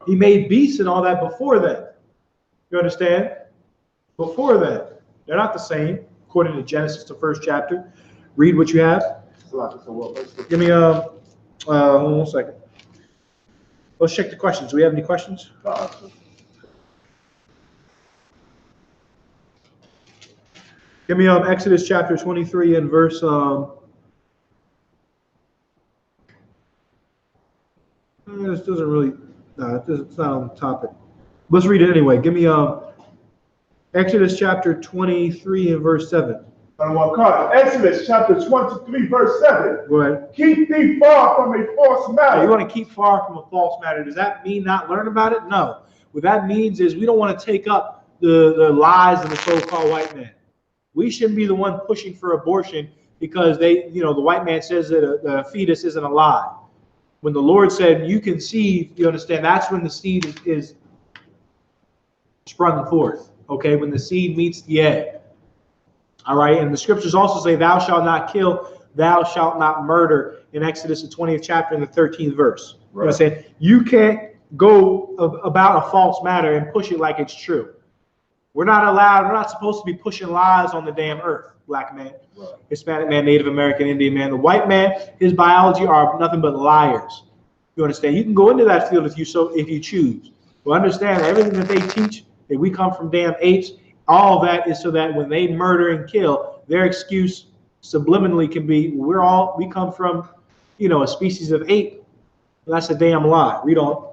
He made beasts and all that before that. You understand? Before that. They're not the same, according to Genesis, the 1st chapter. Read what you have. Give me hold on 1 second. Let's check the questions. Do we have any questions? Give me Exodus chapter 23 and verse this doesn't really it's not on the topic. Let's read it anyway. Give me Exodus chapter 23 and verse 7. Exodus chapter 23 verse 7. Go ahead. Keep thee far from a false matter. You want to keep far from a false matter. Does that mean not learn about it? No. What that means is we don't want to take up the lies of the so-called white man. We shouldn't be the one pushing for abortion because the white man says that a fetus isn't alive. When the Lord said you conceive, you understand, that's when the seed is sprung forth. Okay, when the seed meets the egg. All right, and the scriptures also say, thou shalt not kill, thou shalt not murder in Exodus, the 20th chapter and the 13th verse. Right. You know what I'm saying? You can't go about a false matter and push it like it's true. We're not supposed to be pushing lies on the damn earth. Black man, right. Hispanic man, Native American, Indian man. The white man, his biology are nothing but liars. You understand? You can go into that field if you choose. But understand everything that they teach, that we come from damn apes, all of that is so that when they murder and kill, their excuse subliminally can be, we come from, a species of ape. That's a damn lie. Read on.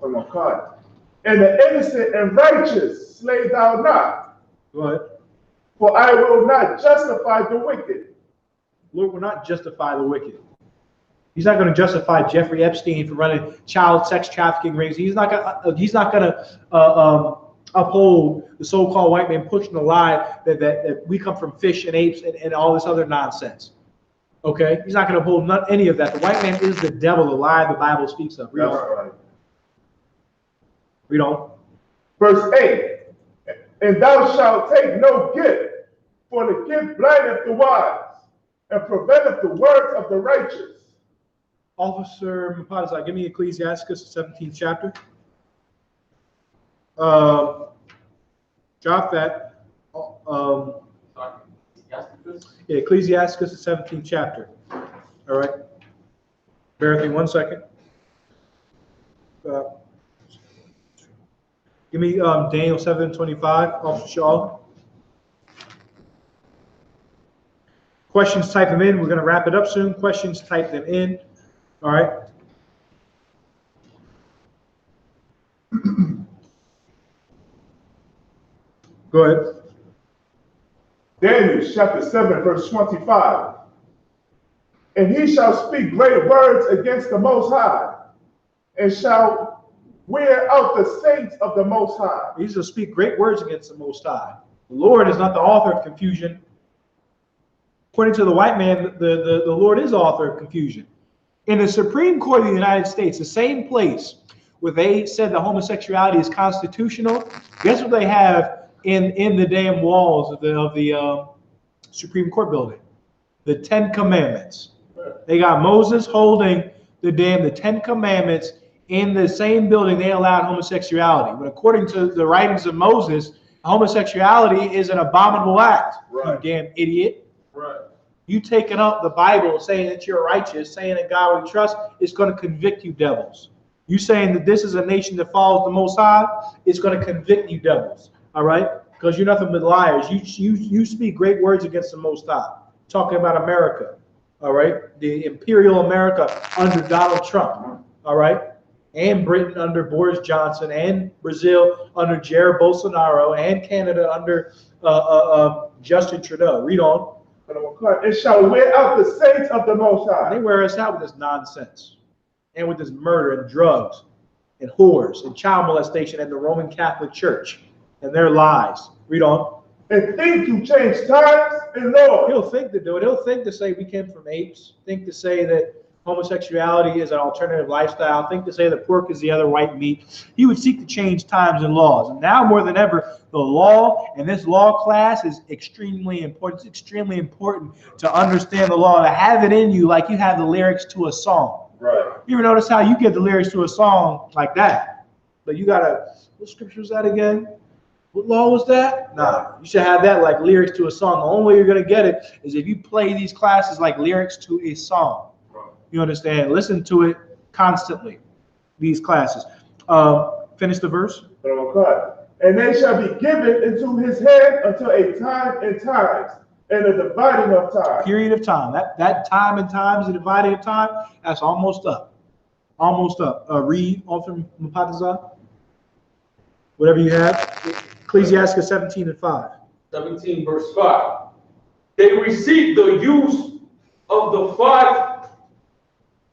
And the innocent and righteous slay thou not. Go ahead. For I will not justify the wicked. Lord will not justify the wicked. He's not going to justify Jeffrey Epstein for running child sex trafficking rings. He's not going to uphold the so-called white man pushing the lie that we come from fish and apes and all this other nonsense. Okay? He's not going to uphold any of that. The white man is the devil, the lie the Bible speaks of. Read on. Right. Read on. Verse 8. And thou shalt take no gift, for the gift blindeth the wise, and preventeth the words of the righteous. Officer Mapadazai, give me Ecclesiastes, the 17th chapter. Drop that. Yeah, Ecclesiastes, the 17th chapter. All right. Bear with me 1 second. Give me Daniel 7:25, Officer Shaw. Questions, type them in. We're going to wrap it up soon. Questions, type them in. All right. Go ahead. Daniel chapter 7, verse 25. And he shall speak great words against the Most High, and shall wear out the saints of the Most High. He shall speak great words against the Most High. The Lord is not the author of confusion. According to the white man, the Lord is the author of confusion. In the Supreme Court of the United States, the same place where they said that homosexuality is constitutional, guess what they have in the damn walls of the Supreme Court building? The 10 Commandments. They got Moses holding the 10 Commandments. In the same building, they allowed homosexuality. But according to the writings of Moses, homosexuality is an abominable act. Right. You damn idiot. Right. You taking up the Bible, saying that you're righteous, saying that God we trust is going to convict you devils. You saying that this is a nation that follows the Most High, it's going to convict you devils, all right? Because you're nothing but liars. You speak great words against the Most High, talking about America, all right? The imperial America under Donald Trump, all right? And Britain under Boris Johnson, and Brazil under Jair Bolsonaro, and Canada under Justin Trudeau. Read on. It shall wear out the saints of the Most High. They wear us out with this nonsense, and with this murder and drugs and whores and child molestation and the Roman Catholic Church and their lies. Read on. And think you change times and laws. He'll think to do it. He'll think to say we came from apes. Think to say that homosexuality is an alternative lifestyle. Think to say that pork is the other white meat. He would seek to change times and laws. And now more than ever, the law and this law class is extremely important. It's extremely important to understand the law, to have it in you like you have the lyrics to a song. Right. You ever notice how you get the lyrics to a song like that? But you gotta, what scripture was that again? What law was that? Nah, you should have that like lyrics to a song. The only way you're gonna get it is if you play these classes like lyrics to a song. You understand? Listen to it constantly, these classes. Finish the verse. And they shall be given into his hand until a time and times, and a dividing of time. Period of time. That time and times, the dividing of time, that's almost up. Almost up. Read on from Mapatazah. Whatever you have. Ecclesiastes 17:5. 17 verse 5. They received the use of the 5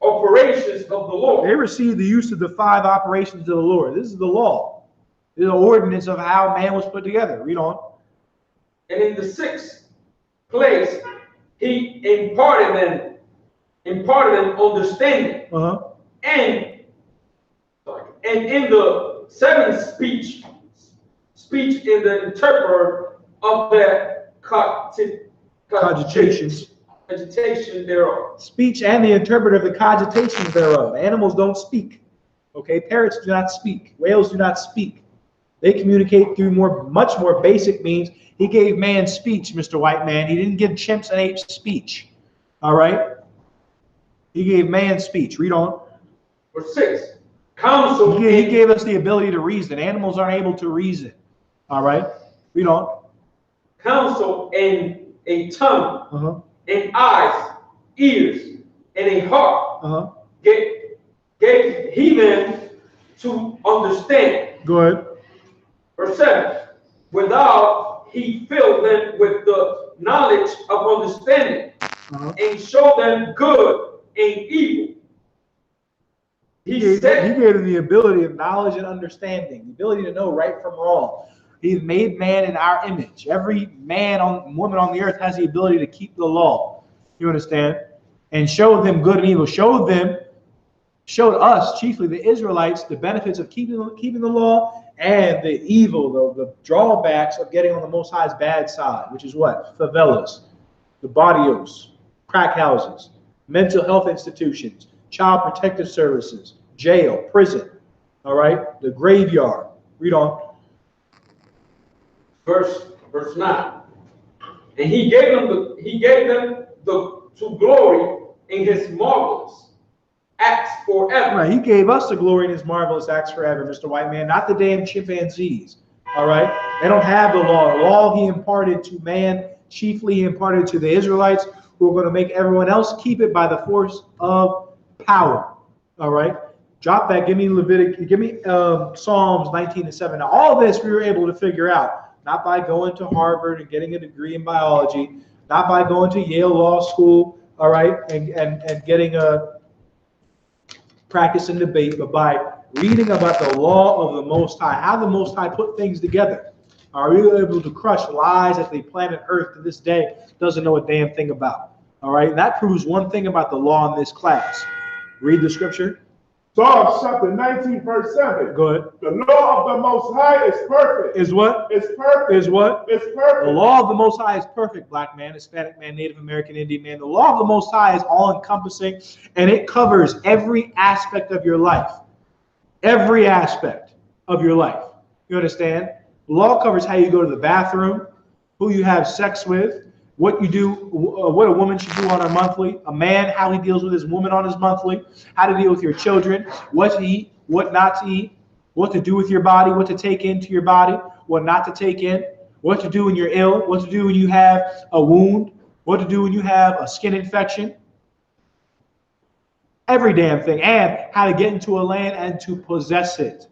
operations of the Lord. They received the use of the 5 operations of the Lord. This is the law. This is the ordinance of how man was put together. Read on. And in the 6th place, he imparted them understanding. And in the 7th speech in the interpreter of the cogitations thereof. Speech and the interpreter of the cogitations thereof. Animals don't speak. Okay, parrots do not speak. Whales do not speak. They communicate through much more basic means. He gave man speech, Mr. White Man. He didn't give chimps and apes speech. All right? He gave man speech. Read on. Verse 6. Counsel. He gave us the ability to reason. Animals aren't able to reason. All right? Read on. Counsel and a tongue, and eyes, ears, and a heart gave he them to understand. Go ahead. Verse 7. Without he filled them with the knowledge of understanding, and showed them good and evil. He gave them the ability of knowledge and understanding, the ability to know right from wrong. He made man in our image. Every man woman on the earth has the ability to keep the law. You understand? And showed them good and evil. Showed us, chiefly the Israelites, the benefits of keeping the law and the evil, the drawbacks of getting on the Most High's bad side, which is what? Favelas, the barrios, crack houses, mental health institutions, child protective services, jail, prison, all right? The graveyard. Read on. Verse 9. And he gave them to glory in his marvelous acts forever. Right, he gave us the glory in his marvelous acts forever, Mr. White Man, not the damn chimpanzees. All right? They don't have the law. The law he imparted to man, chiefly he imparted to the Israelites, who are going to make everyone else keep it by the force of power. All right? Drop that. Give me Psalms 19:7. Now, all this we were able to figure out. Not by going to Harvard and getting a degree in biology, not by going to Yale Law School, all right, and getting a practice in debate, but by reading about the law of the Most High, how the Most High put things together. Are we able to crush lies that the planet Earth to this day doesn't know a damn thing about? All right, and that proves one thing about the law in this class. Read the scripture. Psalms chapter 19, verse 7. Go ahead. The law of the Most High is perfect. Is what? It's perfect. Is what? It's perfect. The law of the Most High is perfect, black man, Hispanic man, Native American, Indian man. The law of the Most High is all-encompassing, and it covers every aspect of your life. Every aspect of your life. You understand? The law covers how you go to the bathroom, who you have sex with, what you do, what a woman should do on her monthly, a man, how he deals with his woman on his monthly, how to deal with your children, what to eat, what not to eat, what to do with your body, what to take into your body, what not to take in, what to do when you're ill, what to do when you have a wound, what to do when you have a skin infection. Every damn thing, and how to get into a land and to possess it.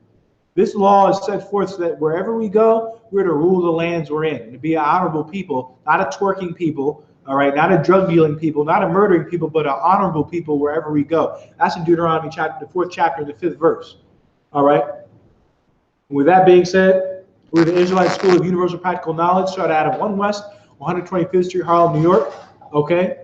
This law is set forth so that wherever we go, we're to rule the lands we're in, and to be an honorable people, not a twerking people, all right, not a drug dealing people, not a murdering people, but an honorable people wherever we go. That's in Deuteronomy chapter, the 4th chapter, the 5th verse. All right. With that being said, we're the Israelite School of Universal Practical Knowledge, started out of 1 West, 125th Street, Harlem, New York. Okay.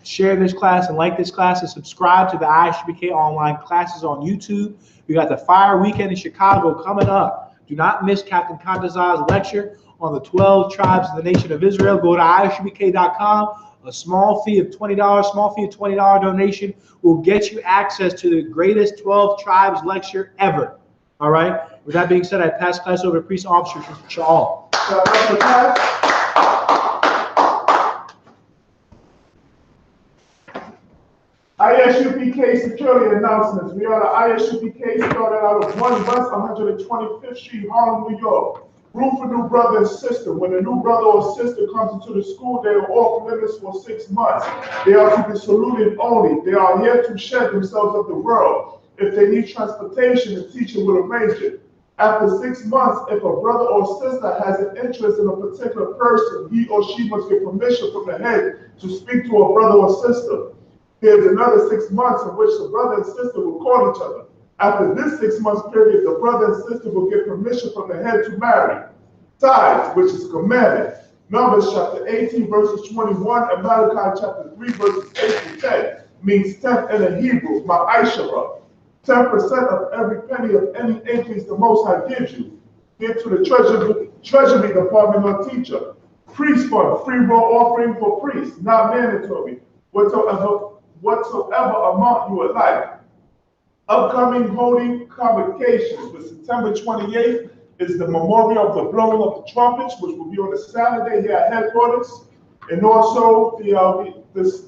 Share this class and like this class and subscribe to the I.S.U.P.K online classes on YouTube. We got the Fire Weekend in Chicago coming up. Do not miss Captain Kantazar's lecture on the 12 tribes of the nation of Israel. Go to isupk.com. A small fee of $20, donation will get you access to the greatest 12 tribes lecture ever. All right. With that being said, I pass class over to Priest Officer Shaul. I.S.U.P.K security announcements. We are the I.S.U.P.K started out of 1 West 125th Street, Harlem, New York. Room for new brother and sister. When a new brother or sister comes into the school, they are off limits for 6 months. They are to be saluted only. They are here to shed themselves of the world. If they need transportation, the teacher will arrange it. After 6 months, if a brother or sister has an interest in a particular person, he or she must get permission from the head to speak to a brother or sister. There's another 6 months in which the brother and sister will call each other. After this 6 months period, the brother and sister will get permission from the head to marry. Tithes, which is a commandment. Numbers chapter 18, verses 21, and Malachi chapter 3, verses 8 to 10, means 10 in the Hebrew, ma'ashara. 10% of every penny of any increase the Most High gives you. Give to the treasury department or teacher. Priest fund, free will offering for priests, not mandatory. Whatsoever amount you would like. Upcoming holy convocations for September 28th is the memorial of the blowing of the trumpets, which will be on a Saturday here at headquarters. And also, this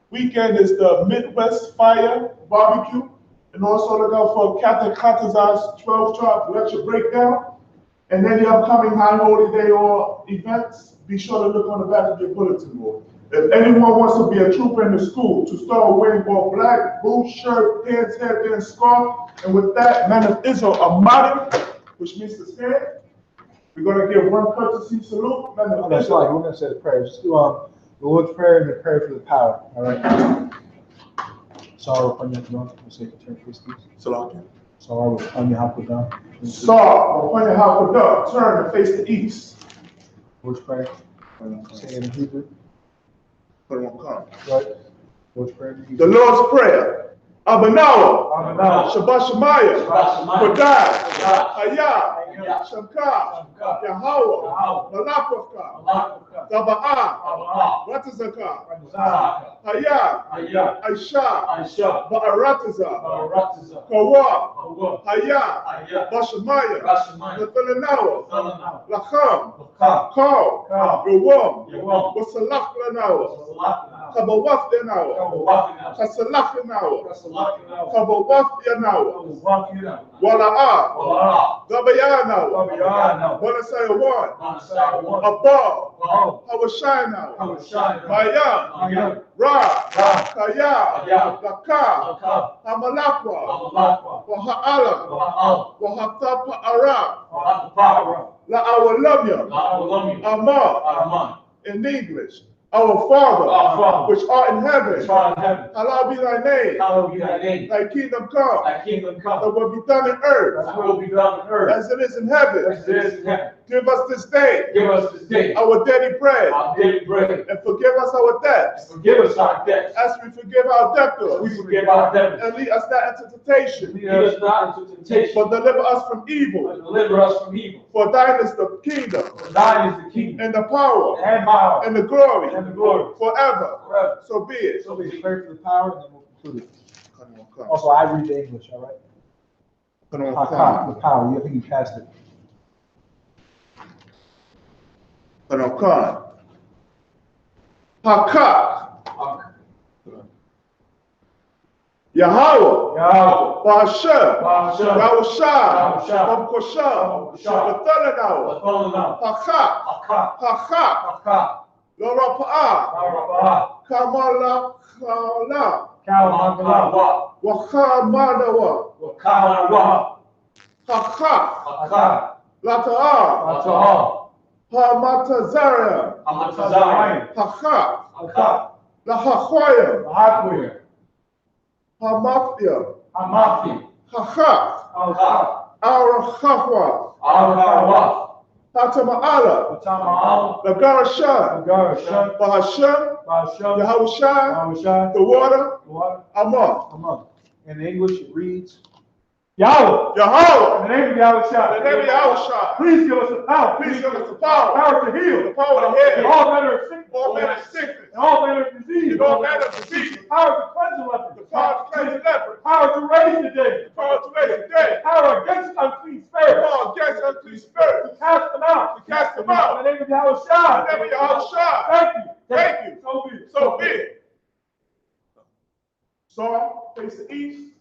weekend is the Midwest Fire Barbecue. And also look out for Captain Kantazar's 12 tribe lecture breakdown. And then the upcoming High Holy Day or events, be sure to look on the back of your bulletin board. If anyone wants to be a trooper in the school, to start wearing all black, boots, shirt, pants, headband, scarf, and with that, men of Israel are modern, which means to stand. We're going to give one courtesy salute. That's right. We're going to say the prayers. Let's do the Lord's Prayer and the prayer for the power. All right. Sorrow upon your throne. We'll say the church with you. Sorrow upon your house with God. Sorrow upon your house with God. Turn and face the east. Lord's Prayer. Say it in Hebrew. But it won't come. Right. Lord's Prayer. The Lord's Prayer. Abanawa. Shabbat Shemaya. Kodai. I.S.U.P.K. Yahweh. Malakaka. Taba'ah. Ratazaka. Hayah. Aisha. Ba'arataza. Kawa. Hayah. Bashemaya. Nathalanawa. Lacham. Kal. Yawam. Wasalach lanawa. Kabawaf lanawa. Kasalach lanawa. Kabawaf lanawa. Wala'ah. Gabayanawa. Walasayawan. Abba. Hawashina. Maya. Ra. Kaya. Laka. Hamalakwa. Waha'ala. Wahatapa'ara. La'awalamya. Amar. In English. Our Father, which art in heaven, hallowed be thy name. Thy kingdom come. Thy will be done in earth. As it is in heaven. Give us this day. Our daily bread. And forgive us our debts. As we forgive our debtors. And lead us not into temptation. But deliver us from evil. For thine is the kingdom. And the power. And the glory. Forever. So be it. So we pray for the power and then we'll conclude it. Also, I read the English, all right? The power. You think you passed it. Hakak. Yahweh, Ba'ashem, Ba'ashem, Yahushua, Yahushua, B'Kosham, B'Kosham, B'Thananaw, Hachak, Hachak, Lorapa'ah, Kamala, Wachamadawa, Hachak, Lata'ah, Hamatazaria, Hachak, Lahachoya, Hamathia, Hachak, Arachahwa, Hatama'ala, Lagarashan, Bahashem, Yahushua, the water, Amah. In English, it reads, Yahweh. in the name of Yahushua. In the name of Yahushua. Please give us the power. Please give us the power. Power to heal. The power to heal. In all manner of sickness. All manner of sickness. In all manner of disease. In all manner of disease. The power to cleanse the leper. The power to cleanse the leper. The power to raise the dead. The power to raise the dead. The power against unclean The spirits. power against unclean spirits. To cast them out. To cast them out. In the name of Yahushua. In the name of Yahushua. Thank you. Thank you. So be it. So be it. Sar, face the east.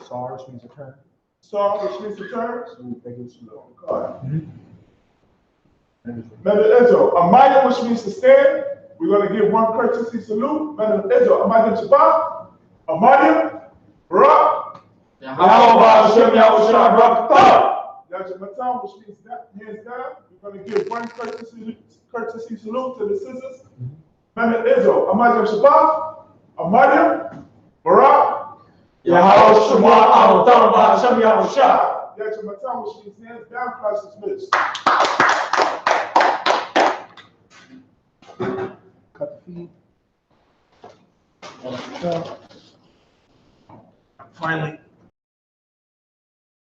Sar, which means a turn. Sar, which means to turn. They go slow. Men of Israel. Amaya, which means to stand. We're going to give one courtesy salute. Men of Israel. Amaya Shabbat. Amaya. Barak. Yahweh, Hashem, Yahushua, Barakatah. Yajamatam, which means that, hands down. We're going to give one courtesy salute to the sisters. Men of Israel. Amaya Shabbat. Amaya. Barak. Yahweh, Shema, Avotam, Hashem, Yahushua. Yajamatam, which means hands down, class dismissed. Cut the feet. Finally.